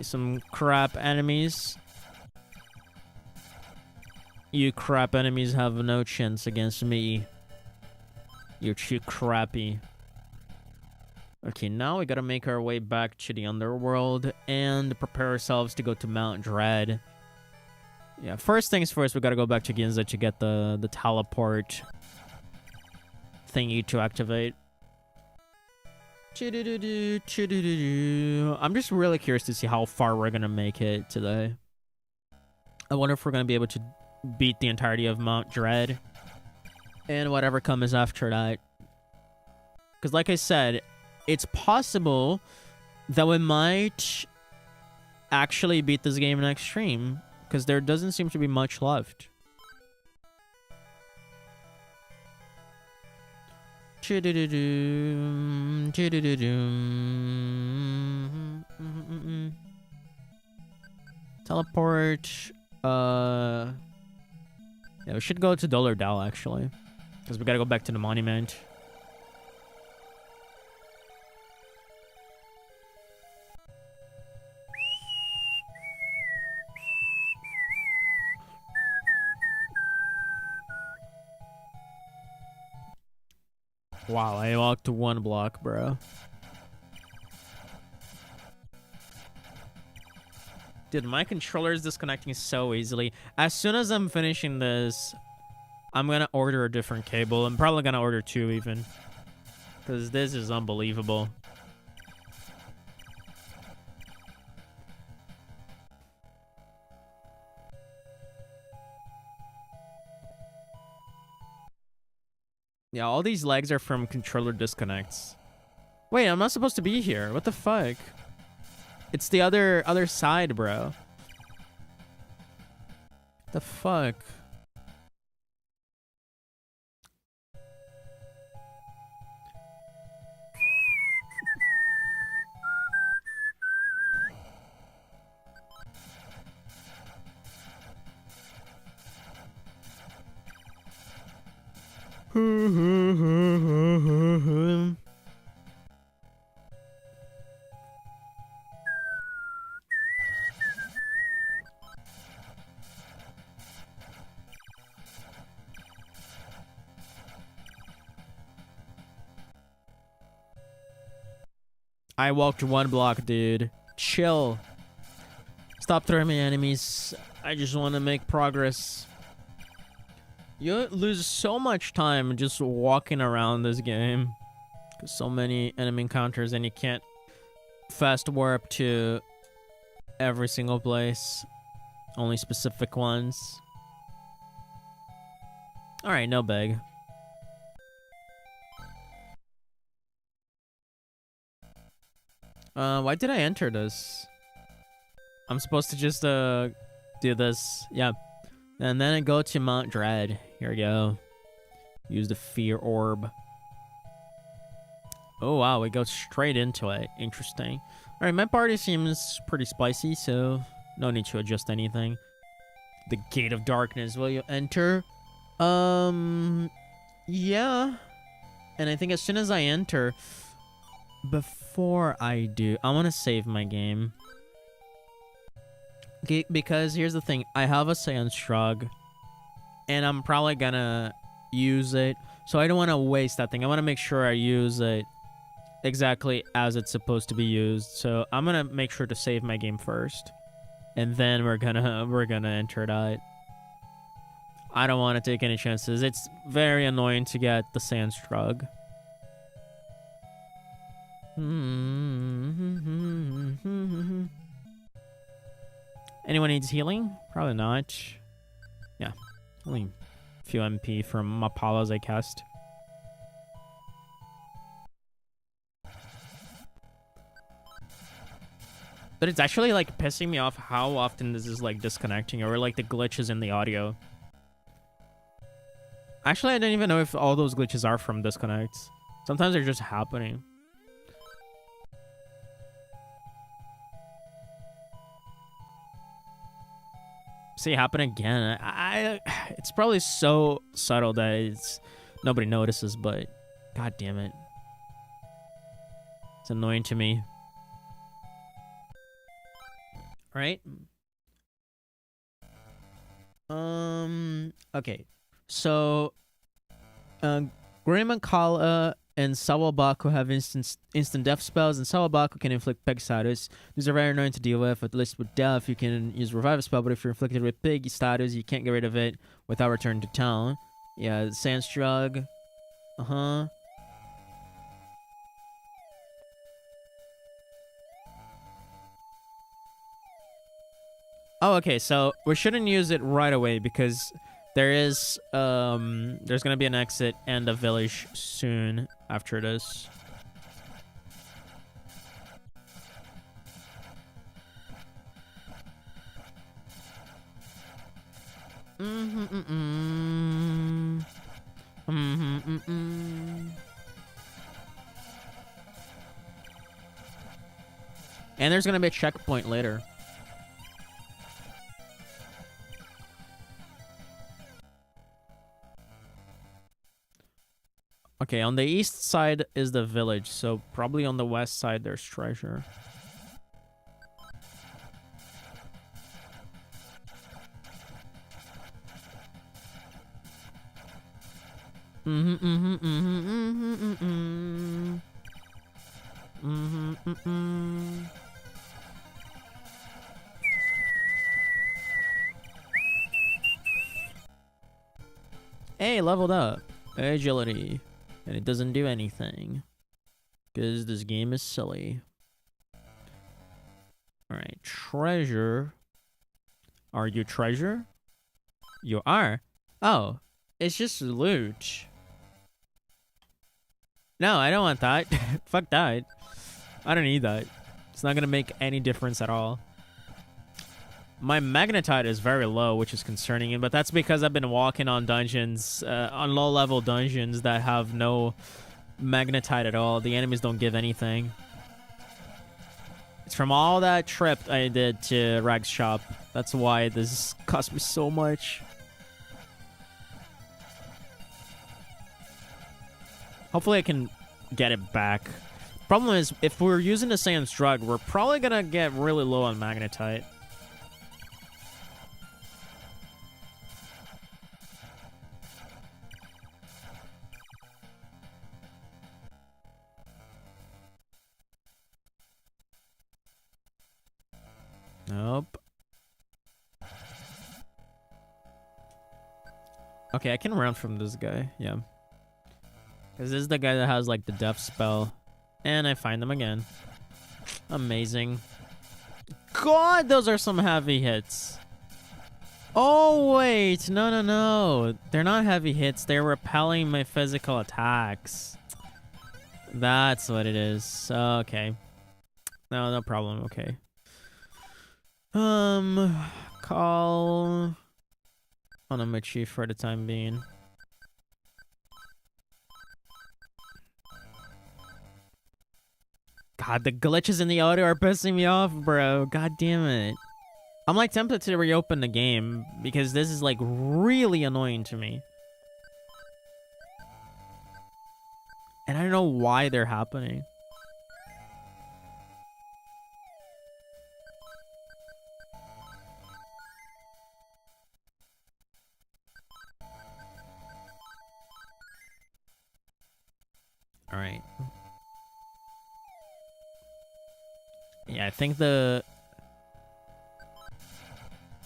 some crap enemies. You crap enemies have no chance against me. You're too crappy. Okay, now we gotta make our way back to the underworld and prepare ourselves to go to Mount Dread. Yeah, first things first, we gotta go back to Ginza to get the teleport thingy to activate. I'm just really curious to see how far we're gonna make it today. I wonder if we're gonna be able to beat the entirety of Mount Dread and whatever comes after that. Because like I said, it's possible that we might actually beat this game next stream, because there doesn't seem to be much left. Teleport. Yeah, we should go to Dollar Dal actually, because we gotta go back to the monument. Wow, I walked one block, bro. Dude, my controller is disconnecting so easily. As soon as I'm finishing this, I'm gonna order a different cable. I'm probably gonna order two even, because this is unbelievable. Yeah, all these lags are from controller disconnects. Wait, I'm not supposed to be here. What the fuck? It's the other side, bro. The fuck? I walked one block, dude. Chill. Stop throwing me enemies. I just want to make progress. You lose so much time just walking around this game. Because so many enemy encounters and you can't fast warp to every single place. Only specific ones. Alright, no beg. Why did I enter this? I'm supposed to just, do this. Yeah. And then I go to Mount Dread. Here we go. Use the Fear Orb. Oh, wow. We go straight into it. Interesting. Alright, my party seems pretty spicy, so no need to adjust anything. The Gate of Darkness. Will you enter? Yeah. And I think as soon as I enter... Before I do, I want to save my game. Because here's the thing. I have a Saiyan Shrug. And I'm probably gonna use it. So I don't want to waste that thing. I want to make sure I use it exactly as it's supposed to be used. So I'm gonna make sure to save my game first. And then we're gonna enter that. I don't want to take any chances. It's very annoying to get the Saiyan Shrug. Anyone needs healing? Probably not. Yeah. Only a few MP from Apollos I cast. But it's actually like pissing me off how often this is like disconnecting or like the glitches in the audio. Actually, I don't even know if all those glitches are from disconnects. Sometimes they're just happening. See it happen again. It's probably so subtle that nobody notices, but god damn it. It's annoying to me. Right? Okay. So Grimakala and Sawabaku have instant death spells, and Sawabaku can inflict peg status. These are very annoying to deal with, at least with death. You can use revive spell, but if you're inflicted with pig status, you can't get rid of it without returning to town. Yeah, Sand Shrug. Uh-huh. Oh, okay, so we shouldn't use it right away because there's gonna be an exit and a village soon after this. And there's gonna be a checkpoint later. Okay, on the east side is the village, so probably on the west side there's treasure. Hey, leveled up. Agility. And it doesn't do anything. Because this game is silly. Alright, treasure. Are you treasure? You are? Oh, it's just loot. No, I don't want that. Fuck that. I don't need that. It's not gonna make any difference at all. My magnetite is very low, which is concerning, but that's because I've been walking on dungeons, on low-level dungeons that have no magnetite at all. The enemies don't give anything. It's from all that trip I did to Rag's shop. That's why this cost me so much. Hopefully I can get it back. Problem is, if we're using the Saiyans drug, we're probably gonna get really low on magnetite. Nope. Okay, I can run from this guy. Yeah. Because this is the guy that has, like, the death spell. And I find them again. Amazing. God, those are some heavy hits. Oh, wait. No, no, no. They're not heavy hits. They're repelling my physical attacks. That's what it is. Okay. No, no problem. Okay. Call Onamichi for the time being. God, the glitches in the audio are pissing me off, bro. God damn it. I'm like tempted to reopen the game because this is like really annoying to me. And I don't know why they're happening. All right. Yeah, I think the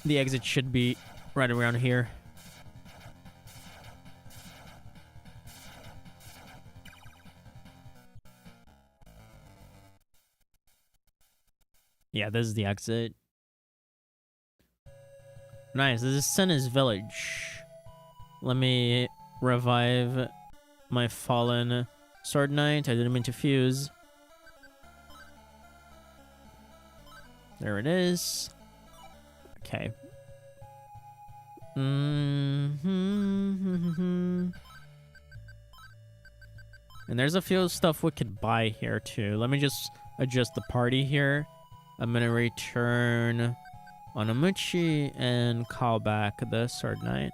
exit should be right around here. Yeah, this is the exit. Nice, this is Senna's village. Let me revive my fallen sword knight. I didn't mean to fuse. There it is. Okay. And there's a few stuff we could buy here too. Let me just adjust the party here. I'm gonna return Onamichi and call back the sword knight.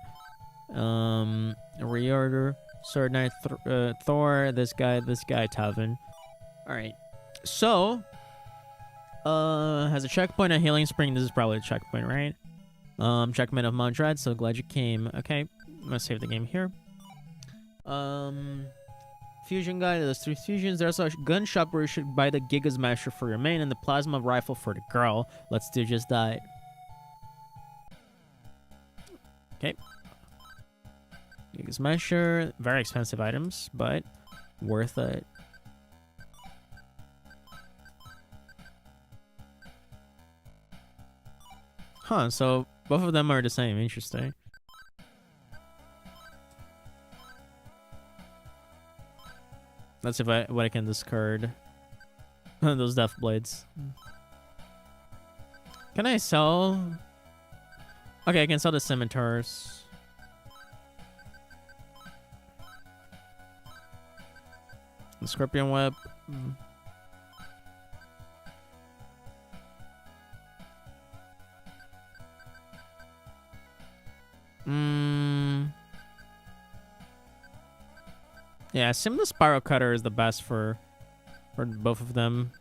Reorder sword knight Thor. This guy Tavin. All right. So. Has a checkpoint, a healing spring. This is probably a checkpoint, right? Checkmate of Mount Dread, so glad you came. Okay, I'm gonna save the game here. Fusion guide, there's 3 fusions. There's a gun shop where you should buy the Giga Smasher for your main and the plasma rifle for the girl. Let's do just that. Okay. Giga Smasher, very expensive items, but worth it. Huh, so both of them are the same. Interesting. Let's see what I can discard. Those death blades. Can I sell? Okay, I can sell the scimitars. The scorpion whip. Yeah, I assume the spiral cutter is the best for both of them.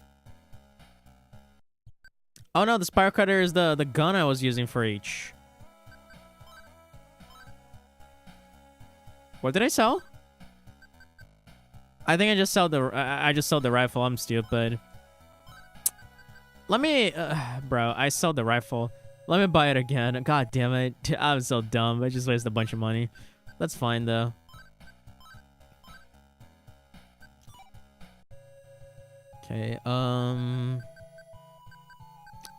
Oh no, the spiral cutter is the gun I was using for each. What did I sell? I think I just sold the rifle. I'm stupid. Let me bro, I sold the rifle. Let me buy it again. God damn it. I'm so dumb. I just wasted a bunch of money. That's fine though. Okay,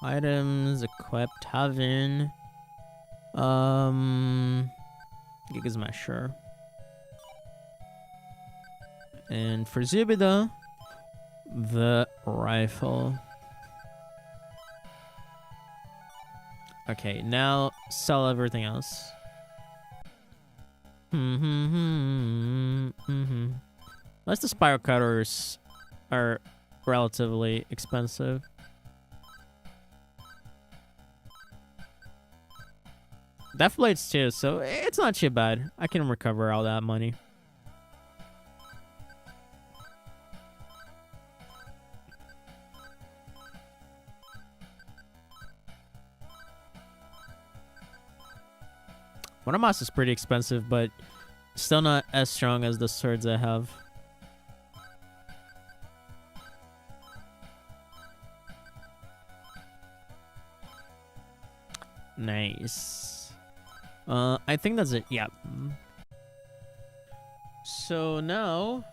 items, equipped, Tavin. Giga Smasher. And for Zubida, the rifle. Okay, now sell everything else. Unless the spiral cutters are relatively expensive. Death blades too, so it's not too bad. I can recover all that money. Monomas is pretty expensive, but still not as strong as the swords I have. Nice. I think that's it. Yeah. So now,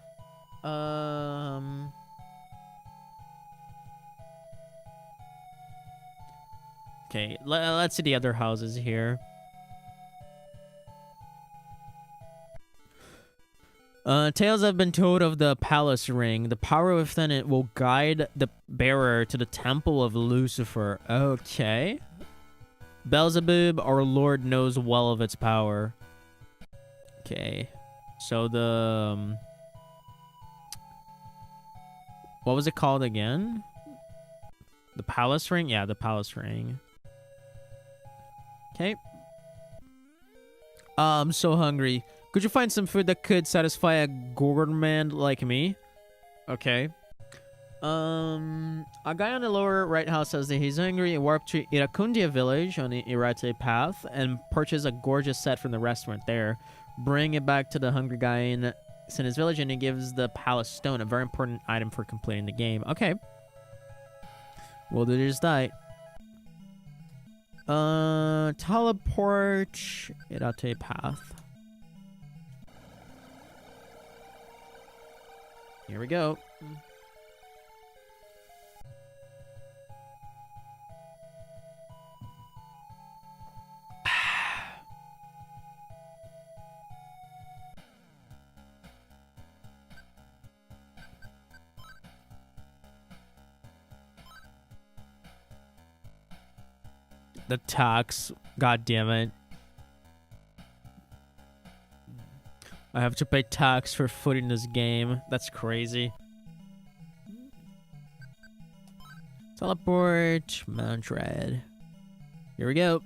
okay, let's see the other houses here. Tales have been told of the palace ring. The power within it will guide the bearer to the temple of Lucifer. Okay. Beelzebub, our lord, knows well of its power. Okay. So the... what was it called again? The palace ring? Yeah, the palace ring. Okay. I'm so hungry. Could you find some food that could satisfy a gourmand like me? Okay. A guy on the lower right house says that he's hungry and warped to Irakundia village on the Irate path and purchase a gorgeous set from the restaurant there. Bring it back to the hungry guy in his village and he gives the palace stone, a very important item for completing the game. Okay. We'll do just that. Teleport Irate path. Here we go. The tax. God damn it. I have to pay tax for food in this game. That's crazy. Teleport. Mount Red. Here we go.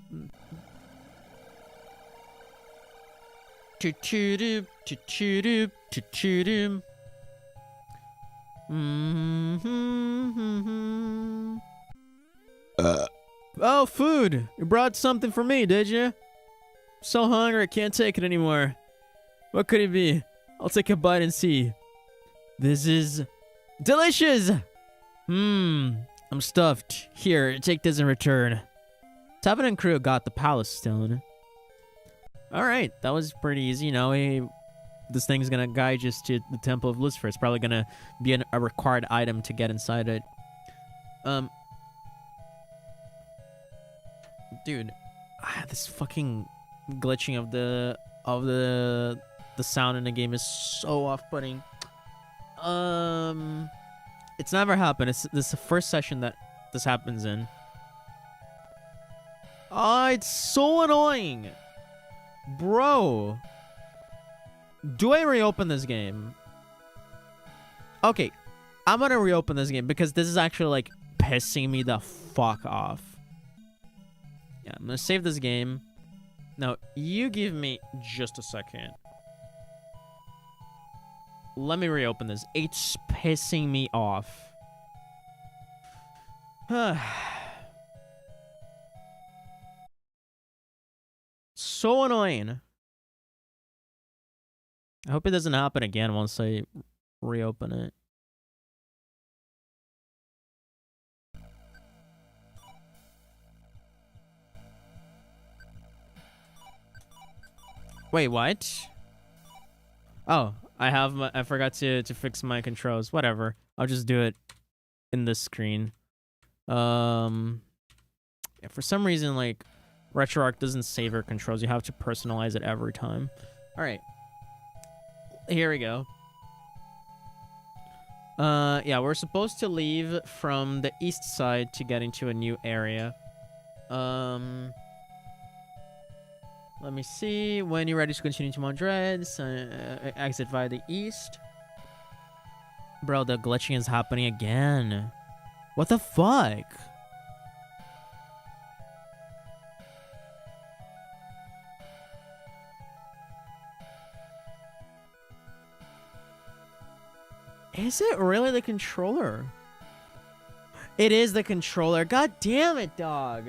Choo-choo-doop, choo-choo-doop, choo-choo-doop. Oh, food! You brought something for me, did you? I'm so hungry, I can't take it anymore. What could it be? I'll take a bite and see. This is delicious! I'm stuffed. Here, take this in return. Tavin and crew got the palace stone. Alright, that was pretty easy. You know, this thing's gonna guide us to the Temple of Lucifer. It's probably gonna be a required item to get inside it. Dude, this fucking glitching of the sound in the game is so off-putting. It's never happened. This is the first session that this happens in. Oh, it's so annoying. Bro. Do I reopen this game? Okay, I'm gonna reopen this game because this is actually like pissing me the fuck off. Yeah, I'm gonna save this game. Now, you give me just a second. Let me reopen this. It's pissing me off. So annoying. I hope it doesn't happen again once I reopen it. Wait, what? Oh, I forgot to fix my controls. Whatever. I'll just do it in this screen. Yeah, for some reason, like, RetroArch doesn't save your controls. You have to personalize it every time. All right. Here we go. Yeah, we're supposed to leave from the east side to get into a new area. Let me see. When you're ready to continue to Madrid, exit via the east. Bro, the glitching is happening again. What the fuck? Is it really the controller? It is the controller. God damn it, dog.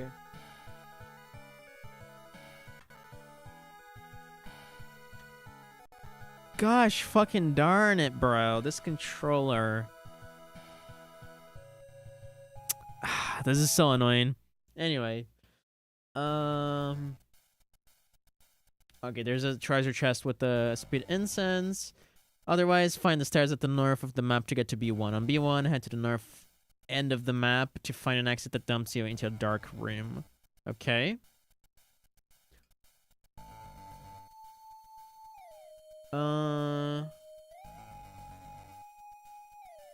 Gosh fucking darn it, bro. This controller. This is so annoying. Anyway. Okay, there's a treasure chest with the speed incense. Otherwise, find the stairs at the north of the map to get to B1. On B1, head to the north end of the map to find an exit that dumps you into a dark room. Okay.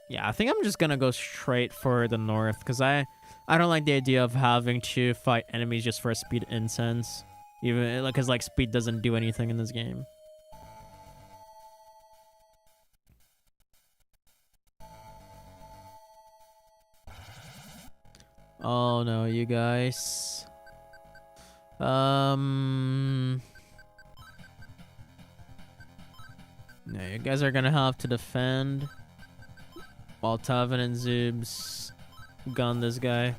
Yeah, I think I'm just gonna go straight for the north, because I don't like the idea of having to fight enemies just for a speed incense. Even, because, like, speed doesn't do anything in this game. Oh no, you guys. No, you guys are gonna have to defend while Tavin and Zoobs gun this guy.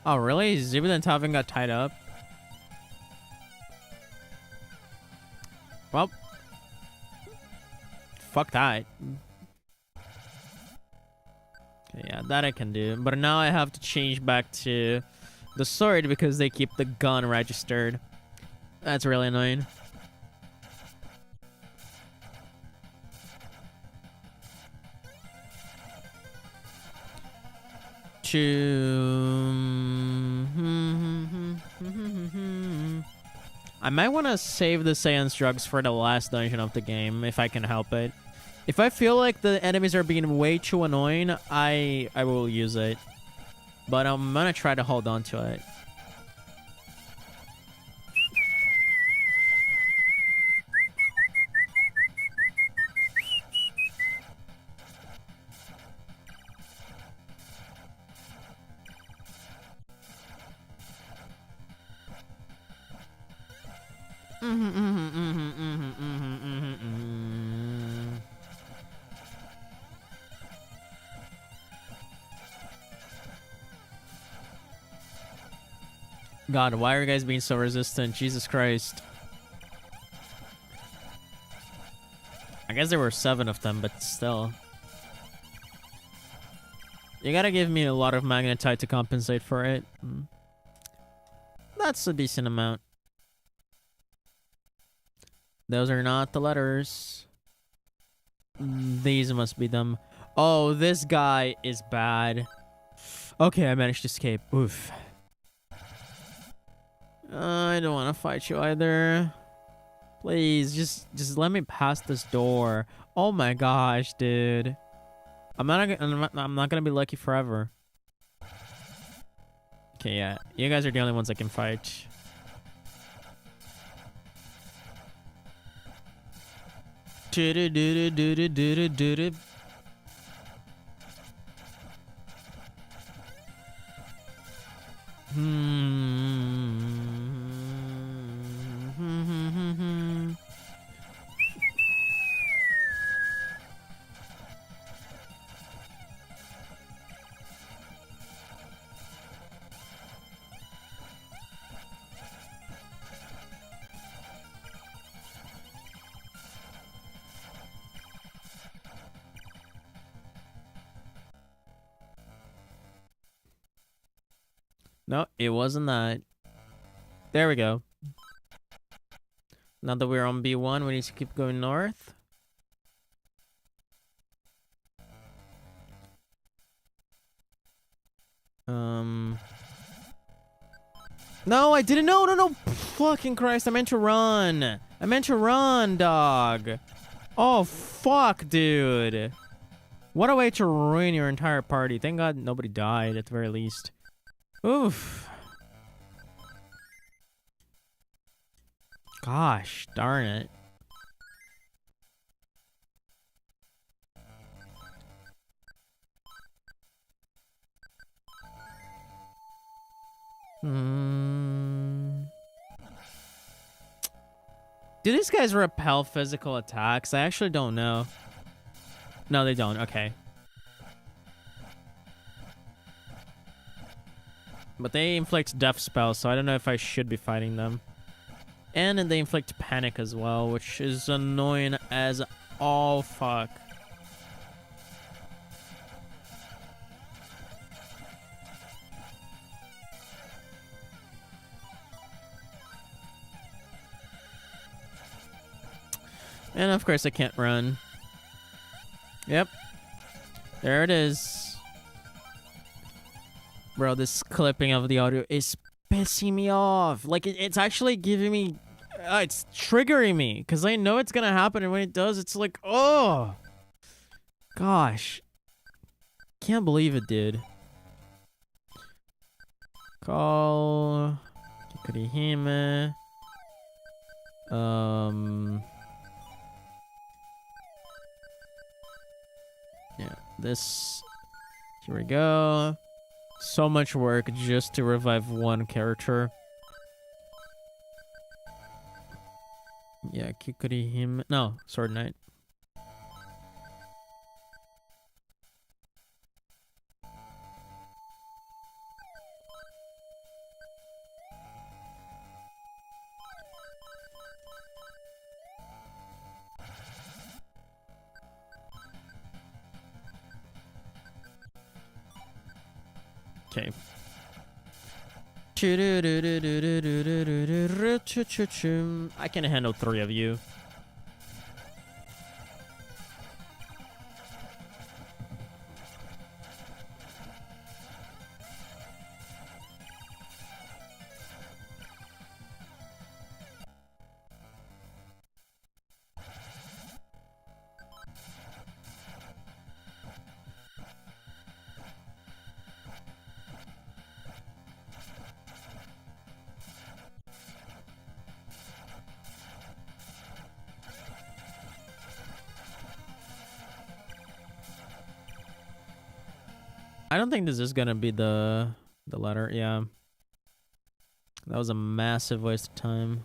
Oh really? Zoobs and Tavin got tied up? Well, fuck that. Okay, yeah, that I can do. But now I have to change back to the sword because they keep the gun registered. That's really annoying. I might want to save the Saiyan's drugs for the last dungeon of the game, if I can help it. If I feel like the enemies are being way too annoying, I will use it. But I'm gonna try to hold on to it. God, why are you guys being so resistant? Jesus Christ. I guess there were 7 of them, but still. You gotta give me a lot of magnetite to compensate for it. That's a decent amount. Those are not the letters. These must be them. Oh, this guy is bad. Okay, I managed to escape. Oof. I don't want to fight you either. Please, just let me pass this door. Oh my gosh, dude. I'm not gonna be lucky forever. Okay, yeah. You guys are the only ones I can fight. No, it wasn't that. There we go. Now that we're on B1, we need to keep going north. No, I didn't. No, no, no. Fucking Christ. I meant to run. I meant to run, dog. Oh, fuck, dude. What a way to ruin your entire party. Thank God nobody died, at the very least. Oof. Gosh, darn it. Do these guys repel physical attacks? I actually don't know. No, they don't. Okay. But they inflict death spells, so I don't know if I should be fighting them. And then they inflict panic as well, which is annoying as all fuck. And of course I can't run. Yep. There it is. Bro, this clipping of the audio is pissing me off. Like, it's actually giving me... it's triggering me. Because I know it's going to happen. And when it does, it's like, oh. Gosh. Can't believe it, dude. Call... Kikurihime. Yeah, this... Here we go. So much work just to revive one character. Yeah, Kikurihime... No, Sword Knight. Okay. I can handle 3 of you. I don't think this is gonna be the letter. Yeah, that was a massive waste of time.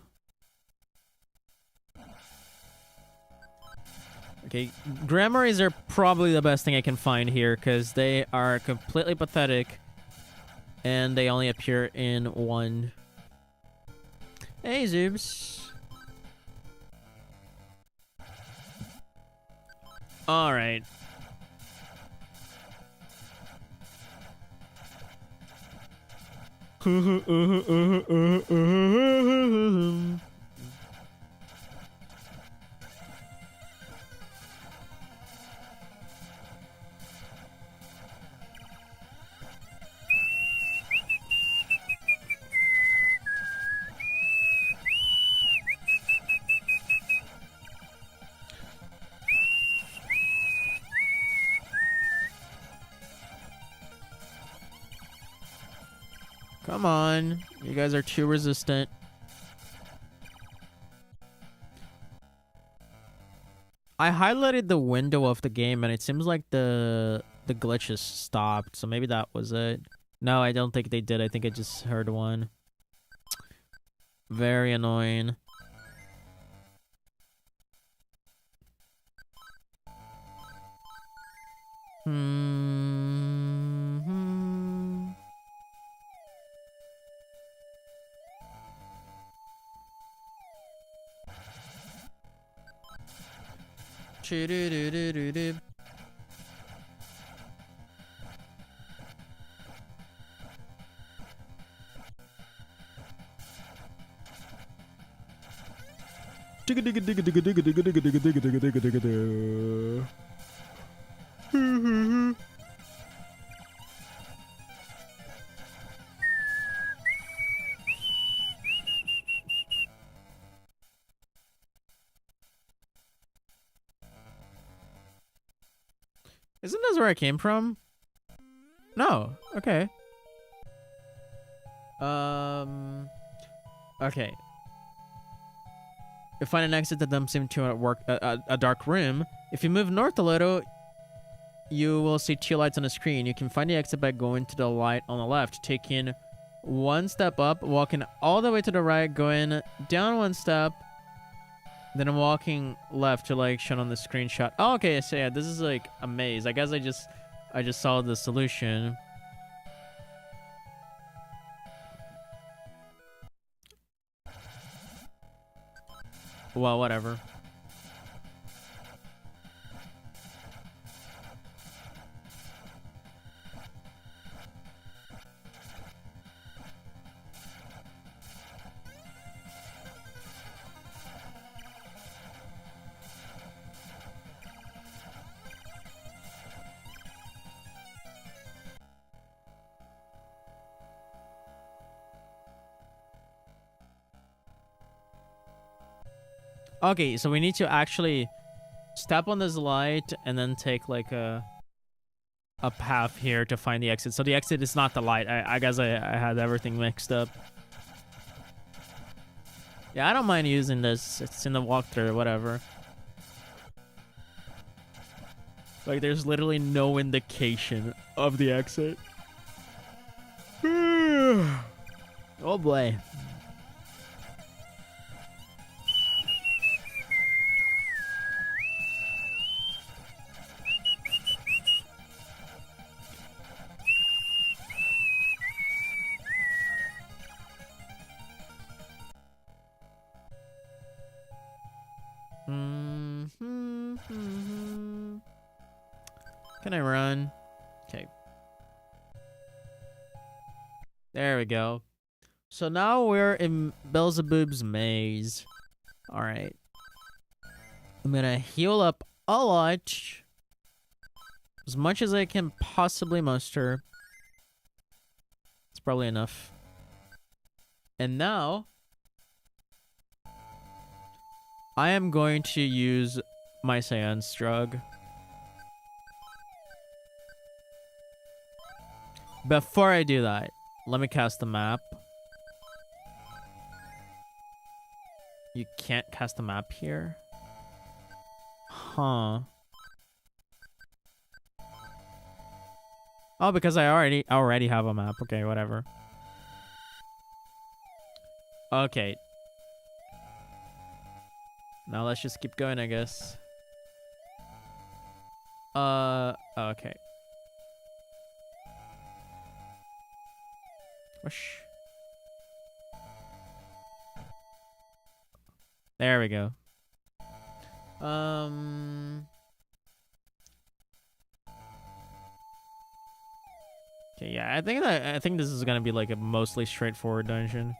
Okay, Gramaries are probably the best thing I can find here because they are completely pathetic, and they only appear in one. Hey, Zoobs. All right. Come on. You guys are too resistant. I highlighted the window of the game and it seems like the glitches stopped. So maybe that was it. No, I don't think they did. I think I just heard one. Very annoying. Isn't this where I came from? No. Okay. Okay. You find an exit that dumps into a dark room. If you move north a little, you will see 2 lights on the screen. You can find the exit by going to the light on the left, taking 1 step up, walking all the way to the right, going down 1 step, then walking left to like shown on the screenshot. Oh, okay, so yeah, this is like a maze. I guess I just saw the solution. Well, whatever. Okay, so we need to actually step on this light and then take like a path here to find the exit. So the exit is not the light. I guess I had everything mixed up. Yeah, I don't mind using this. It's in the walkthrough, whatever. Like, there's literally no indication of the exit. Oh boy. Can I run? Okay. There we go. So now we're in Beelzebub's maze. Alright. I'm gonna heal up a lot. As much as I can possibly muster. It's probably enough. And now I am going to use my Seance drug. Before I do that, let me cast the map. You can't cast the map here? Huh. Oh, because I already have a map. Okay, whatever. Okay. Now let's just keep going, I guess. Okay. Whoosh. There we go. Okay, yeah, I think this is gonna be like a mostly straightforward dungeon.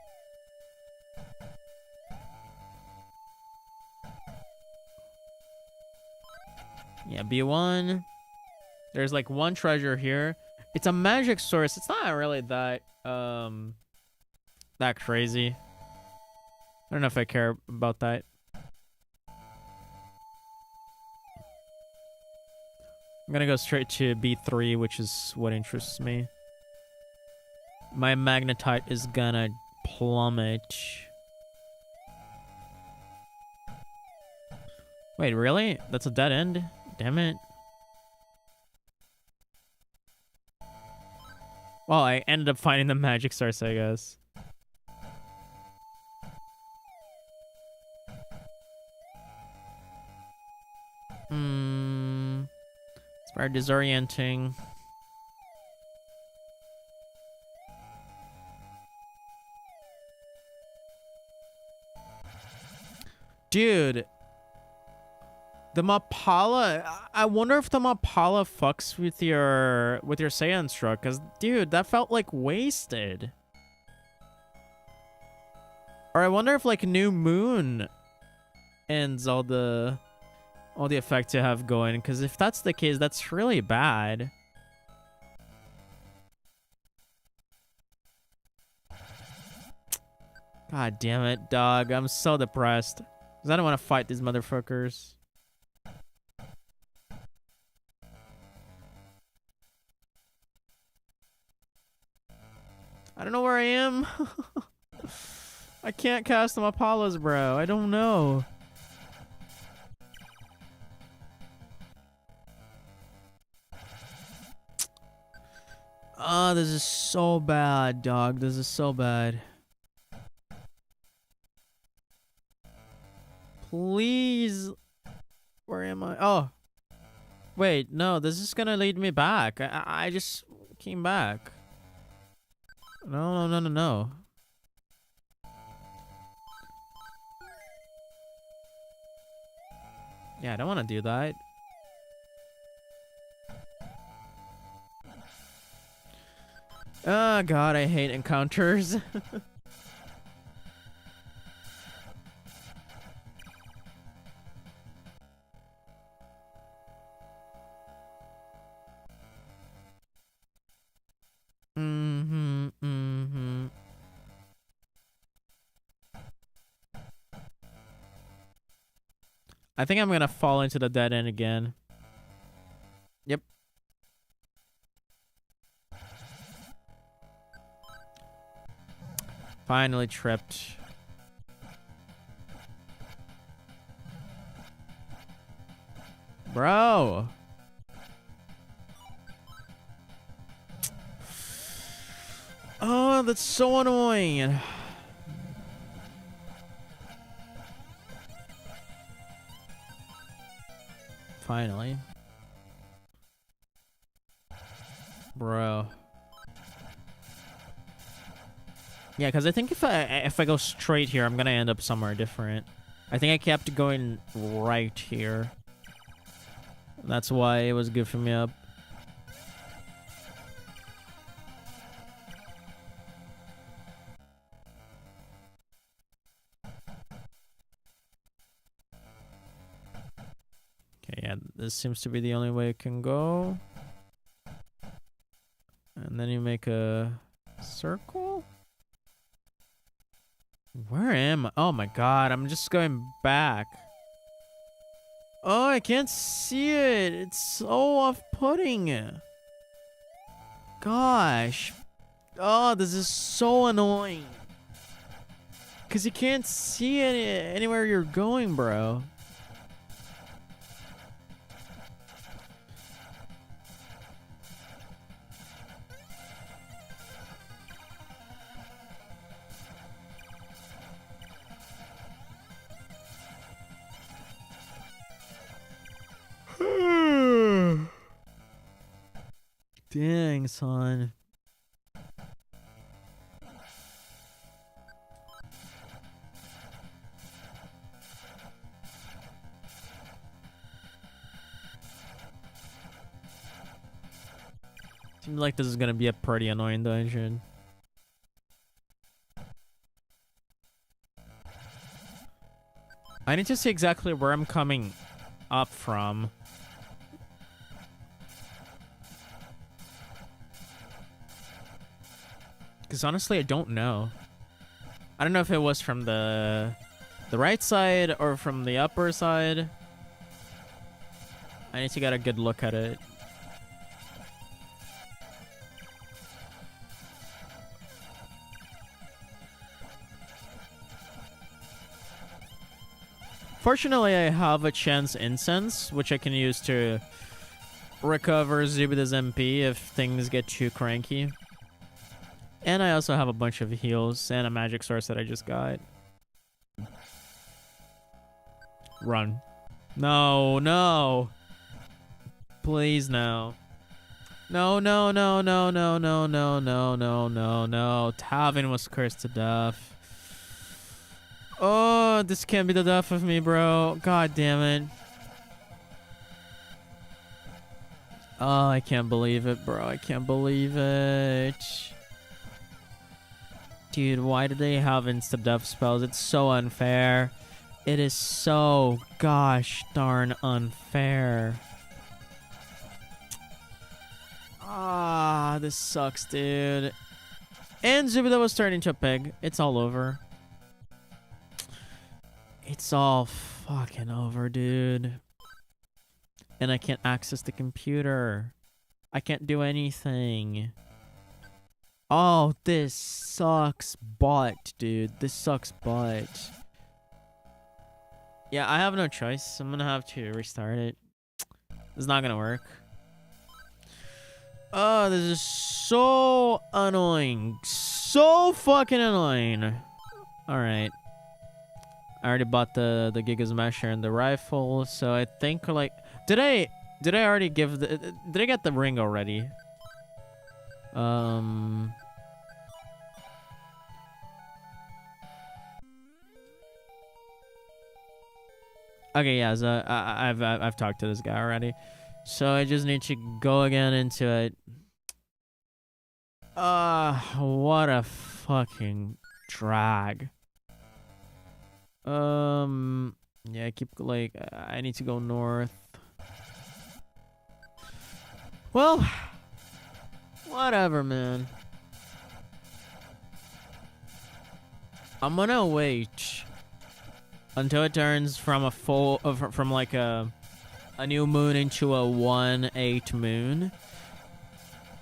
Yeah, B1. There's like 1 treasure here. It's a magic source. It's not really that that crazy. I don't know if I care about that. I'm gonna go straight to B3, which is what interests me. My magnetite is gonna plummet. Wait, really? That's a dead end? Damn it. Well, I ended up finding the magic source, I guess. It's very disorienting. Dude. The Mapala, I wonder if the Mapala fucks with your Seance truck, cause dude, that felt like wasted. Or I wonder if like New Moon ends all the effects you have going, cause if that's the case, that's really bad. God damn it, dog. I'm so depressed. Cause I don't want to fight these motherfuckers. I don't know where I am. I can't cast them Apollos, bro. I don't know. Oh, this is so bad, dog. This is so bad. Please. Where am I? Oh. Wait, no, this is gonna lead me back. I just came back. No. Yeah, I don't want to do that. Oh god, I hate encounters. I think I'm gonna fall into the dead end again. Yep. Finally tripped. Bro. Oh, that's so annoying. Finally. Bro. Yeah, because I think if I go straight here, I'm gonna end up somewhere different. I think I kept going right here. That's why it was goofing me up. Okay, yeah, this seems to be the only way it can go. And then you make a circle? Where am I? Oh my god, I'm just going back. Oh, I can't see it. It's so off-putting. Gosh. Oh, this is so annoying. Because you can't see anywhere you're going, bro. Dang, son. Seems like this is gonna be a pretty annoying dungeon. I need to see exactly where I'm coming up from. Because honestly, I don't know. I don't know if it was from the right side or from the upper side. I need to get a good look at it. Fortunately, I have a chance incense, which I can use to recover Zubida's MP if things get too cranky. And I also have a bunch of heals and a magic source that I just got. Run. No, no. Please, no. No. Tavin was cursed to death. Oh, this can't be the death of me, bro. God damn it. Oh, I can't believe it, bro. I can't believe it. Dude, why do they have insta-death spells? It's so unfair. It is so gosh darn unfair. Ah, this sucks, dude. And Zubida was turning into a pig. It's all over. It's all fucking over, dude. And I can't access the computer. I can't do anything. Oh, this sucks butt, dude. This sucks butt. Yeah, I have no choice. I'm gonna have to restart it. It's not gonna work. Oh, this is so annoying. So fucking annoying. Alright. I already bought the Giga Smasher and the rifle, so I think like did I already give the did I get the ring already? Okay, yeah, so I've talked to this guy already. So I just need to go again into it. What a fucking drag. Yeah, I keep like I need to go north. Well, whatever, man. I'm gonna wait until it turns from a full from like a new moon into a 1/8 moon,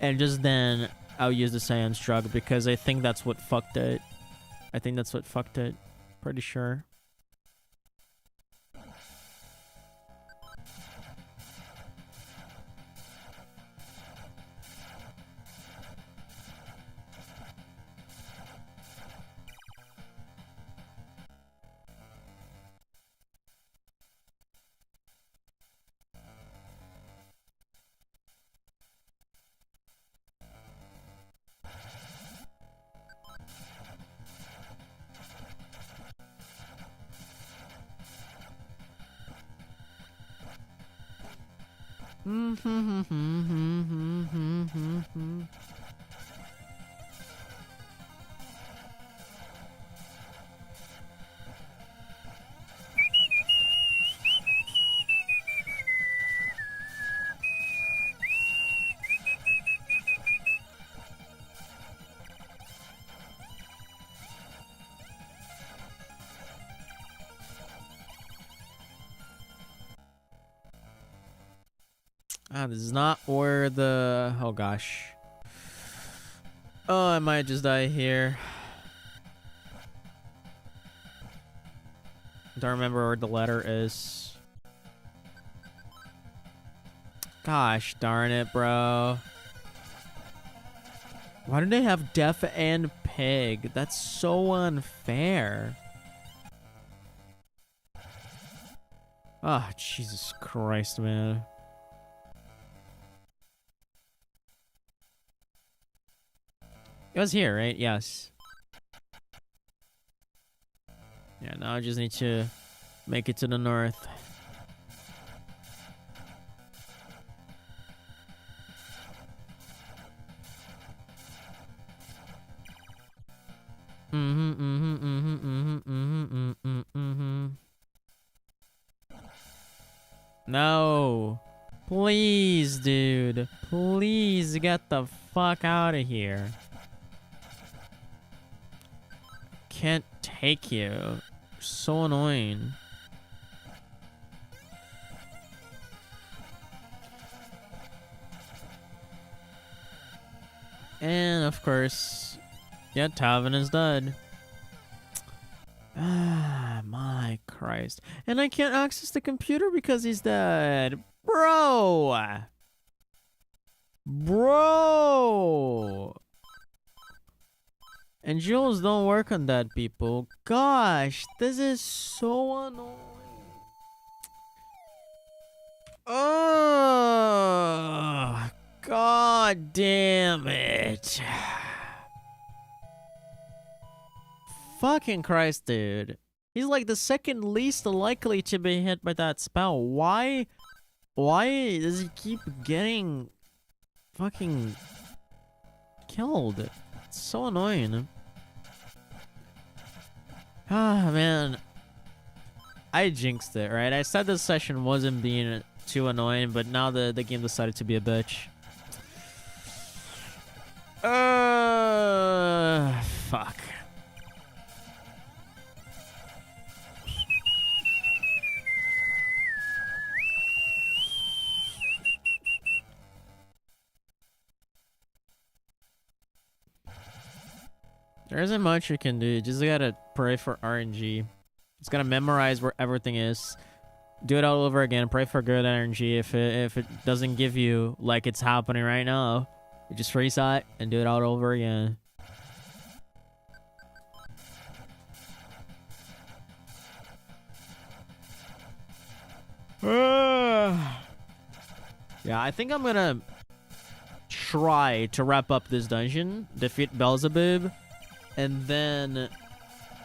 and just then I'll use the Saiyan Shrug because I think that's what fucked it. Pretty sure. This is not where the... Oh, gosh. Oh, I might just die here. Don't remember where the letter is. Gosh darn it, bro. Why do they have deaf and pig? That's so unfair. Oh, Jesus Christ, man. It was here, right? Yes. Yeah, now I just need to make it to the north. No. Please, dude. Please get the fuck out of here. Can't take you. So annoying. And of course, yeah, Tavin is dead. Ah, my Christ. And I can't access the computer because he's dead. Bro! Bro! And jewels don't work on that, people. Gosh, this is so annoying. Oh, God damn it. Fucking Christ, dude. He's like the second least likely to be hit by that spell. Why does he keep getting fucking killed? It's so annoying. Ah, man. I jinxed it, right? I said this session wasn't being too annoying, but now the game decided to be a bitch. Fuck. There isn't much you can do. You just gotta pray for RNG. Just gotta memorize where everything is. Do it all over again. Pray for good RNG. If it doesn't give you like it's happening right now, you just reset and do it all over again. Yeah, I think I'm gonna try to wrap up this dungeon, defeat Beelzebub, and then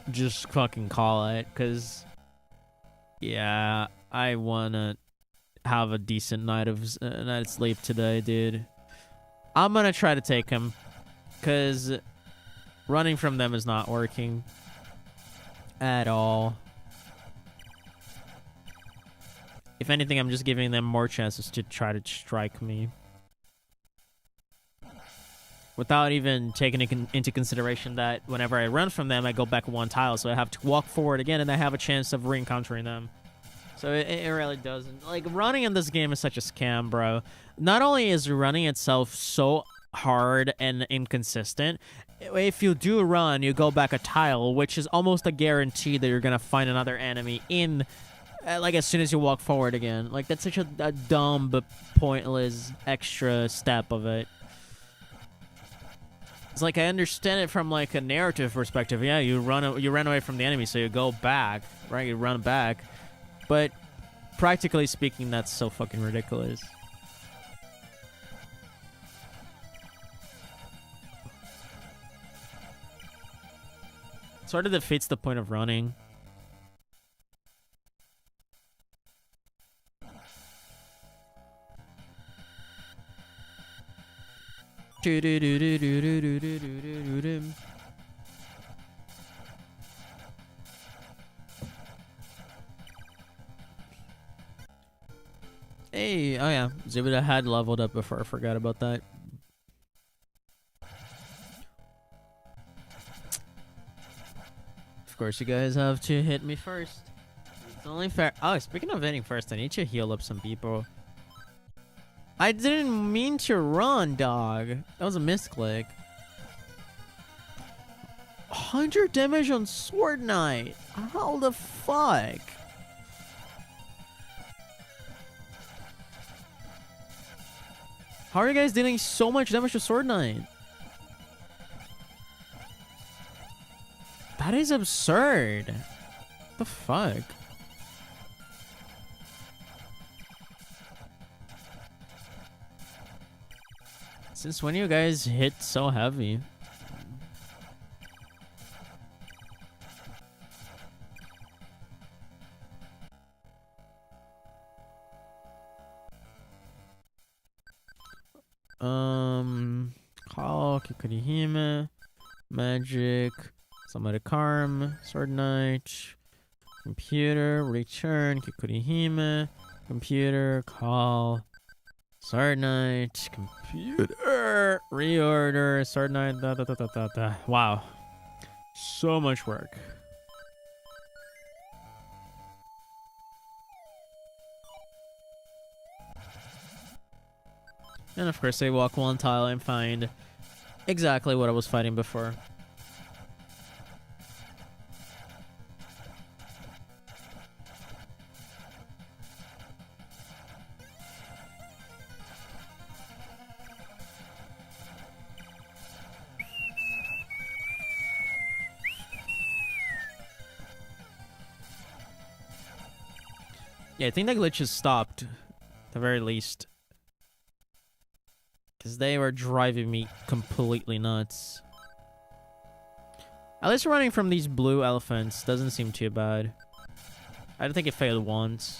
just fucking call it, because yeah, I wanna have a decent night of sleep today, dude. I'm gonna try to take him, because running from them is not working at all. If anything, I'm just giving them more chances to try to strike me. Without even taking into consideration that whenever I run from them, I go back one tile, so I have to walk forward again, and I have a chance of re-encountering them. So it really doesn't. Like, running in this game is such a scam, bro. Not only is running itself so hard and inconsistent, if you do run, you go back a tile, which is almost a guarantee that you're gonna find another enemy in... like, as soon as you walk forward again. Like, that's such a dumb but pointless extra step of it. It's like, I understand it from, like, a narrative perspective. Yeah, you ran away from the enemy, so you go back, right? You run back. But practically speaking, that's so fucking ridiculous. Sort of defeats the point of running. Hey, oh yeah, Zubida had leveled up before. I forgot about that. Of course, you guys have to hit me first. It's only fair. Oh, speaking of hitting first, I need to heal up some people. I didn't mean to run, dog. That was a misclick. 100 damage on Sword Knight. How the fuck? How are you guys dealing so much damage to Sword Knight? That is absurd. What the fuck? Since when you guys hit so heavy? Call Kikurihime, Magic, Somebody Karm, Sword Knight, Computer, Return, Kikurihime, Computer, Call, Sword Knight, Computer, Reorder, Sword Knight, Wow. So much work. And of course, I walk one tile and find exactly what I was fighting before. Yeah, I think the glitches stopped, at the very least. Because they were driving me completely nuts. At least running from these blue elephants doesn't seem too bad. I don't think it failed once.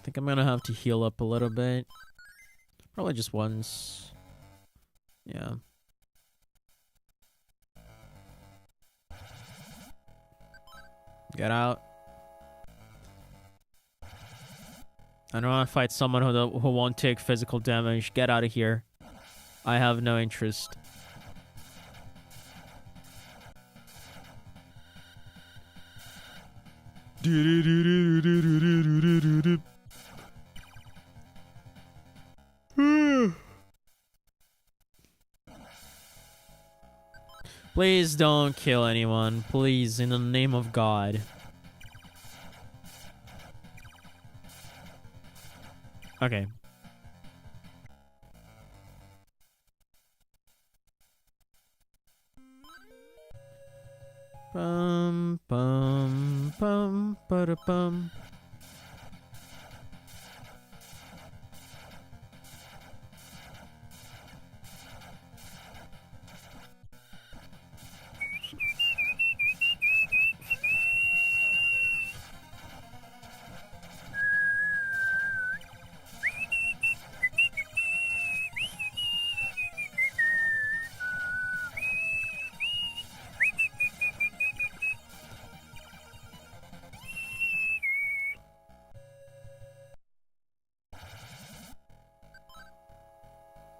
think I'm gonna have to heal up a little bit. Probably just once. Yeah. Get out. I don't want to fight someone who won't take physical damage. Get out of here. I have no interest. Please don't kill anyone. Please, in the name of God. Okay. Bum bum bum ba bum.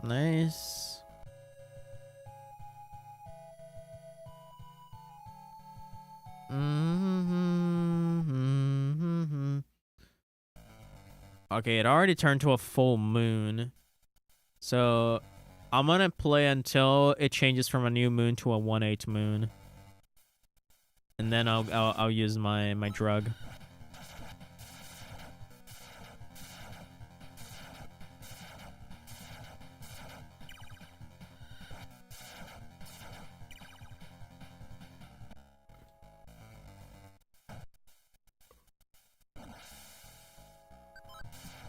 Nice. Okay, it already turned to a full moon. So I'm gonna play until it changes from a new moon to a 1/8 moon. And then I'll use my drug.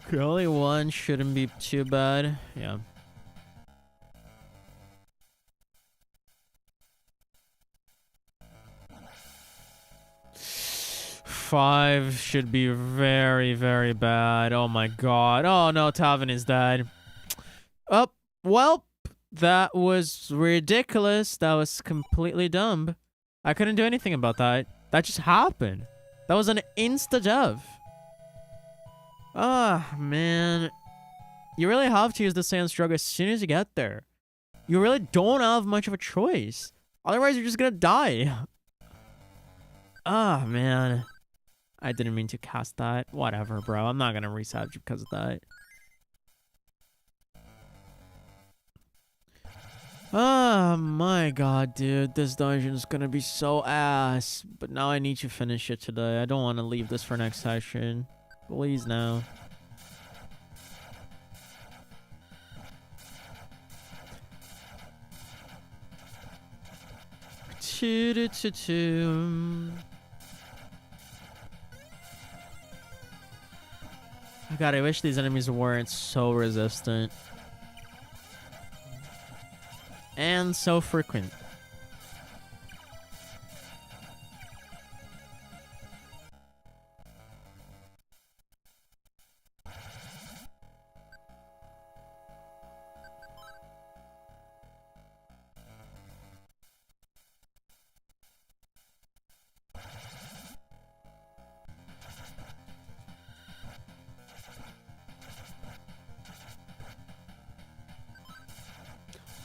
Okay, only one shouldn't be too bad. Yeah. Five should be very, very bad. Oh my god. Oh no, Tavin is dead. Oh, well, that was ridiculous. That was completely dumb. I couldn't do anything about that. That just happened. That was an insta-dev. Ah, man. You really have to use the Saiyan's drug as soon as you get there. You really don't have much of a choice. Otherwise, you're just gonna die. Ah, man. I didn't mean to cast that. Whatever, bro. I'm not gonna reset because of that. Oh my god, dude. This dungeon is gonna be so ass. But now I need to finish it today. I don't want to leave this for next session. Please, now. God, I wish these enemies weren't so resistant. And so frequent.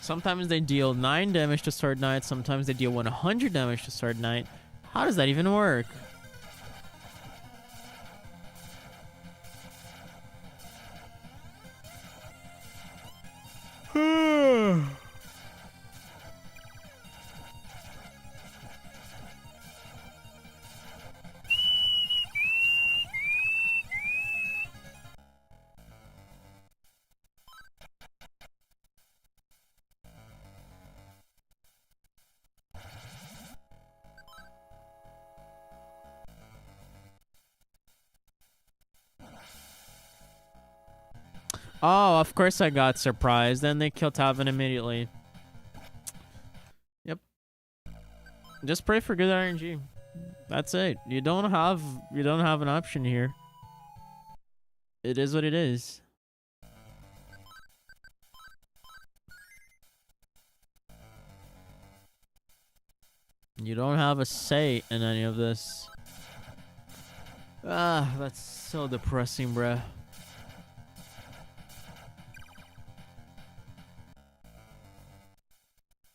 Sometimes they deal 9 damage to Sword Knight, sometimes they deal 100 damage to Sword Knight. How does that even work? Oh, of course I got surprised. Then they killed Tavin immediately. Yep. Just pray for good RNG. That's it. You don't have an option here. It is what it is. You don't have a say in any of this. Ah, that's so depressing, bruh.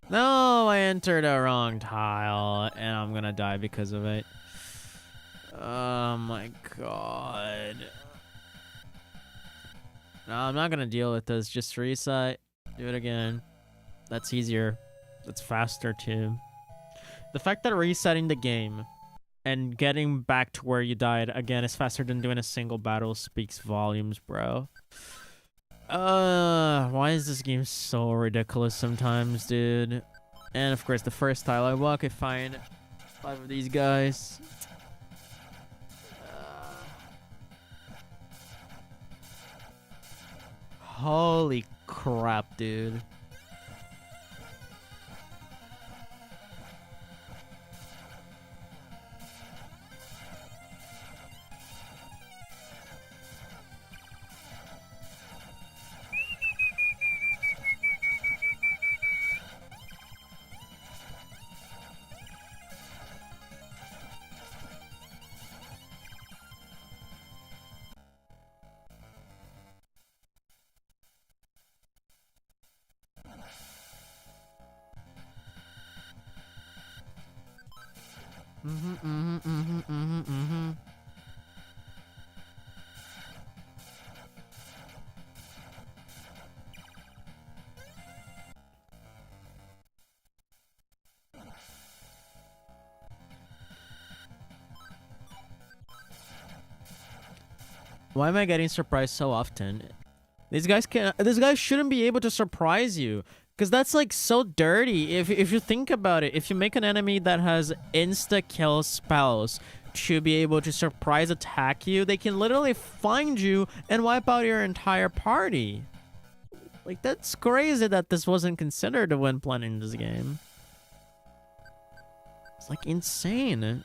No, I entered a wrong tile, and I'm gonna die because of it. Oh my god. No, I'm not gonna deal with this. Just reset. Do it again. That's easier. That's faster too. The fact that resetting the game and getting back to where you died again is faster than doing a single battle speaks volumes, bro. Why is this game so ridiculous sometimes, dude? And of course, the first tile I walk, I find 5 of these guys. Holy crap, dude. Why am I getting surprised so often? These guys shouldn't be able to surprise you. Because that's like so dirty. If you think about it, if you make an enemy that has insta-kill spells to be able to surprise attack you, they can literally find you and wipe out your entire party. Like, that's crazy that this wasn't considered when planning this game. It's like insane.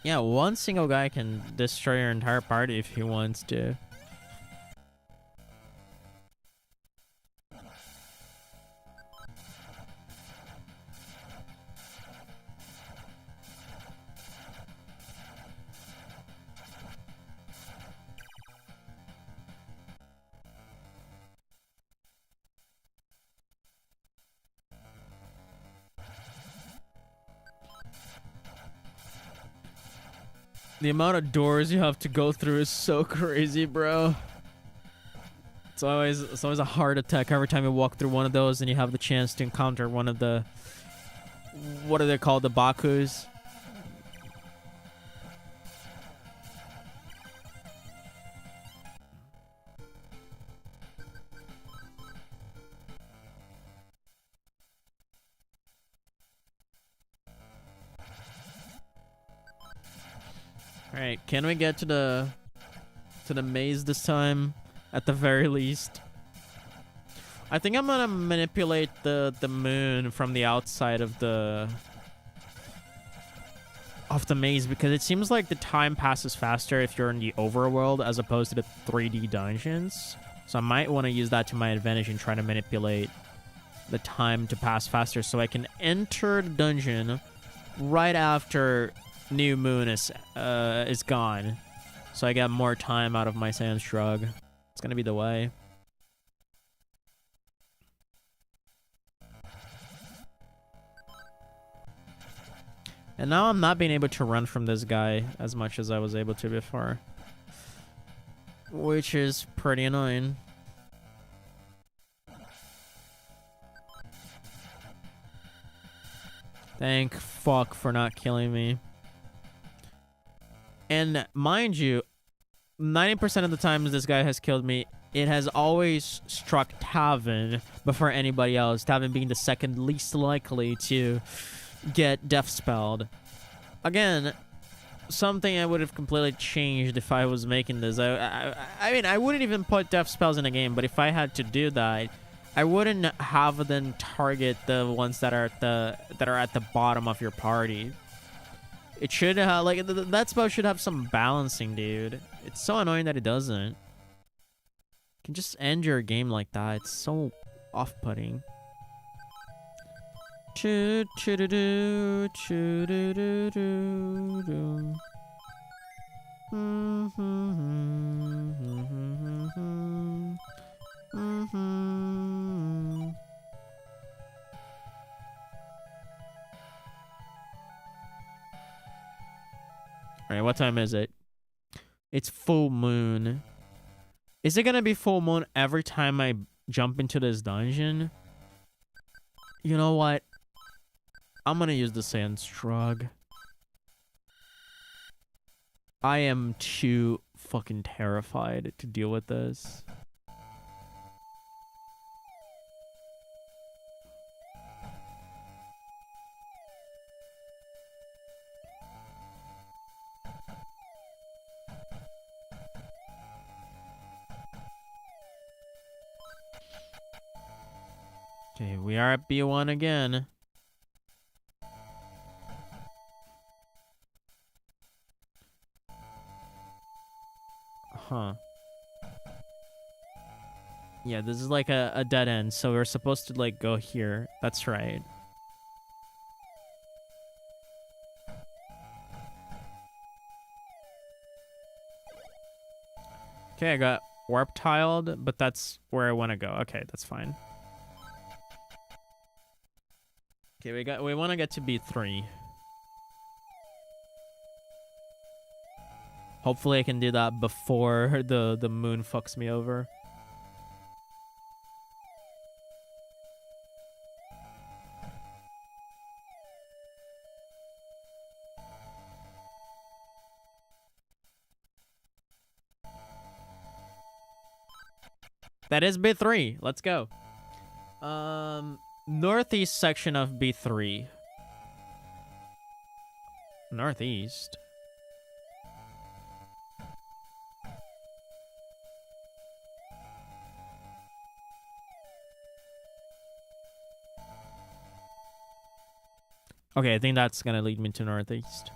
Yeah, one single guy can destroy your entire party if he wants to. The amount of doors you have to go through is so crazy, bro. It's always a heart attack every time you walk through one of those and you have the chance to encounter one of the, what are they called, the Bakus? Alright, can we get to the maze this time? At the very least. I think I'm gonna manipulate the moon from the outside of the maze because it seems like the time passes faster if you're in the overworld as opposed to the 3D dungeons. So I might want to use that to my advantage and try to manipulate the time to pass faster so I can enter the dungeon right after new moon is gone, so I get more time out of my sand shrug. It's gonna be the way. And now I'm not being able to run from this guy as much as I was able to before, which is pretty annoying. Thank fuck for not killing me. And mind you, 90% of the times this guy has killed me, it has always struck Tavin before anybody else. Tavin being the second least likely to get death spelled. Again, something I would have completely changed if I was making this. I mean, I wouldn't even put death spells in the game, but if I had to do that, I wouldn't have them target the ones that are at the bottom of your party. It should like that spell should have some balancing, dude. It's so annoying that it doesn't. You can just end your game like that. It's so off-putting. Choo choo doo doo choo doo doo doo doo. Alright, what time is it? It's full moon. Is it gonna be full moon every time I jump into this dungeon? You know what? I'm gonna use the sand shrug. I am too fucking terrified to deal with this. Okay, we are at B1 again. Huh. Yeah, this is like a dead end, so we're supposed to like go here. That's right. Okay, I got warp tiled, but that's where I want to go. Okay, that's fine. Okay, we want to get to B3. Hopefully I can do that before the moon fucks me over. That is B3. Let's go. Northeast section of B3. Northeast. Okay, I think that's gonna lead me to northeast.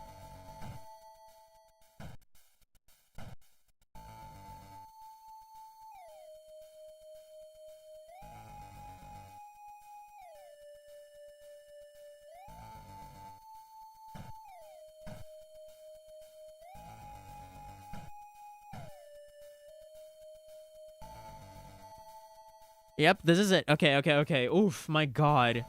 Yep, this is it. Okay. Oof, my god.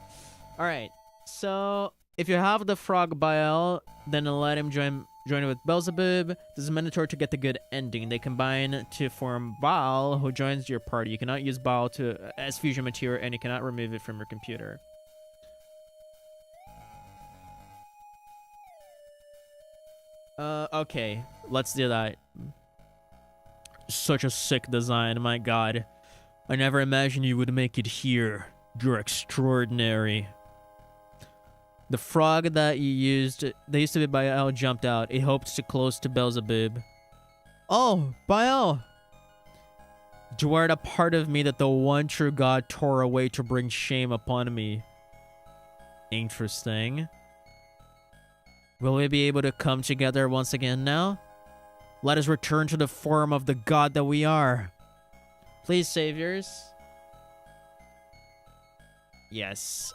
Alright, so if you have the frog Baal, then let him join it with Beelzebub. This is mandatory to get the good ending. They combine to form Baal, who joins your party. You cannot use Baal as fusion material, and you cannot remove it from your computer. Okay, let's do that. Such a sick design, my god. I never imagined you would make it here. You're extraordinary. The frog that you used, they used to be Baal, jumped out. It hoped to close to Beelzebub. Oh, Baal! You are the part of me that the one true god tore away to bring shame upon me. Interesting. Will we be able to come together once again now? Let us return to the form of the god that we are. Please, saviors. Yes.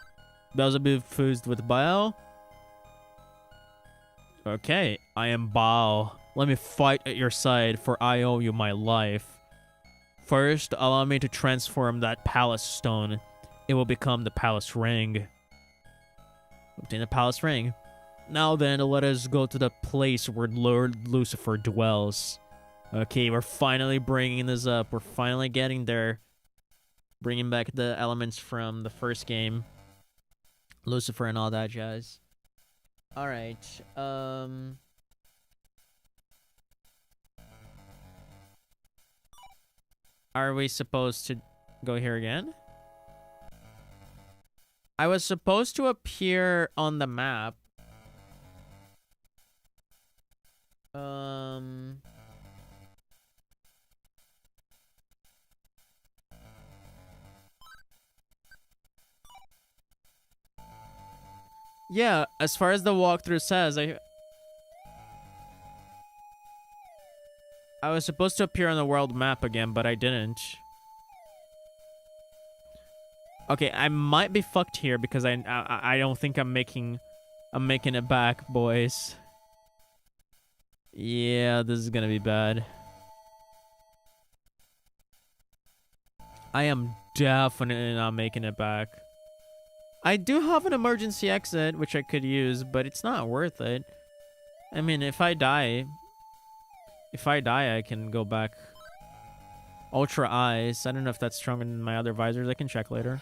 Beelzebub fused with Baal. Okay, I am Baal. Let me fight at your side, for I owe you my life. First, allow me to transform that palace stone. It will become the palace ring. Obtain the palace ring. Now then, let us go to the place where Lord Lucifer dwells. Okay, we're finally bringing this up. We're finally getting there. Bringing back the elements from the first game. Lucifer and all that jazz. All right. Are we supposed to go here again? I was supposed to appear on the map. Yeah, as far as the walkthrough says, I was supposed to appear on the world map again, but I didn't. Okay, I might be fucked here because I don't think I'm making it back, boys. Yeah, this is gonna be bad. I am definitely not making it back. I do have an emergency exit, which I could use, but it's not worth it. I mean, if I die, I can go back. Ultra Eyes. I don't know if that's stronger than my other visors. I can check later.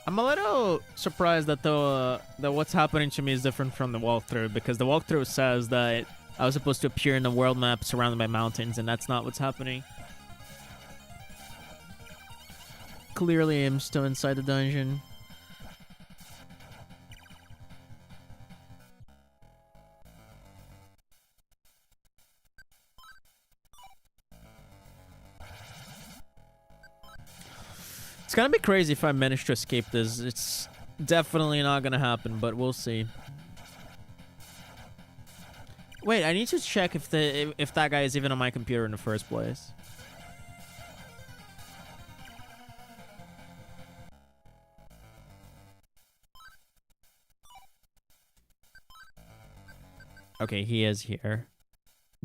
I'm a little surprised that that what's happening to me is different from the walkthrough, because the walkthrough says that I was supposed to appear in the world map surrounded by mountains, and that's not what's happening. Clearly, I'm still inside the dungeon. It's gonna be crazy if I manage to escape this. It's definitely not gonna happen, but we'll see. Wait, I need to check if that guy is even on my computer in the first place. Okay, he is here.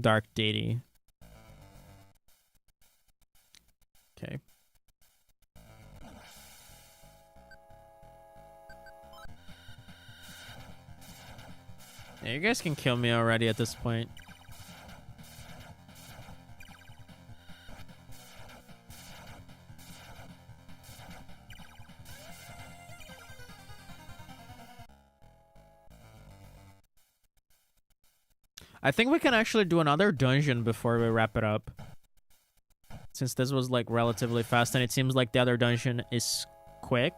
Dark Deity. Okay. Yeah, you guys can kill me already at this point. I think we can actually do another dungeon before we wrap it up. Since this was like relatively fast and it seems like the other dungeon is quick.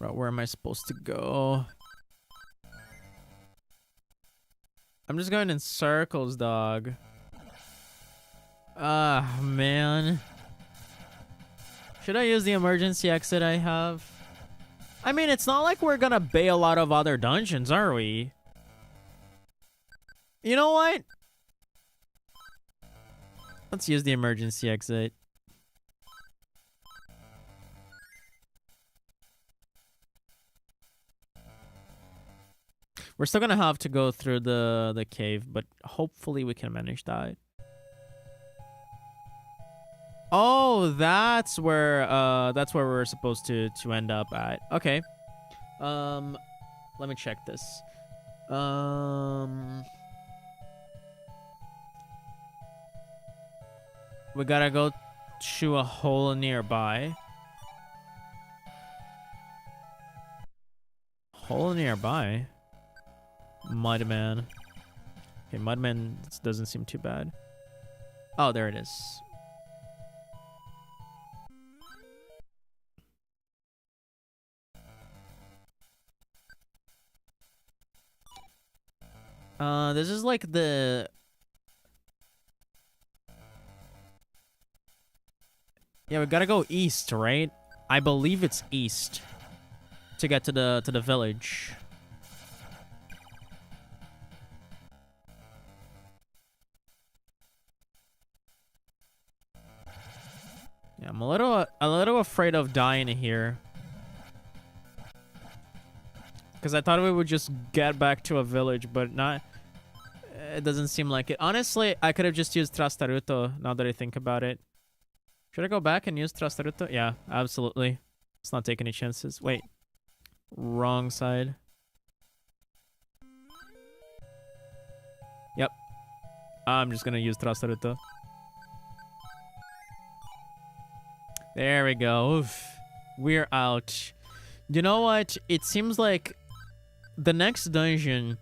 Right, where am I supposed to go? I'm just going in circles, dog. Ah, man. Should I use the emergency exit I have? I mean, it's not like we're gonna bail out of other dungeons, are we? You know what? Let's use the emergency exit. We're still gonna have to go through the cave, but hopefully we can manage that. Oh, that's where we're supposed to end up at. Okay. Let me check this. We gotta go to a hole nearby. Hole nearby? Mudman. Okay, Mudman doesn't seem too bad. Oh, there it is. This is like the... Yeah, we gotta go east, right? I believe it's east to get to the village. Yeah, I'm a little afraid of dying here. Because I thought we would just get back to a village, but not... It doesn't seem like it. Honestly, I could have just used Trastaruto, now that I think about it. Should I go back and use Trastaruto? Yeah, absolutely. Let's not take any chances. Wait. Wrong side. Yep. I'm just gonna use Trastaruto. There we go. Oof. We're out. You know what? It seems like the next dungeon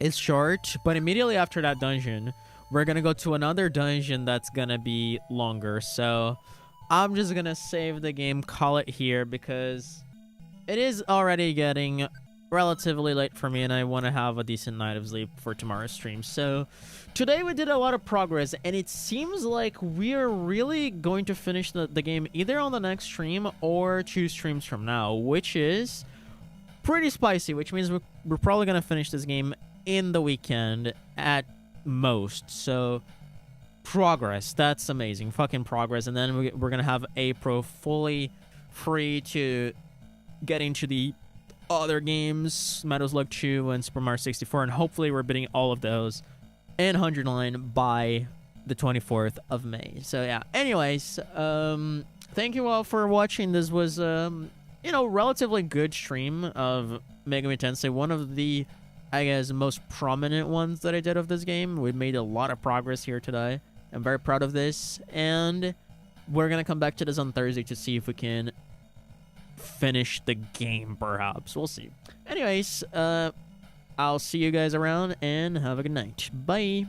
is short, but immediately after that dungeon, we're gonna go to another dungeon that's gonna be longer. So I'm just gonna save the game, call it here, because it is already getting relatively late for me and I want to have a decent night of sleep for tomorrow's stream. So today we did a lot of progress and it seems like we're really going to finish the game either on the next stream or 2 streams from now, which is pretty spicy, which means we're probably going to finish this game in the weekend at most. So progress, that's amazing, fucking progress. And then we're going to have April fully free to get into the other games, Metal Slug 2 and Super Mario 64, and hopefully we're beating all of those in 100 line by the 24th of May. So yeah, anyways, thank you all for watching. This was you know, relatively good stream of Megami Tensei, one of the, I guess, most prominent ones that I did of this game. We made a lot of progress here today. I'm very proud of this, and we're gonna come back to this on Thursday to see if we can finish the game, perhaps. We'll see. Anyways, I'll see you guys around and have a good night. Bye.